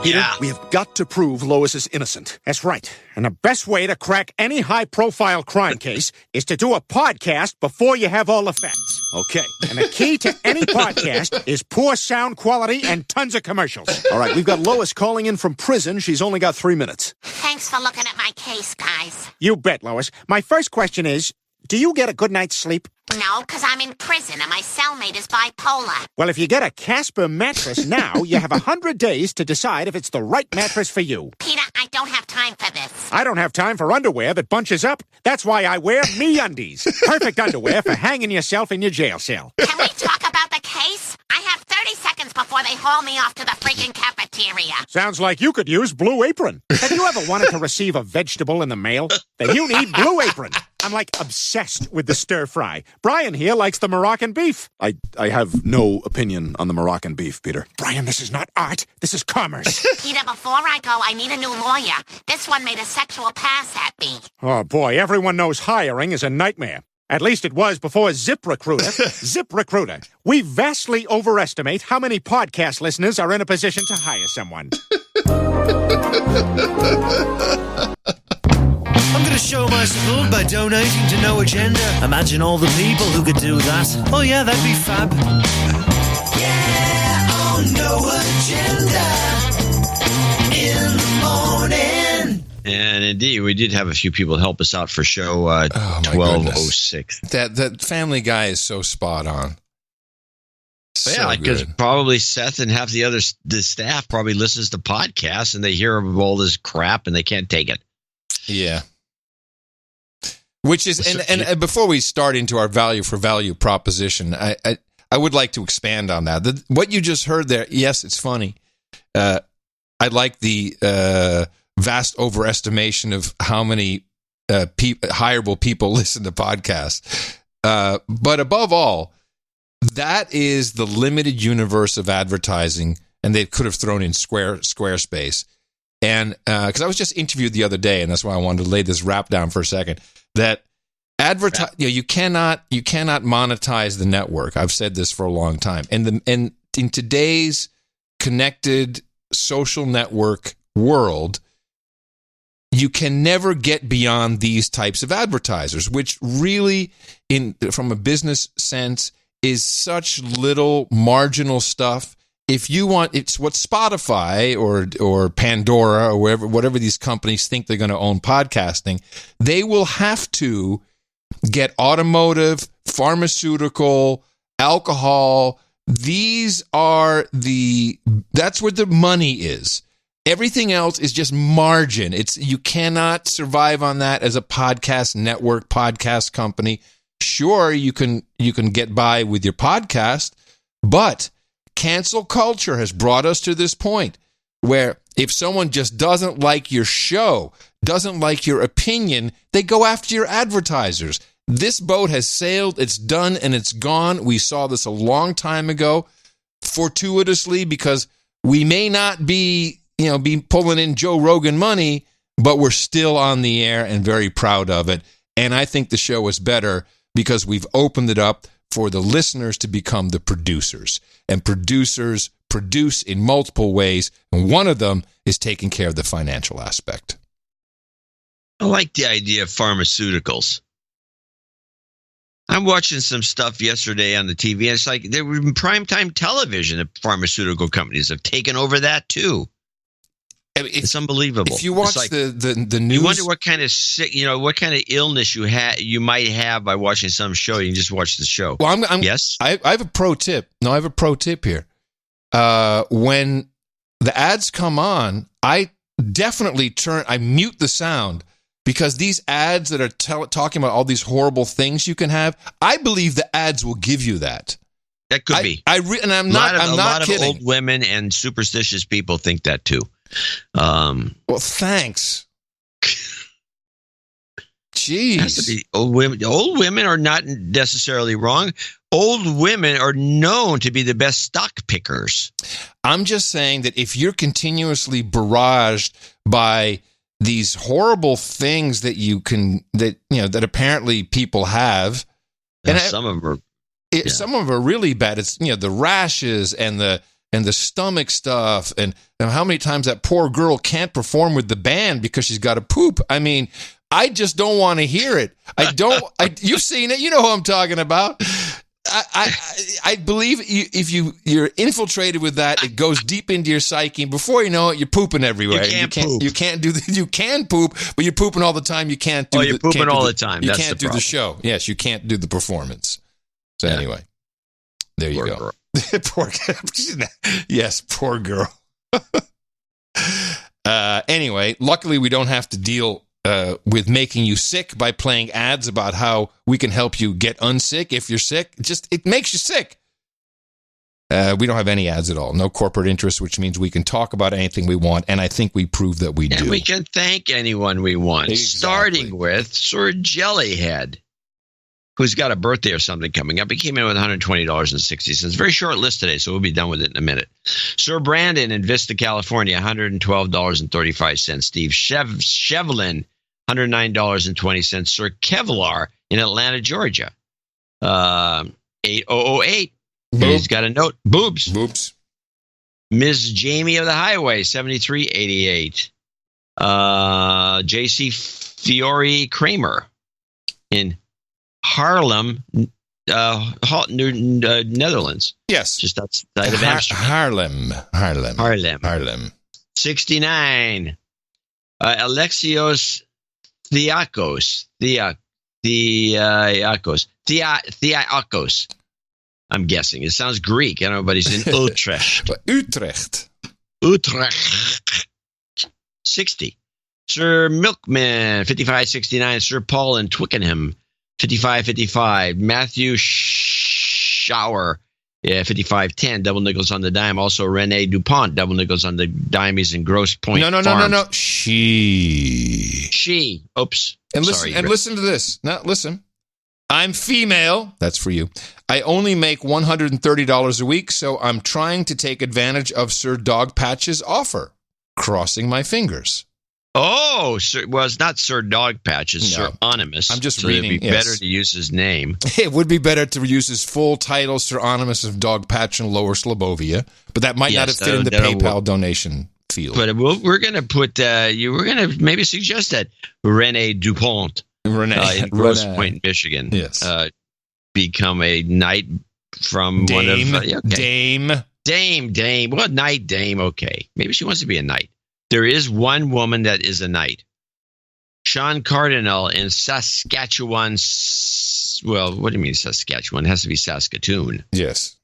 Yeah. We have got to prove Lois is innocent. That's right. And the best way to crack any high-profile crime case is to do a podcast before you have all the facts. Okay. And the key to any podcast is poor sound quality and tons of commercials. All right, we've got Lois calling in from prison. She's only got 3 minutes. Thanks for looking at my case, guys. You bet, Lois. My first question is, do you get a good night's sleep? No, because I'm in prison and my cellmate is bipolar. Well, if you get a Casper mattress now, you have 100 days to decide if it's the right mattress for you. Peter, I don't have time for this. I don't have time for underwear that bunches up. That's why I wear MeUndies. Perfect underwear for hanging yourself in your jail cell. Can we talk about the case? I have 30 seconds before they haul me off to the freaking cafeteria. Sounds like you could use Blue Apron. Have you ever wanted to receive a vegetable in the mail? Then you need Blue Apron. I'm like obsessed with the stir fry. Brian here likes the Moroccan beef. I have no opinion on the Moroccan beef, Peter. Brian, this is not art. This is commerce. Peter, before I go, I need a new lawyer. This one made a sexual pass at me. Oh, boy, everyone knows hiring is a nightmare. At least it was before ZipRecruiter. ZipRecruiter. We vastly overestimate how many podcast listeners are in a position to hire someone. I'm going to show my support by donating to No Agenda. Imagine all the people who could do that. Oh yeah, that'd be fab. Yeah, on No Agenda in the morning. And indeed, we did have a few people help us out for show 1206. That Family Guy is so spot on. Yeah, because probably Seth and half the staff probably listens to podcasts and they hear all this crap and they can't take it. Yeah. Which is, and before we start into our value for value proposition, I would like to expand on that. What you just heard there, yes, it's funny. I like the vast overestimation of how many hireable people listen to podcasts. But above all, that is the limited universe of advertising, and they could have thrown in Squarespace. And because I was just interviewed the other day, and that's why I wanted to lay this rap down for a second, that you cannot monetize the network. I've said this for a long time. And in today's connected social network world, you can never get beyond these types of advertisers, which really, from a business sense, is such little marginal stuff. If you want, it's what Spotify or Pandora or whatever these companies think they're going to own podcasting, they will have to get automotive, pharmaceutical, alcohol. That's where the money is. Everything else is just margin. You cannot survive on that as a podcast network, podcast company. Sure, you can get by with your podcast, but cancel culture has brought us to this point where if someone just doesn't like your show, doesn't like your opinion, they go after your advertisers. This boat has sailed, it's done, and it's gone. We saw this a long time ago, fortuitously, because we may not be pulling in Joe Rogan money, but we're still on the air and very proud of it. And I think the show is better because we've opened it up for the listeners to become the producers. And producers produce in multiple ways, and one of them is taking care of the financial aspect. I like the idea of pharmaceuticals. I'm watching some stuff yesterday on the TV, and it's like there were primetime television. The pharmaceutical companies have taken over that too. It's unbelievable. If you watch the news, you wonder what kind of what kind of illness you might have by watching some show. You can just watch the show. Well, yes. I have a pro tip. No, I have a pro tip here. When the ads come on, I definitely mute the sound, because these ads that are talking about all these horrible things you can have, I believe the ads will give you that. That could be. And I'm not kidding. A lot of old women and superstitious people think that too. Well, thanks. Jeez. Old women are not necessarily wrong. Old women are known to be the best stock pickers. I'm just saying that if you're continuously barraged by these horrible things that apparently people have, and some of them are really bad. It's the rashes and the stomach stuff, and how many times that poor girl can't perform with the band because she's got to poop. I mean, I just don't want to hear it. You've seen it. You know who I'm talking about. I believe if you're infiltrated with that, it goes deep into your psyche. And before you know it, you're pooping everywhere. You can poop, but you're pooping all the time. You can't do. You're pooping all the time. You That's can't do the show. Yes, you can't do the performance. So anyway, there you go. Poor girl. Yes, poor girl. Anyway, luckily we don't have to deal with making you sick by playing ads about how we can help you get unsick if you're sick. It makes you sick. We don't have any ads at all. No corporate interest, which means we can talk about anything we want, and I think we prove that we do. And we can thank anyone we want, starting with Sir Jellyhead, who's got a birthday or something coming up. He came in with $120.60. Very short list today, so we'll be done with it in a minute. Sir Brandon in Vista, California, $112.35. Steve Shevlin, $109.20. Sir Kevlar in Atlanta, Georgia, 8008. He's got a note. Boobs. Ms. Jamie of the Highway, $73.88. J.C. Fiore Kramer in Haarlem, Netherlands. Yes. Just outside of Amsterdam. Haarlem. 69. Alexios Theakos. I'm guessing. It sounds Greek. I don't know, but he's in Utrecht. Utrecht. 60. Sir Milkman, 55.69. Sir Paul in Twickenham, 55.55. Matthew Shower, 55.10. Double nickels on the dime. Also Rene Dupont, double nickels on the dime. He's in Grosse Pointe. No. She. Oops. And sorry. Listen to this. Now, listen. I'm female. That's for you. I only make $130 a week, so I'm trying to take advantage of Sir Dog Patch's offer. Crossing my fingers. Oh, well, it's not Sir Dog Patch. It's Sir Onimus. I'm just reading. It'd be better to use his name. It would be better to use his full title, Sir Onimus of Dog Patch in Lower Slobovia, but that might not have fit in the PayPal donation field. But we're going to put, we're going to maybe suggest that Rene Dupont in Grosse Pointe, Michigan, become a knight from Dame. one of Dame. Well, knight, dame. Okay, maybe she wants to be a knight. There is one woman that is a knight. Sean Cardinal in Saskatchewan. Well, what do you mean Saskatchewan? It has to be Saskatoon. Yes.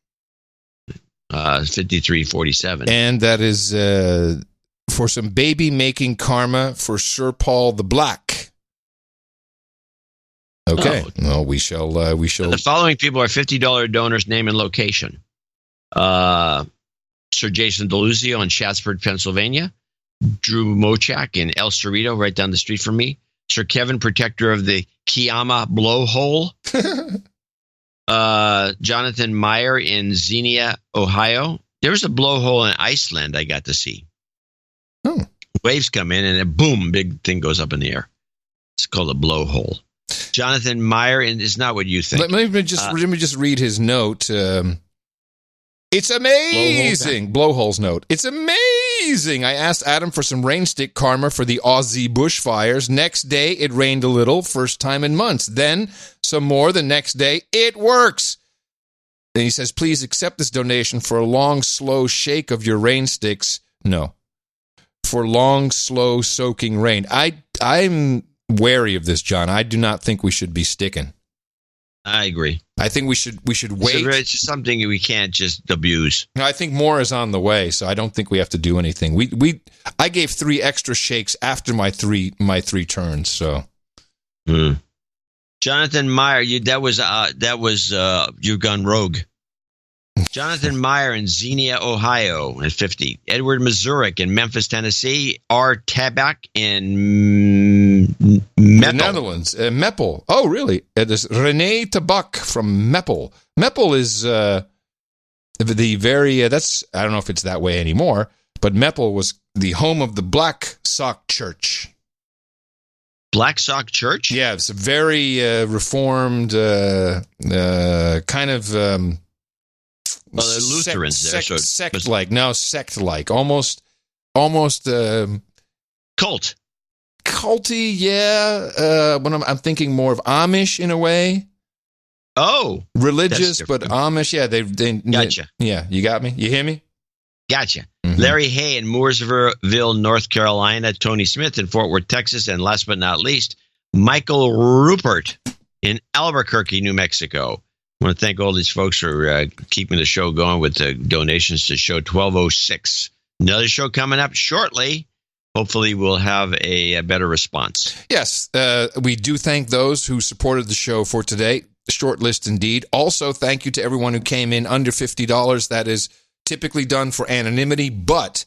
5347. And that is for some baby-making karma for Sir Paul the Black. Okay. Oh. Well, we shall. The following people are $50 donors, name and location. Sir Jason DeLuzio in Chatsford, Pennsylvania. Drew Mochak in El Cerrito, right down the street from me. Sir Kevin, protector of the Kiama Blowhole. Jonathan Meyer in Xenia, Ohio. There's a blowhole in Iceland I got to see. Oh. Waves come in and then boom, big thing goes up in the air. It's called a blowhole. Jonathan Meyer, and it's not what you think. Let me just read his note. It's amazing. Blowhole's note. It's amazing. I asked Adam for some rain stick karma for the Aussie bushfires. Next day, it rained a little. First time in months. Then some more the next day. It works. And he says, please accept this donation for a long, slow shake of your rain sticks. No. For long, slow soaking rain. I'm wary of this, John. I do not think we should be sticking. I agree. I think we should wait. It's something we can't just abuse. No, I think more is on the way, so I don't think we have to do anything. I gave 3 extra shakes after my three turns. So, Jonathan Meyer, that was you've gone rogue. Jonathan Meyer in Xenia, Ohio at 50. Edward Mazurek in Memphis, Tennessee. R. Tabak in the Netherlands. Meppel. Oh, really? There's René Tabak from Meppel. Meppel is the very, that's, I don't know if it's that way anymore, but Meppel was the home of the Black Sock Church. Black Sock Church? Yeah, it's a very reformed kind of... Well, the Lutherans sect-like, almost cult. Culty, yeah. When I'm thinking more of Amish in a way. Oh, religious, but Amish. Yeah, they gotcha. Yeah, you got me. You hear me? Gotcha. Mm-hmm. Larry Hay in Mooresville, North Carolina. Tony Smith in Fort Worth, Texas, and last but not least, Michael Rupert in Albuquerque, New Mexico. I want to thank all these folks for keeping the show going with the donations to show 1206. Another show coming up shortly. Hopefully, we'll have a better response. Yes, we do thank those who supported the show for today. Short list indeed. Also, thank you to everyone who came in under $50. That is typically done for anonymity. But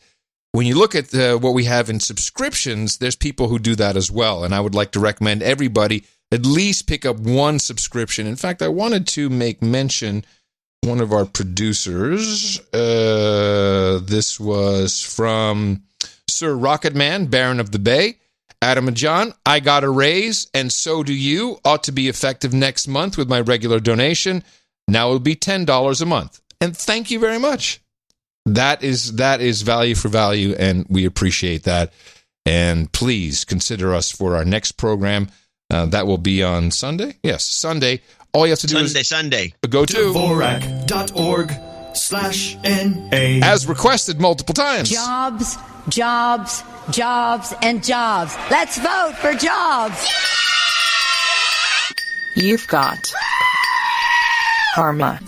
when you look at what we have in subscriptions, there's people who do that as well. And I would like to recommend everybody at least pick up one subscription. In fact, I wanted to make mention one of our producers. This was from Sir Rocketman, Baron of the Bay. Adam and John, I got a raise, and so do you. Ought to be effective next month with my regular donation. Now it'll be $10 a month. And thank you very much. That is value for value, and we appreciate that. And please consider us for our next program. That will be on Sunday. Yes, Sunday. All you have to do is go to Dvorak.org/NA. As requested multiple times. Jobs, jobs, jobs, and jobs. Let's vote for jobs. You've got karma.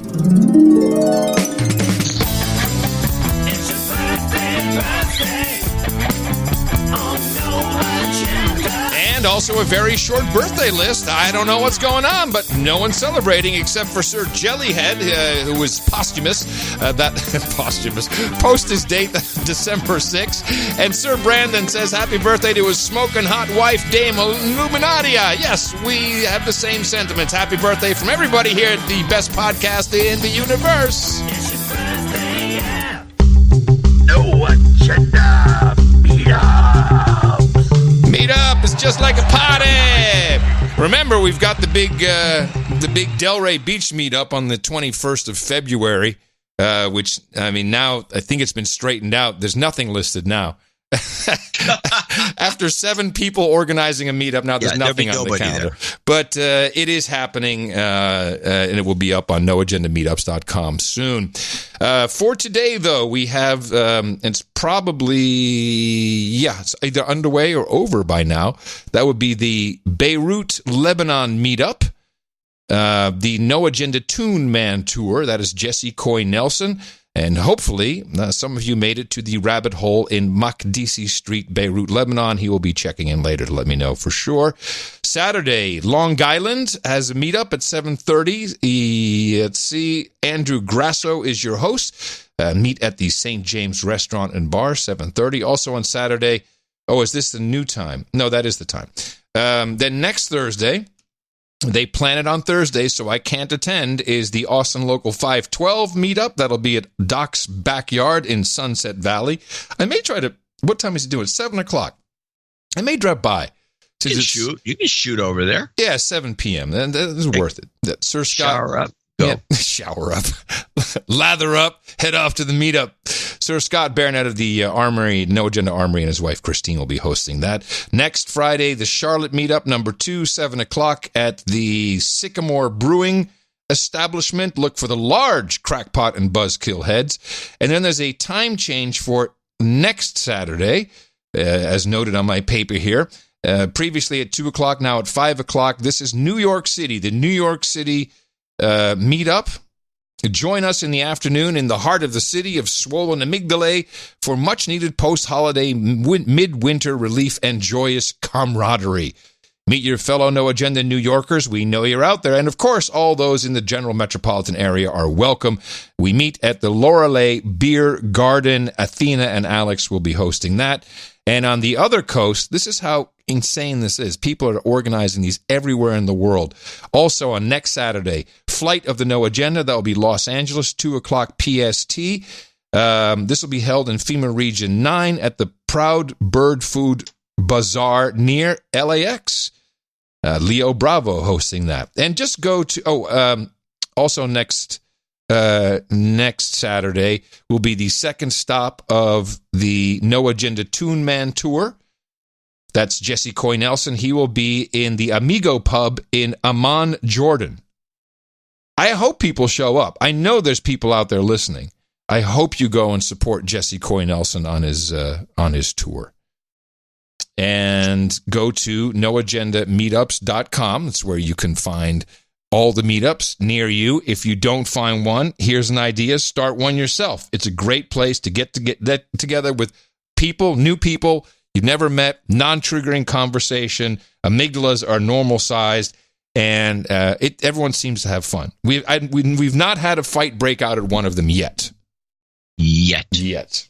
And also a very short birthday list. I don't know what's going on, but no one's celebrating except for Sir Jellyhead, who was posthumous. Post his date December 6th. And Sir Brandon says happy birthday to his smoking hot wife, Dame Illuminatia. Yes, we have the same sentiments. Happy birthday from everybody here at the best podcast in the universe. It's your birthday, yeah. Know what you love. Meet up. Meet up. It's just like a party. Remember, we've got the big Delray Beach meetup on the 21st of February, which, I mean, now I think it's been straightened out. There's nothing listed now. After 7 people organizing a meetup, now there's nothing on the calendar. There. But it is happening, and it will be up on noagendameetups.com soon. For today, though, we have, it's probably, it's either underway or over by now. That would be the Beirut, Lebanon meetup. The No Agenda Tune Man Tour, that is Jesse Coy Nelson. And hopefully, some of you made it to the rabbit hole in Makdisi Street, Beirut, Lebanon. He will be checking in later to let me know for sure. Saturday, Long Island has a meetup at 7:30. Let's see, Andrew Grasso is your host. Meet at the St. James Restaurant and Bar, 7:30. Also on Saturday, is this the new time? No, that is the time. Then next Thursday, they plan it on Thursday, so I can't attend, is the Austin Local 512 meetup. That'll be at Doc's Backyard in Sunset Valley. I may try to, what time is it doing? 7 o'clock. I may drop by. You can shoot over there. Yeah, 7 p.m. That is worth it. Sir Scott. Shower up. Go. Yeah, shower up. Lather up. Head off to the meetup. Sir Scott Barnett of the Armory, No Agenda Armory, and his wife Christine will be hosting that. Next Friday, the Charlotte meetup, number 2, 7 o'clock at the Sycamore Brewing establishment. Look for the large crackpot and buzzkill heads. And then there's a time change for next Saturday, as noted on my paper here. Previously at 2 o'clock, now at 5 o'clock. This is New York City, the New York City meetup. Join us in the afternoon in the heart of the city of swollen amygdalae for much-needed post-holiday midwinter relief and joyous camaraderie. Meet your fellow No Agenda New Yorkers. We know you're out there. And, of course, all those in the general metropolitan area are welcome. We meet at the Lorelei Beer Garden. Athena and Alex will be hosting that. And on the other coast, this is how insane this is. People are organizing these everywhere in the world. Also on next Saturday, Flight of the No Agenda. That will be Los Angeles, 2 o'clock PST. This will be held in FEMA Region 9 at the Proud Bird Food Bazaar near LAX. Leo Bravo hosting that. And just go to, also next Saturday will be the second stop of the No Agenda Tune Man Tour. That's Jesse Coy Nelson. He will be in the Amigo Pub in Amman, Jordan. I hope people show up. I know there's people out there listening. I hope you go and support Jesse Coy Nelson on his tour. And go to noagendameetups.com. That's where you can find all the meetups near you. If you don't find one, here's an idea. Start one yourself. It's a great place to get together with people, new people you've never met, non-triggering conversation. Amygdalas are normal-sized, and everyone seems to have fun. We've not had a fight break out at one of them yet. Yet.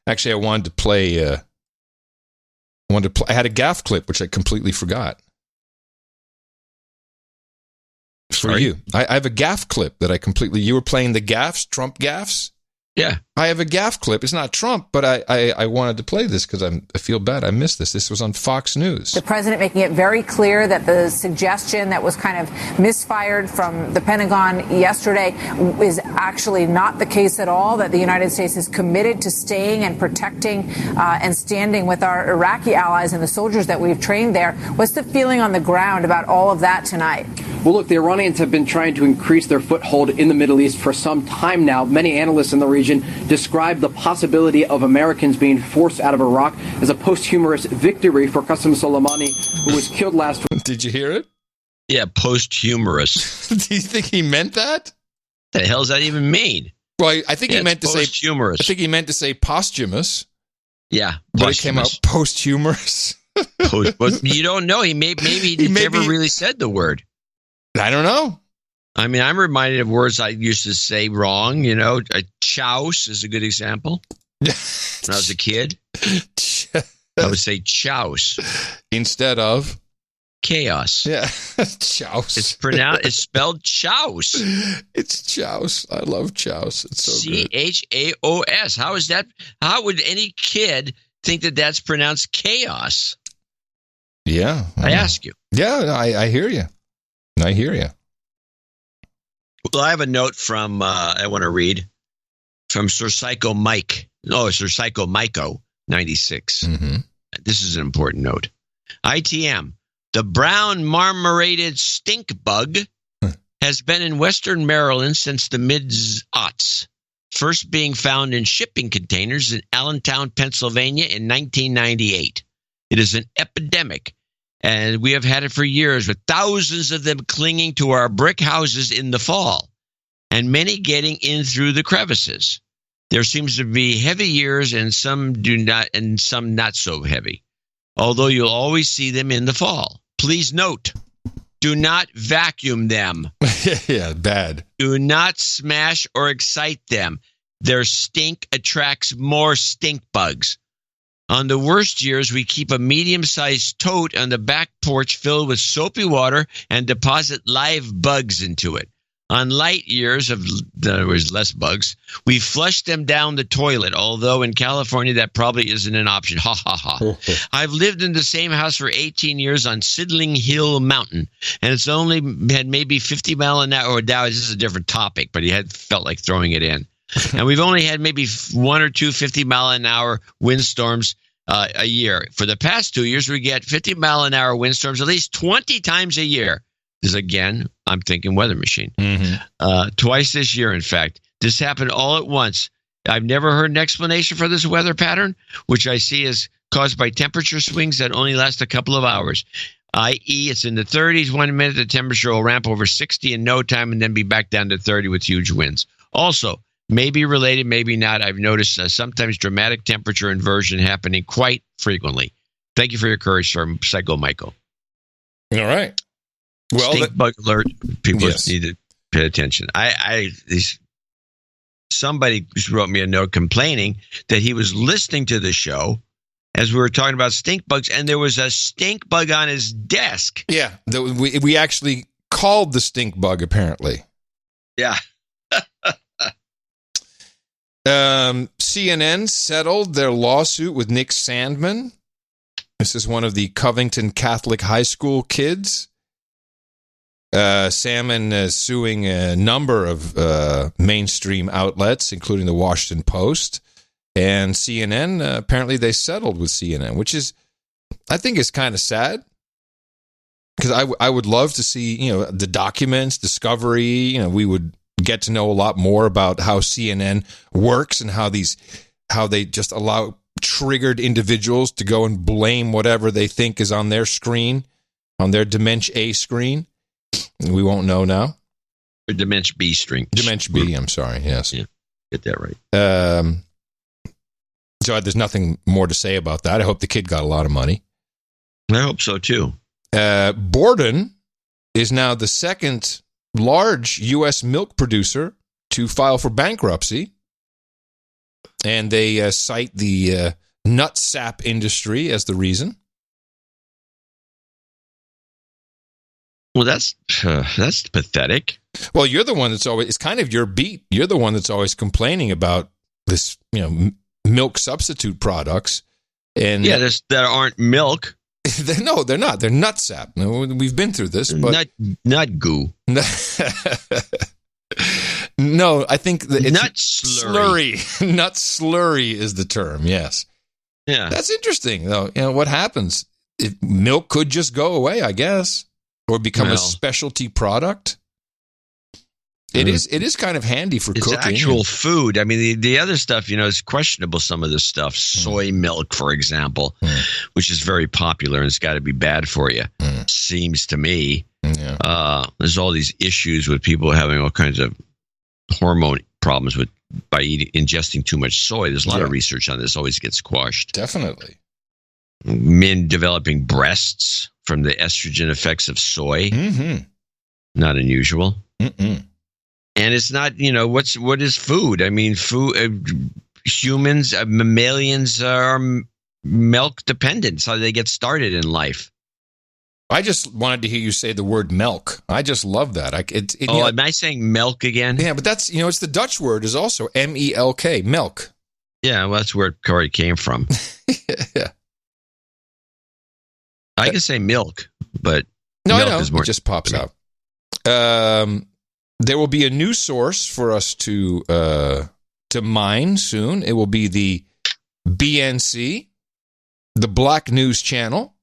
Actually, I wanted to play. I had a gaff clip, which I completely forgot. For you. I have a gaff clip that I completely... You were playing the gaffs, Trump gaffs? Yeah. I have a gaff clip. It's not Trump, but I wanted to play this because I feel bad. I missed this. This was on Fox News. The president making it very clear that the suggestion that was kind of misfired from the Pentagon yesterday is actually not the case at all, that the United States is committed to staying and protecting and standing with our Iraqi allies and the soldiers that we've trained there. What's the feeling on the ground about all of that tonight? Well, look, the Iranians have been trying to increase their foothold in the Middle East for some time now. Many analysts in the region describe the possibility of Americans being forced out of Iraq as a posthumous victory for Qasem Soleimani, who was killed last week. Did you hear it? Yeah, posthumous. Do you think he meant that? The hell does that even mean? Well, I think he meant to say posthumous. I think he meant to say posthumous. Yeah, but it came out posthumous. But you don't know. Maybe he never really said the word. I don't know. I mean, I'm reminded of words I used to say wrong. You know, chouse is a good example. When I was a kid, I would say chouse instead of chaos. Yeah, chouse. It's spelled chouse. It's chouse. I love chouse. It's so good. CHAOS. How is that? How would any kid think that that's pronounced chaos? Yeah, I ask you. Yeah, I hear you. I hear you. Well, I have a note from, I want to read, from Sir Psycho Mike. No, Sir Psycho Myco. 96. Mm-hmm. This is an important note. ITM, the brown marmorated stink bug has been in western Maryland since the mid-aughts, first being found in shipping containers in Allentown, Pennsylvania in 1998. It is an epidemic, and we have had it for years, with thousands of them clinging to our brick houses in the fall, and many getting in through the crevices. There seems to be heavy years, and some do not, and some not so heavy, although you'll always see them in the fall. Please note, do not vacuum them. Yeah, bad. Do not smash or excite them. Their stink attracts more stink bugs. On the worst years, we keep a medium-sized tote on the back porch filled with soapy water and deposit live bugs into it. On light years, there was less bugs, we flush them down the toilet, although in California that probably isn't an option. Ha, ha, ha. I've lived in the same house for 18 years on Sidling Hill Mountain, and it's only had maybe 50 mile an hour. Now, this is a different topic, but he had felt like throwing it in. And we've only had maybe 1 or 2 50-mile-an-hour windstorms a year. For the past 2 years, we get 50-mile-an-hour windstorms at least 20 times a year. This, again, I'm thinking weather machine. Mm-hmm. Twice this year, in fact. This happened all at once. I've never heard an explanation for this weather pattern, which I see is caused by temperature swings that only last a couple of hours, i.e. it's in the 30s 1 minute, the temperature will ramp over 60 in no time and then be back down to 30 with huge winds. Also, maybe related, maybe not, I've noticed sometimes dramatic temperature inversion happening quite frequently. Thank you for your courage, sir. Psycho Michael. All right. Well, stink bug alert. People Yes. need to pay attention. Somebody wrote me a note complaining that he was listening to the show as we were talking about stink bugs, and there was a stink bug on his desk. Yeah, we actually called the stink bug, apparently. Yeah. CNN settled their lawsuit with Nick Sandman. This is one of the Covington Catholic High School kids. Salmon is suing a number of mainstream outlets, including the Washington Post and CNN. Apparently, they settled with CNN, which is, I think, is kind of sad, because I would love to see, the documents, Discovery. We would get to know a lot more about how CNN works and how they just allow triggered individuals to go and blame whatever they think is on their screen, on their Dimension A screen. We won't know now. Or Dimension B string. Dimension B, I'm sorry, yes. Yeah, get that right. So there's nothing more to say about that. I hope the kid got a lot of money. I hope so, too. Borden is now the second large U.S. milk producer to file for bankruptcy. And they cite the nut sap industry as the reason. Well, that's pathetic. Well, you're the one that's always, it's kind of your beat. You're the one that's always complaining about this, milk substitute products. And yeah, that aren't milk. No, they're not. They're nut sap. We've been through this, but nut goo. No, I think that it's nut slurry. Nut slurry is the term. Yes. Yeah, that's interesting, though. What happens? Milk could just go away, I guess, or become a specialty product. It is kind of handy for cooking. It's actual food. I mean, the other stuff, is questionable, some of this stuff. Soy milk, for example, which is very popular and it's got to be bad for you, seems to me. Yeah. There's all these issues with people having all kinds of hormone problems by ingesting too much soy. There's a lot of research on this, always gets quashed. Definitely. Men developing breasts from the estrogen effects of soy. Mm-hmm. Not unusual. Mm-mm. And it's not, what is food? I mean, humans, mammalians are milk dependent. It's how they get started in life. I just wanted to hear you say the word milk. I just love that. Am I saying milk again? Yeah, but that's, it's the Dutch word is also M-E-L-K, milk. Yeah, well, that's where it already came from. Yeah. I can say milk, but no, milk I know. is more. It just pops out. There will be a new source for us to mine soon. It will be the BNC, the Black News Channel,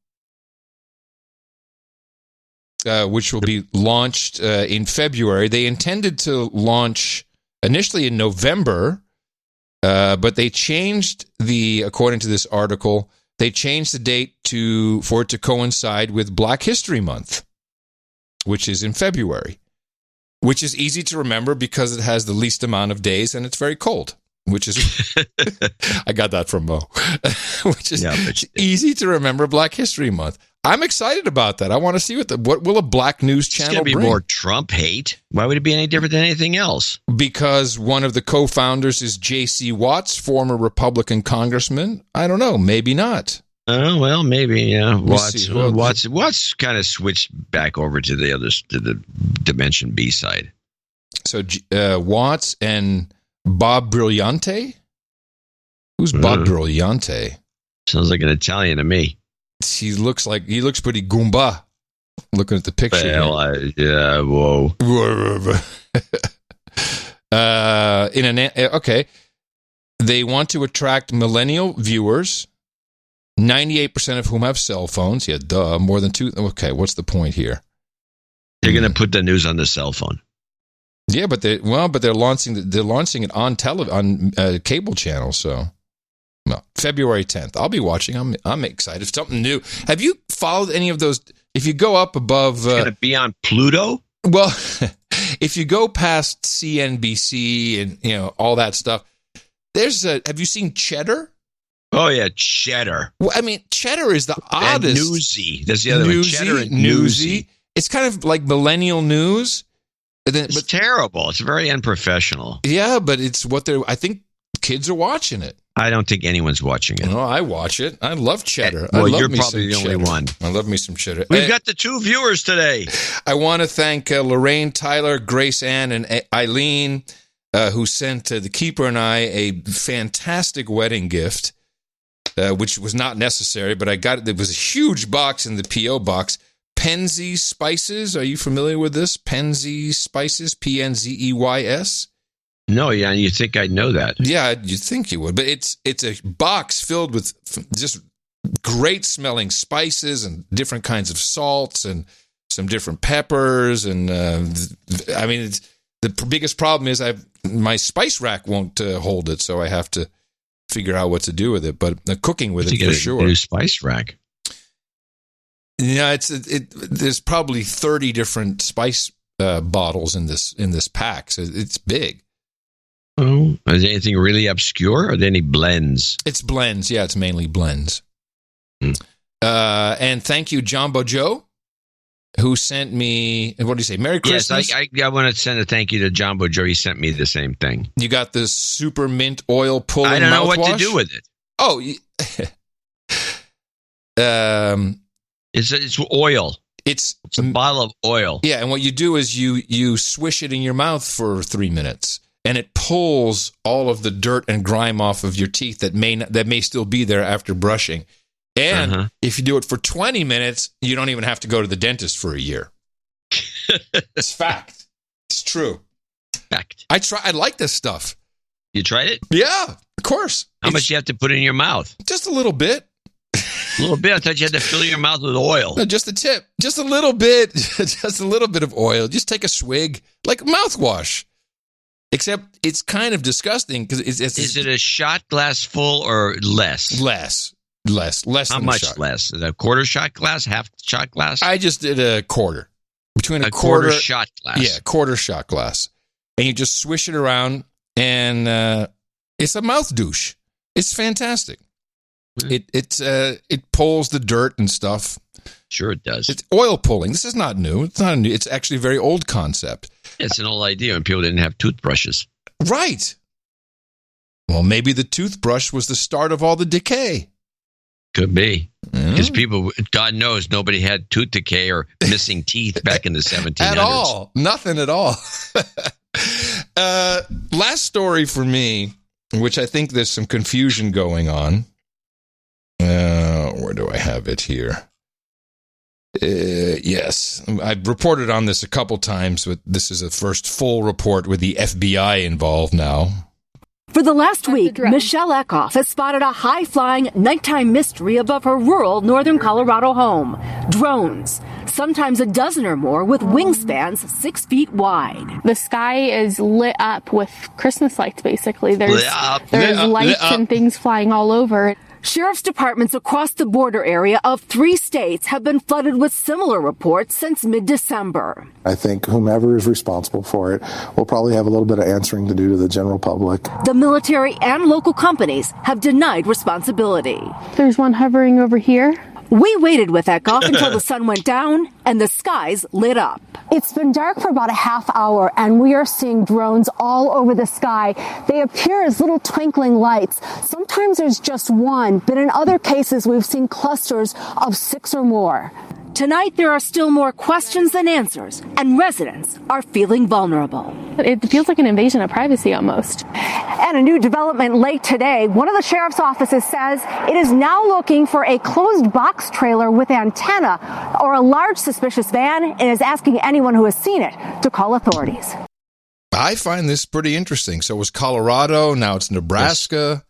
which will be launched in February. They intended to launch initially in November, but they changed according to this article, they changed the date for it to coincide with Black History Month, which is in February, which is easy to remember because it has the least amount of days and it's very cold, which is, I got that from Mo, which is easy to remember Black History Month. I'm excited about that. I want to see what will a Black News Channel bring. It's going to be more Trump hate. Why would it be any different than anything else? Because one of the co-founders is J.C. Watts, former Republican congressman. I don't know. Maybe not. Oh, well, maybe, yeah. Watts kind of switched back over to the Dimension B side. So Watts and Bob Brillante? Who's Bob Brillante? Sounds like an Italian to me. He looks pretty Goomba. Looking at the picture. Well, whoa. Okay. They want to attract millennial viewers, 98% of whom have cell phones. Yeah, duh. More than two. Okay, what's the point here? They're going to put the news on the cell phone. Yeah, but they're launching it on cable channels. So, well, February 10th. I'll be watching. I'm excited. It's something new. Have you followed any of those? If you go up above, it's going to be on Pluto. Well, if you go past CNBC and all that stuff, have you seen Cheddar? Oh yeah, Cheddar. Well, I mean, Cheddar is the oddest. And Newsy. That's the other one. Cheddar and Newsy. It's kind of like millennial news. It's terrible. It's very unprofessional. Yeah, but it's I think kids are watching it. I don't think anyone's watching it. No, I watch it. I love Cheddar. Well, you're probably the only one. I love me some Cheddar. We've got the 2 viewers today. I want to thank Lorraine, Tyler, Grace Ann, and Eileen, who sent the Keeper and I a fantastic wedding gift, which was not necessary, but I got it. There was a huge box in the P.O. box. Penzeys Spices. Are you familiar with this? Penzeys Spices, Pnzeys. No, yeah, you think I'd know that? Yeah, you'd think you would. But it's a box filled with just great smelling spices and different kinds of salts and some different peppers. And I mean, the biggest problem is my spice rack won't hold it, so I have to figure out what to do with it. But cooking with it for sure. A new spice rack. Yeah, there's probably 30 different spice bottles in this pack, so it's big. Oh, is there anything really obscure? Or are there any blends? It's blends. Yeah, it's mainly blends. And thank you, Jumbo Joe, who sent me, what do you say, Merry Christmas? Yes, I want to send a thank you to Jumbo Joe. He sent me the same thing. You got this super mint oil pulling mouthwash? I don't know what to do with it. Oh, it's oil. It's a bottle of oil. Yeah, and what you do is you swish it in your mouth for 3 minutes. And it pulls all of the dirt and grime off of your teeth that may still be there after brushing. And if you do it for 20 minutes, you don't even have to go to the dentist for a year. It's fact. It's true. Fact. I like this stuff. You tried it? Yeah, of course. How much do you have to put in your mouth? Just a little bit. A little bit? I thought you had to fill your mouth with oil. No, just a tip. Just a little bit. Just a little bit of oil. Just take a swig, like mouthwash. Except it's kind of disgusting because it's. Is it a shot glass full or less? Less. How much less? Is it a quarter shot glass? Half shot glass? I just did a quarter. Between a quarter shot glass. Yeah, quarter shot glass. And you just swish it around, and it's a mouth douche. It's fantastic. It pulls the dirt and stuff. Sure, it does. It's oil pulling. This is not new. It's not new. It's actually a very old concept. It's an old idea when people didn't have toothbrushes. Right. Well, maybe the toothbrush was the start of all the decay. Could be. Because people, God knows, nobody had tooth decay or missing teeth back in the 1700s. At all. Nothing at all. Last story for me, which I think there's some confusion going on. Where do I have it here? Yes, I've reported on this a couple times, but this is a first full report with the FBI involved now. For the last week, Michelle Eckhoff has spotted a high-flying nighttime mystery above her rural northern Colorado home. Drones, sometimes a dozen or more, with wingspans 6 feet wide. The sky is lit up with Christmas lights, basically. There's lights and things flying all over. Sheriff's departments across the border area of 3 states have been flooded with similar reports since mid-December. I think whomever is responsible for it will probably have a little bit of answering to do to the general public. The military and local companies have denied responsibility. There's one hovering over here. We waited with Eckhoff until the sun went down and the skies lit up. It's been dark for about a half hour, and we are seeing drones all over the sky. They appear as little twinkling lights. Sometimes there's just one, but in other cases, we've seen clusters of 6 or more. Tonight, there are still more questions than answers, and residents are feeling vulnerable. It feels like an invasion of privacy almost. And a new development late today, one of the sheriff's offices says it is now looking for a closed box trailer with antenna or a large suspicious van and is asking anyone who has seen it to call authorities. I find this pretty interesting. So it was Colorado, now it's Nebraska.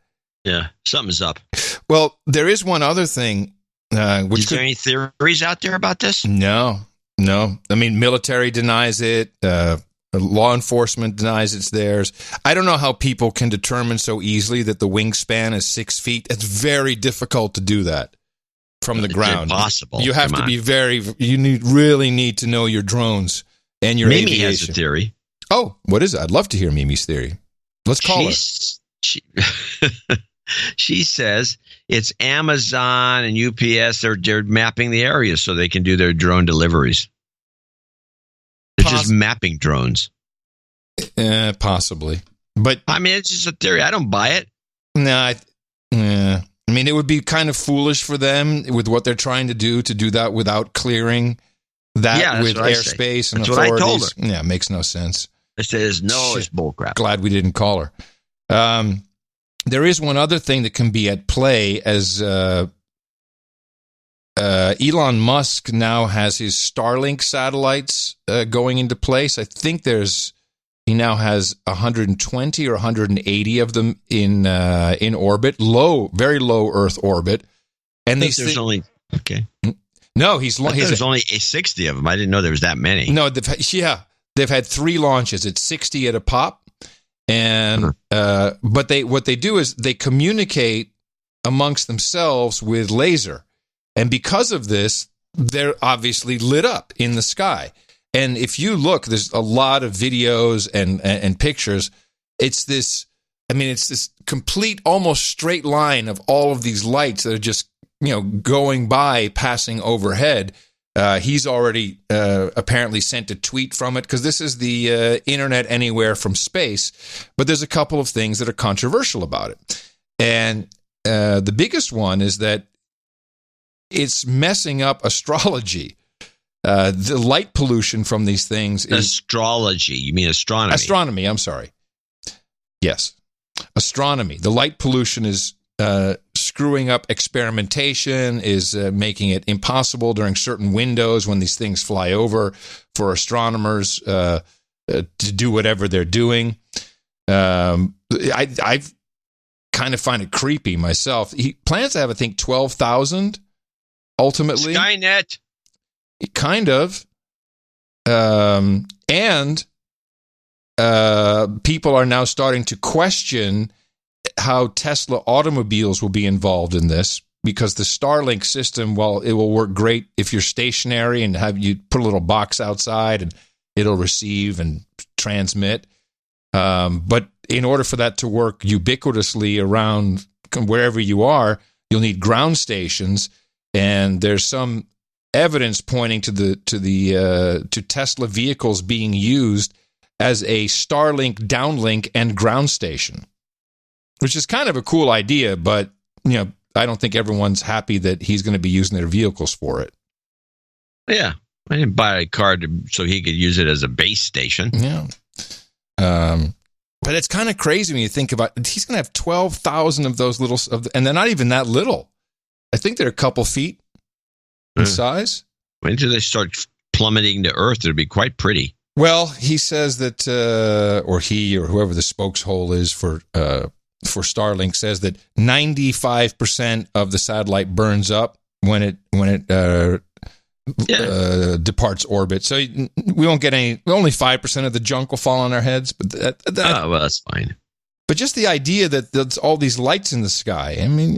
Yeah, something's up. Well, there is one other thing. Is there any theories out there about this? No. I mean, military denies it. Law enforcement denies it's theirs. I don't know how people can determine so easily that the wingspan is 6 feet. It's very difficult to do that from the ground. Impossible. You have to be really need to know your drones and your Mimi aviation. has a theory. Oh, what is it? I'd love to hear Mimi's theory. Let's call her. She says it's Amazon and UPS. They're mapping the area so they can do their drone deliveries. They're just mapping drones. Possibly. But I mean, it's just a theory. I don't buy it. No, I mean, it would be kind of foolish for them with what they're trying to do that without clearing that with airspace and authorities. What I told her. Yeah, it makes no sense. I said, it's bullcrap. Glad we didn't call her. There is one other thing that can be at play as Elon Musk now has his Starlink satellites going into place. I think he now has 120 or 180 of them in orbit, very low Earth orbit. And there's only no, there's only 60 of them. I didn't know there was that many. No, they've had 3 launches. It's 60 at a pop. And but what they do is they communicate amongst themselves with laser, and because of this, they're obviously lit up in the sky. And if you look, there's a lot of videos and pictures. It's this complete, almost straight line of all of these lights that are just going by, passing overhead. He's already apparently sent a tweet from it because this is the internet anywhere from space. But there's a couple of things that are controversial about it. And the biggest one is that it's messing up astrology. The light pollution from these things is... Astrology. You mean astronomy? Astronomy, I'm sorry. Yes. Astronomy. The light pollution is... screwing up experimentation, is making it impossible during certain windows when these things fly over for astronomers to do whatever they're doing. I kind of find it creepy myself. He plans to have, I think, 12,000 ultimately. Skynet. Kind of. And people are now starting to question how Tesla automobiles will be involved in this, because the Starlink system, while it will work great if you're stationary and you put a little box outside and it'll receive and transmit. But in order for that to work ubiquitously around wherever you are, you'll need ground stations. And there's some evidence pointing to Tesla vehicles being used as a Starlink downlink and ground station, which is kind of a cool idea, but I don't think everyone's happy that he's going to be using their vehicles for it. Yeah, I didn't buy a car so he could use it as a base station. Yeah, but it's kind of crazy when you think about it. He's going to have 12,000 of those little, and they're not even that little. I think they're a couple feet in size. When do they start plummeting to Earth? It'll be quite pretty. Well, he says that, or he or whoever the spokeshole is for Starlink says that 95% of the satellite burns up when it departs orbit. So we won't get any. Only 5% of the junk will fall on our heads. But well, that's fine. But just the idea that there's all these lights in the sky. I mean,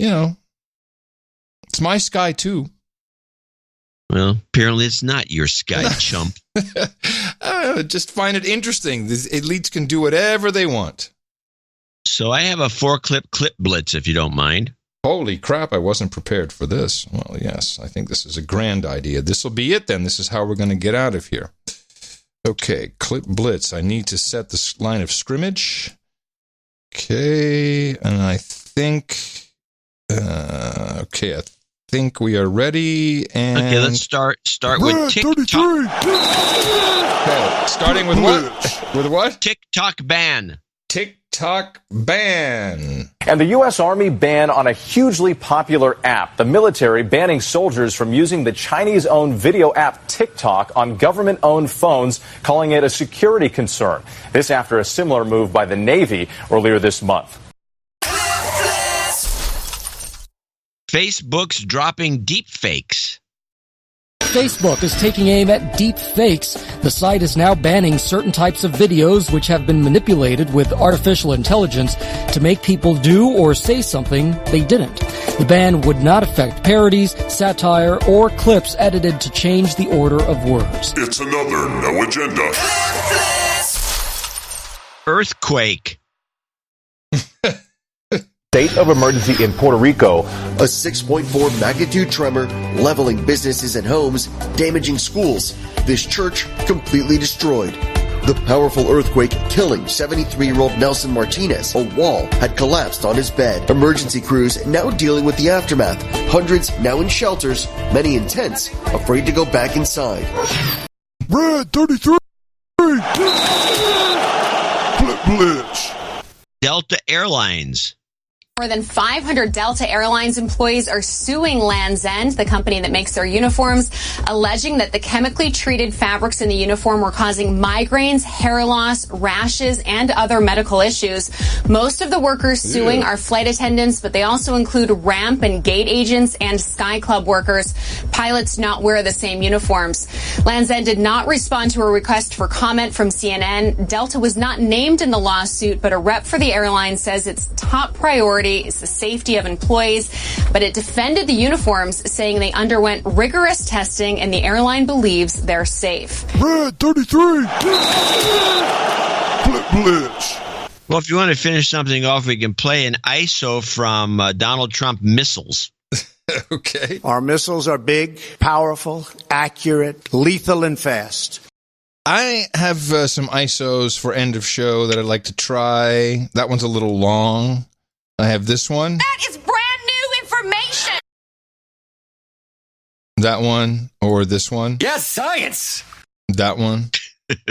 it's my sky too. Well, apparently it's not your sky, chump. I just find it interesting. The elites can do whatever they want. So I have a 4-clip blitz, if you don't mind. Holy crap, I wasn't prepared for this. Well, yes, I think this is a grand idea. This will be it then. This is how we're going to get out of here. Okay, clip blitz. I need to set the line of scrimmage. Okay, and I think... I think we are ready. And okay, let's start with TikTok. Okay, starting with what? With what? TikTok ban. TikTok ban. And the U.S. Army ban on a hugely popular app. The military banning soldiers from using the Chinese-owned video app TikTok on government-owned phones, calling it a security concern. This after a similar move by the Navy earlier this month. Facebook's dropping deep fakes. Facebook is taking aim at deep fakes. The site is now banning certain types of videos which have been manipulated with artificial intelligence to make people do or say something they didn't. The ban would not affect parodies, satire, or clips edited to change the order of words. It's another No Agenda. Earthquake. State of emergency in Puerto Rico. A 6.4 magnitude tremor leveling businesses and homes, damaging schools. This church completely destroyed. The powerful earthquake killing 73-year-old Nelson Martinez. A wall had collapsed on his bed. Emergency crews now dealing with the aftermath. Hundreds now in shelters, many in tents, afraid to go back inside. Red 33! Blitz. Delta Airlines. More than 500 Delta Airlines employees are suing Land's End, the company that makes their uniforms, alleging that the chemically treated fabrics in the uniform were causing migraines, hair loss, rashes, and other medical issues. Most of the workers suing are flight attendants, but they also include ramp and gate agents and Sky Club workers. Pilots do not wear the same uniforms. Land's End did not respond to a request for comment from CNN. Delta was not named in the lawsuit, but a rep for the airline says its top priority is the safety of employees, but it defended the uniforms, saying they underwent rigorous testing and the airline believes they're safe. Red 33! Blitz. Well, if you want to finish something off, we can play an ISO from Donald Trump missiles. Okay. Our missiles are big, powerful, accurate, lethal, and fast. I have some ISOs for end of show that I'd like to try. That one's a little long. I have this one. That is brand new information. That one or this one. Yes, science. That one.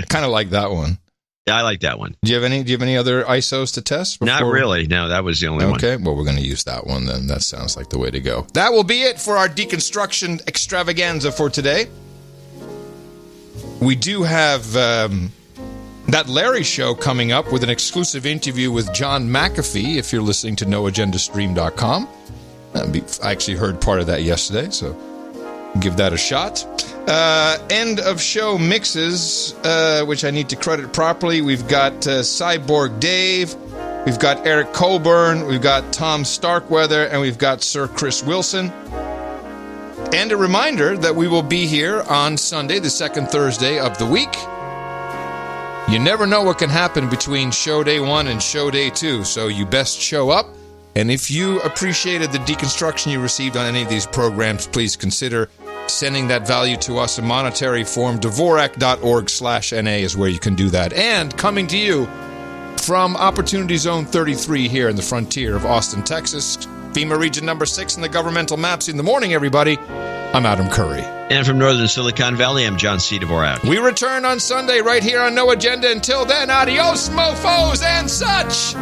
Kind of like that one. Yeah, I like that one. Do you have any other ISOs to test? Before? Not really. No, that was the only one. Okay, well, we're going to use that one then. That sounds like the way to go. That will be it for our deconstruction extravaganza for today. We do have that Larry show coming up with an exclusive interview with John McAfee, if you're listening to NoAgendaStream.com. I actually heard part of that yesterday, so give that a shot. End of show mixes, which I need to credit properly. We've got Cyborg Dave, we've got Eric Colburn, we've got Tom Starkweather, and we've got Sir Chris Wilson. And a reminder that we will be here on Sunday, the second Thursday of the week. You never know what can happen between show day 1 and show day 2, so you best show up. And if you appreciated the deconstruction you received on any of these programs, please consider sending that value to us in monetary form. Dvorak.org/NA is where you can do that. And coming to you from Opportunity Zone 33 here in the frontier of Austin, Texas, FEMA Region number 6 in the governmental maps in the morning, everybody. I'm Adam Curry. And from Northern Silicon Valley, I'm John C. Dvorak. We return on Sunday right here on No Agenda. Until then, adios, mofos and such.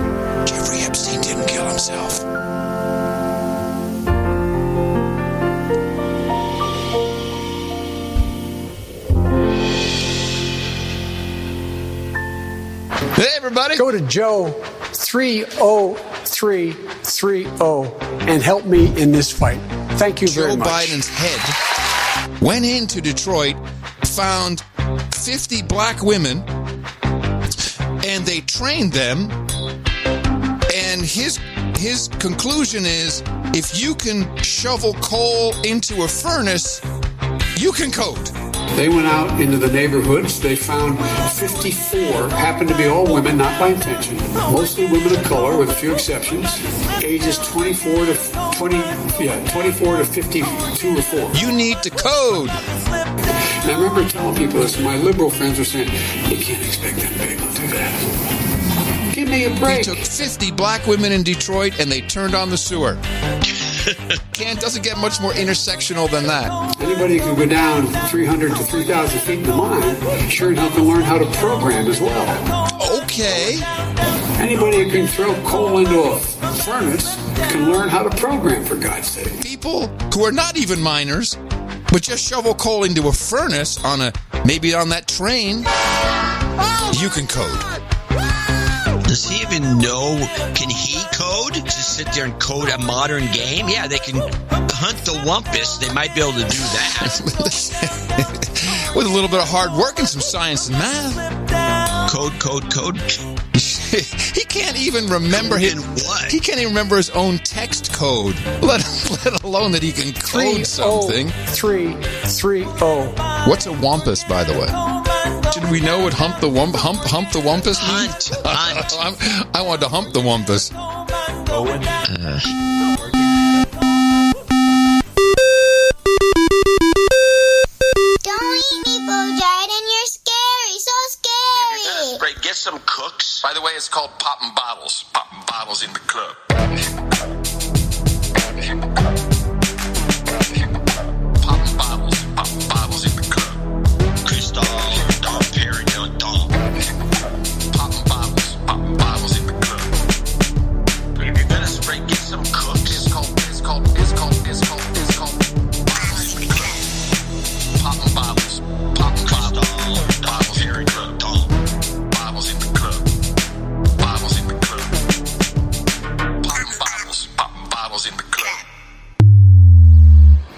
Jeffrey Epstein didn't kill himself. everybody. Go to Joe 30330 and help me in this fight. Thank you very much. Joe Biden's head went into Detroit, found 50 black women, and they trained them. And his conclusion is, if you can shovel coal into a furnace, you can code. They went out into the neighborhoods. They found 54, happened to be all women, not by intention, mostly women of color with a few exceptions, ages 24 to 52 or 4. You need to code. And I remember telling people this, my liberal friends were saying, you can't expect them to be able to do that. Give me a break. He took 50 black women in Detroit and they turned on the sewer. Doesn't get much more intersectional than that. Anybody who can go down 300 to 3,000 feet in the mine sure enough can learn how to program as well. Okay. Anybody who can throw coal into a furnace can learn how to program, for God's sake. People who are not even miners, but just shovel coal into a furnace maybe on that train, you can code. Does he even know? Can he code? Just sit there and code a modern game? Yeah, they can hunt the Wumpus. They might be able to do that. With a little bit of hard work and some science and math. Code. He can't even remember He can't even remember his own text code, let alone that he can code something. 330. What's a Wumpus, by the way? Should we know what hump the Wumpus means? Hunt. I want to hump the Wumpus. Owen. Don't eat me, Bo Jordan. You're scary. So scary. Right, get some cooks. By the way, it's called popping bottles. Popping bottles in the club. Popping bottles in the club. Crystal, Dom Perignon, Dom. Popping bottles in the club. If you're gonna spray, get some cooks. It's called bottles in the club. Popping bottles in the club. Bottles in the club. Bottles in the club. Popping bottles in the club.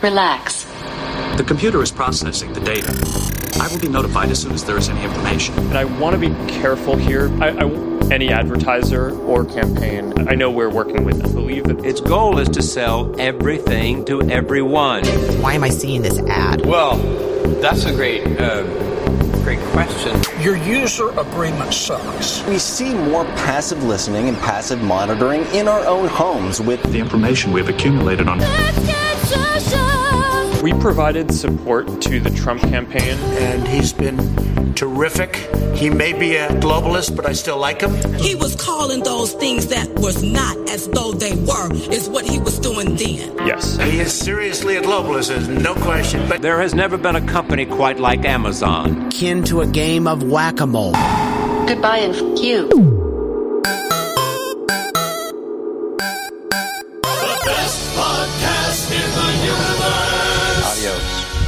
Relax. The computer is processing the data. I will be notified as soon as there is any information. And I want to be careful here. Any advertiser or campaign, I know we're working with them. Believe that its goal is to sell everything to everyone. Why am I seeing this ad? Well, that's a great question. Your user agreement sucks. We see more passive listening and passive monitoring in our own homes with the information we've accumulated on. We provided support to the Trump campaign. And he's been terrific. He may be a globalist, but I still like him. He was calling those things that was not as though they were, is what he was doing then. Yes. He is seriously a globalist, there's no question. But there has never been a company quite like Amazon. Akin to a game of whack-a-mole. Goodbye and f*** you.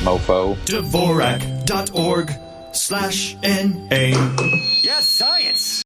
Mofo. Dvorak.org/NA. Yes, science.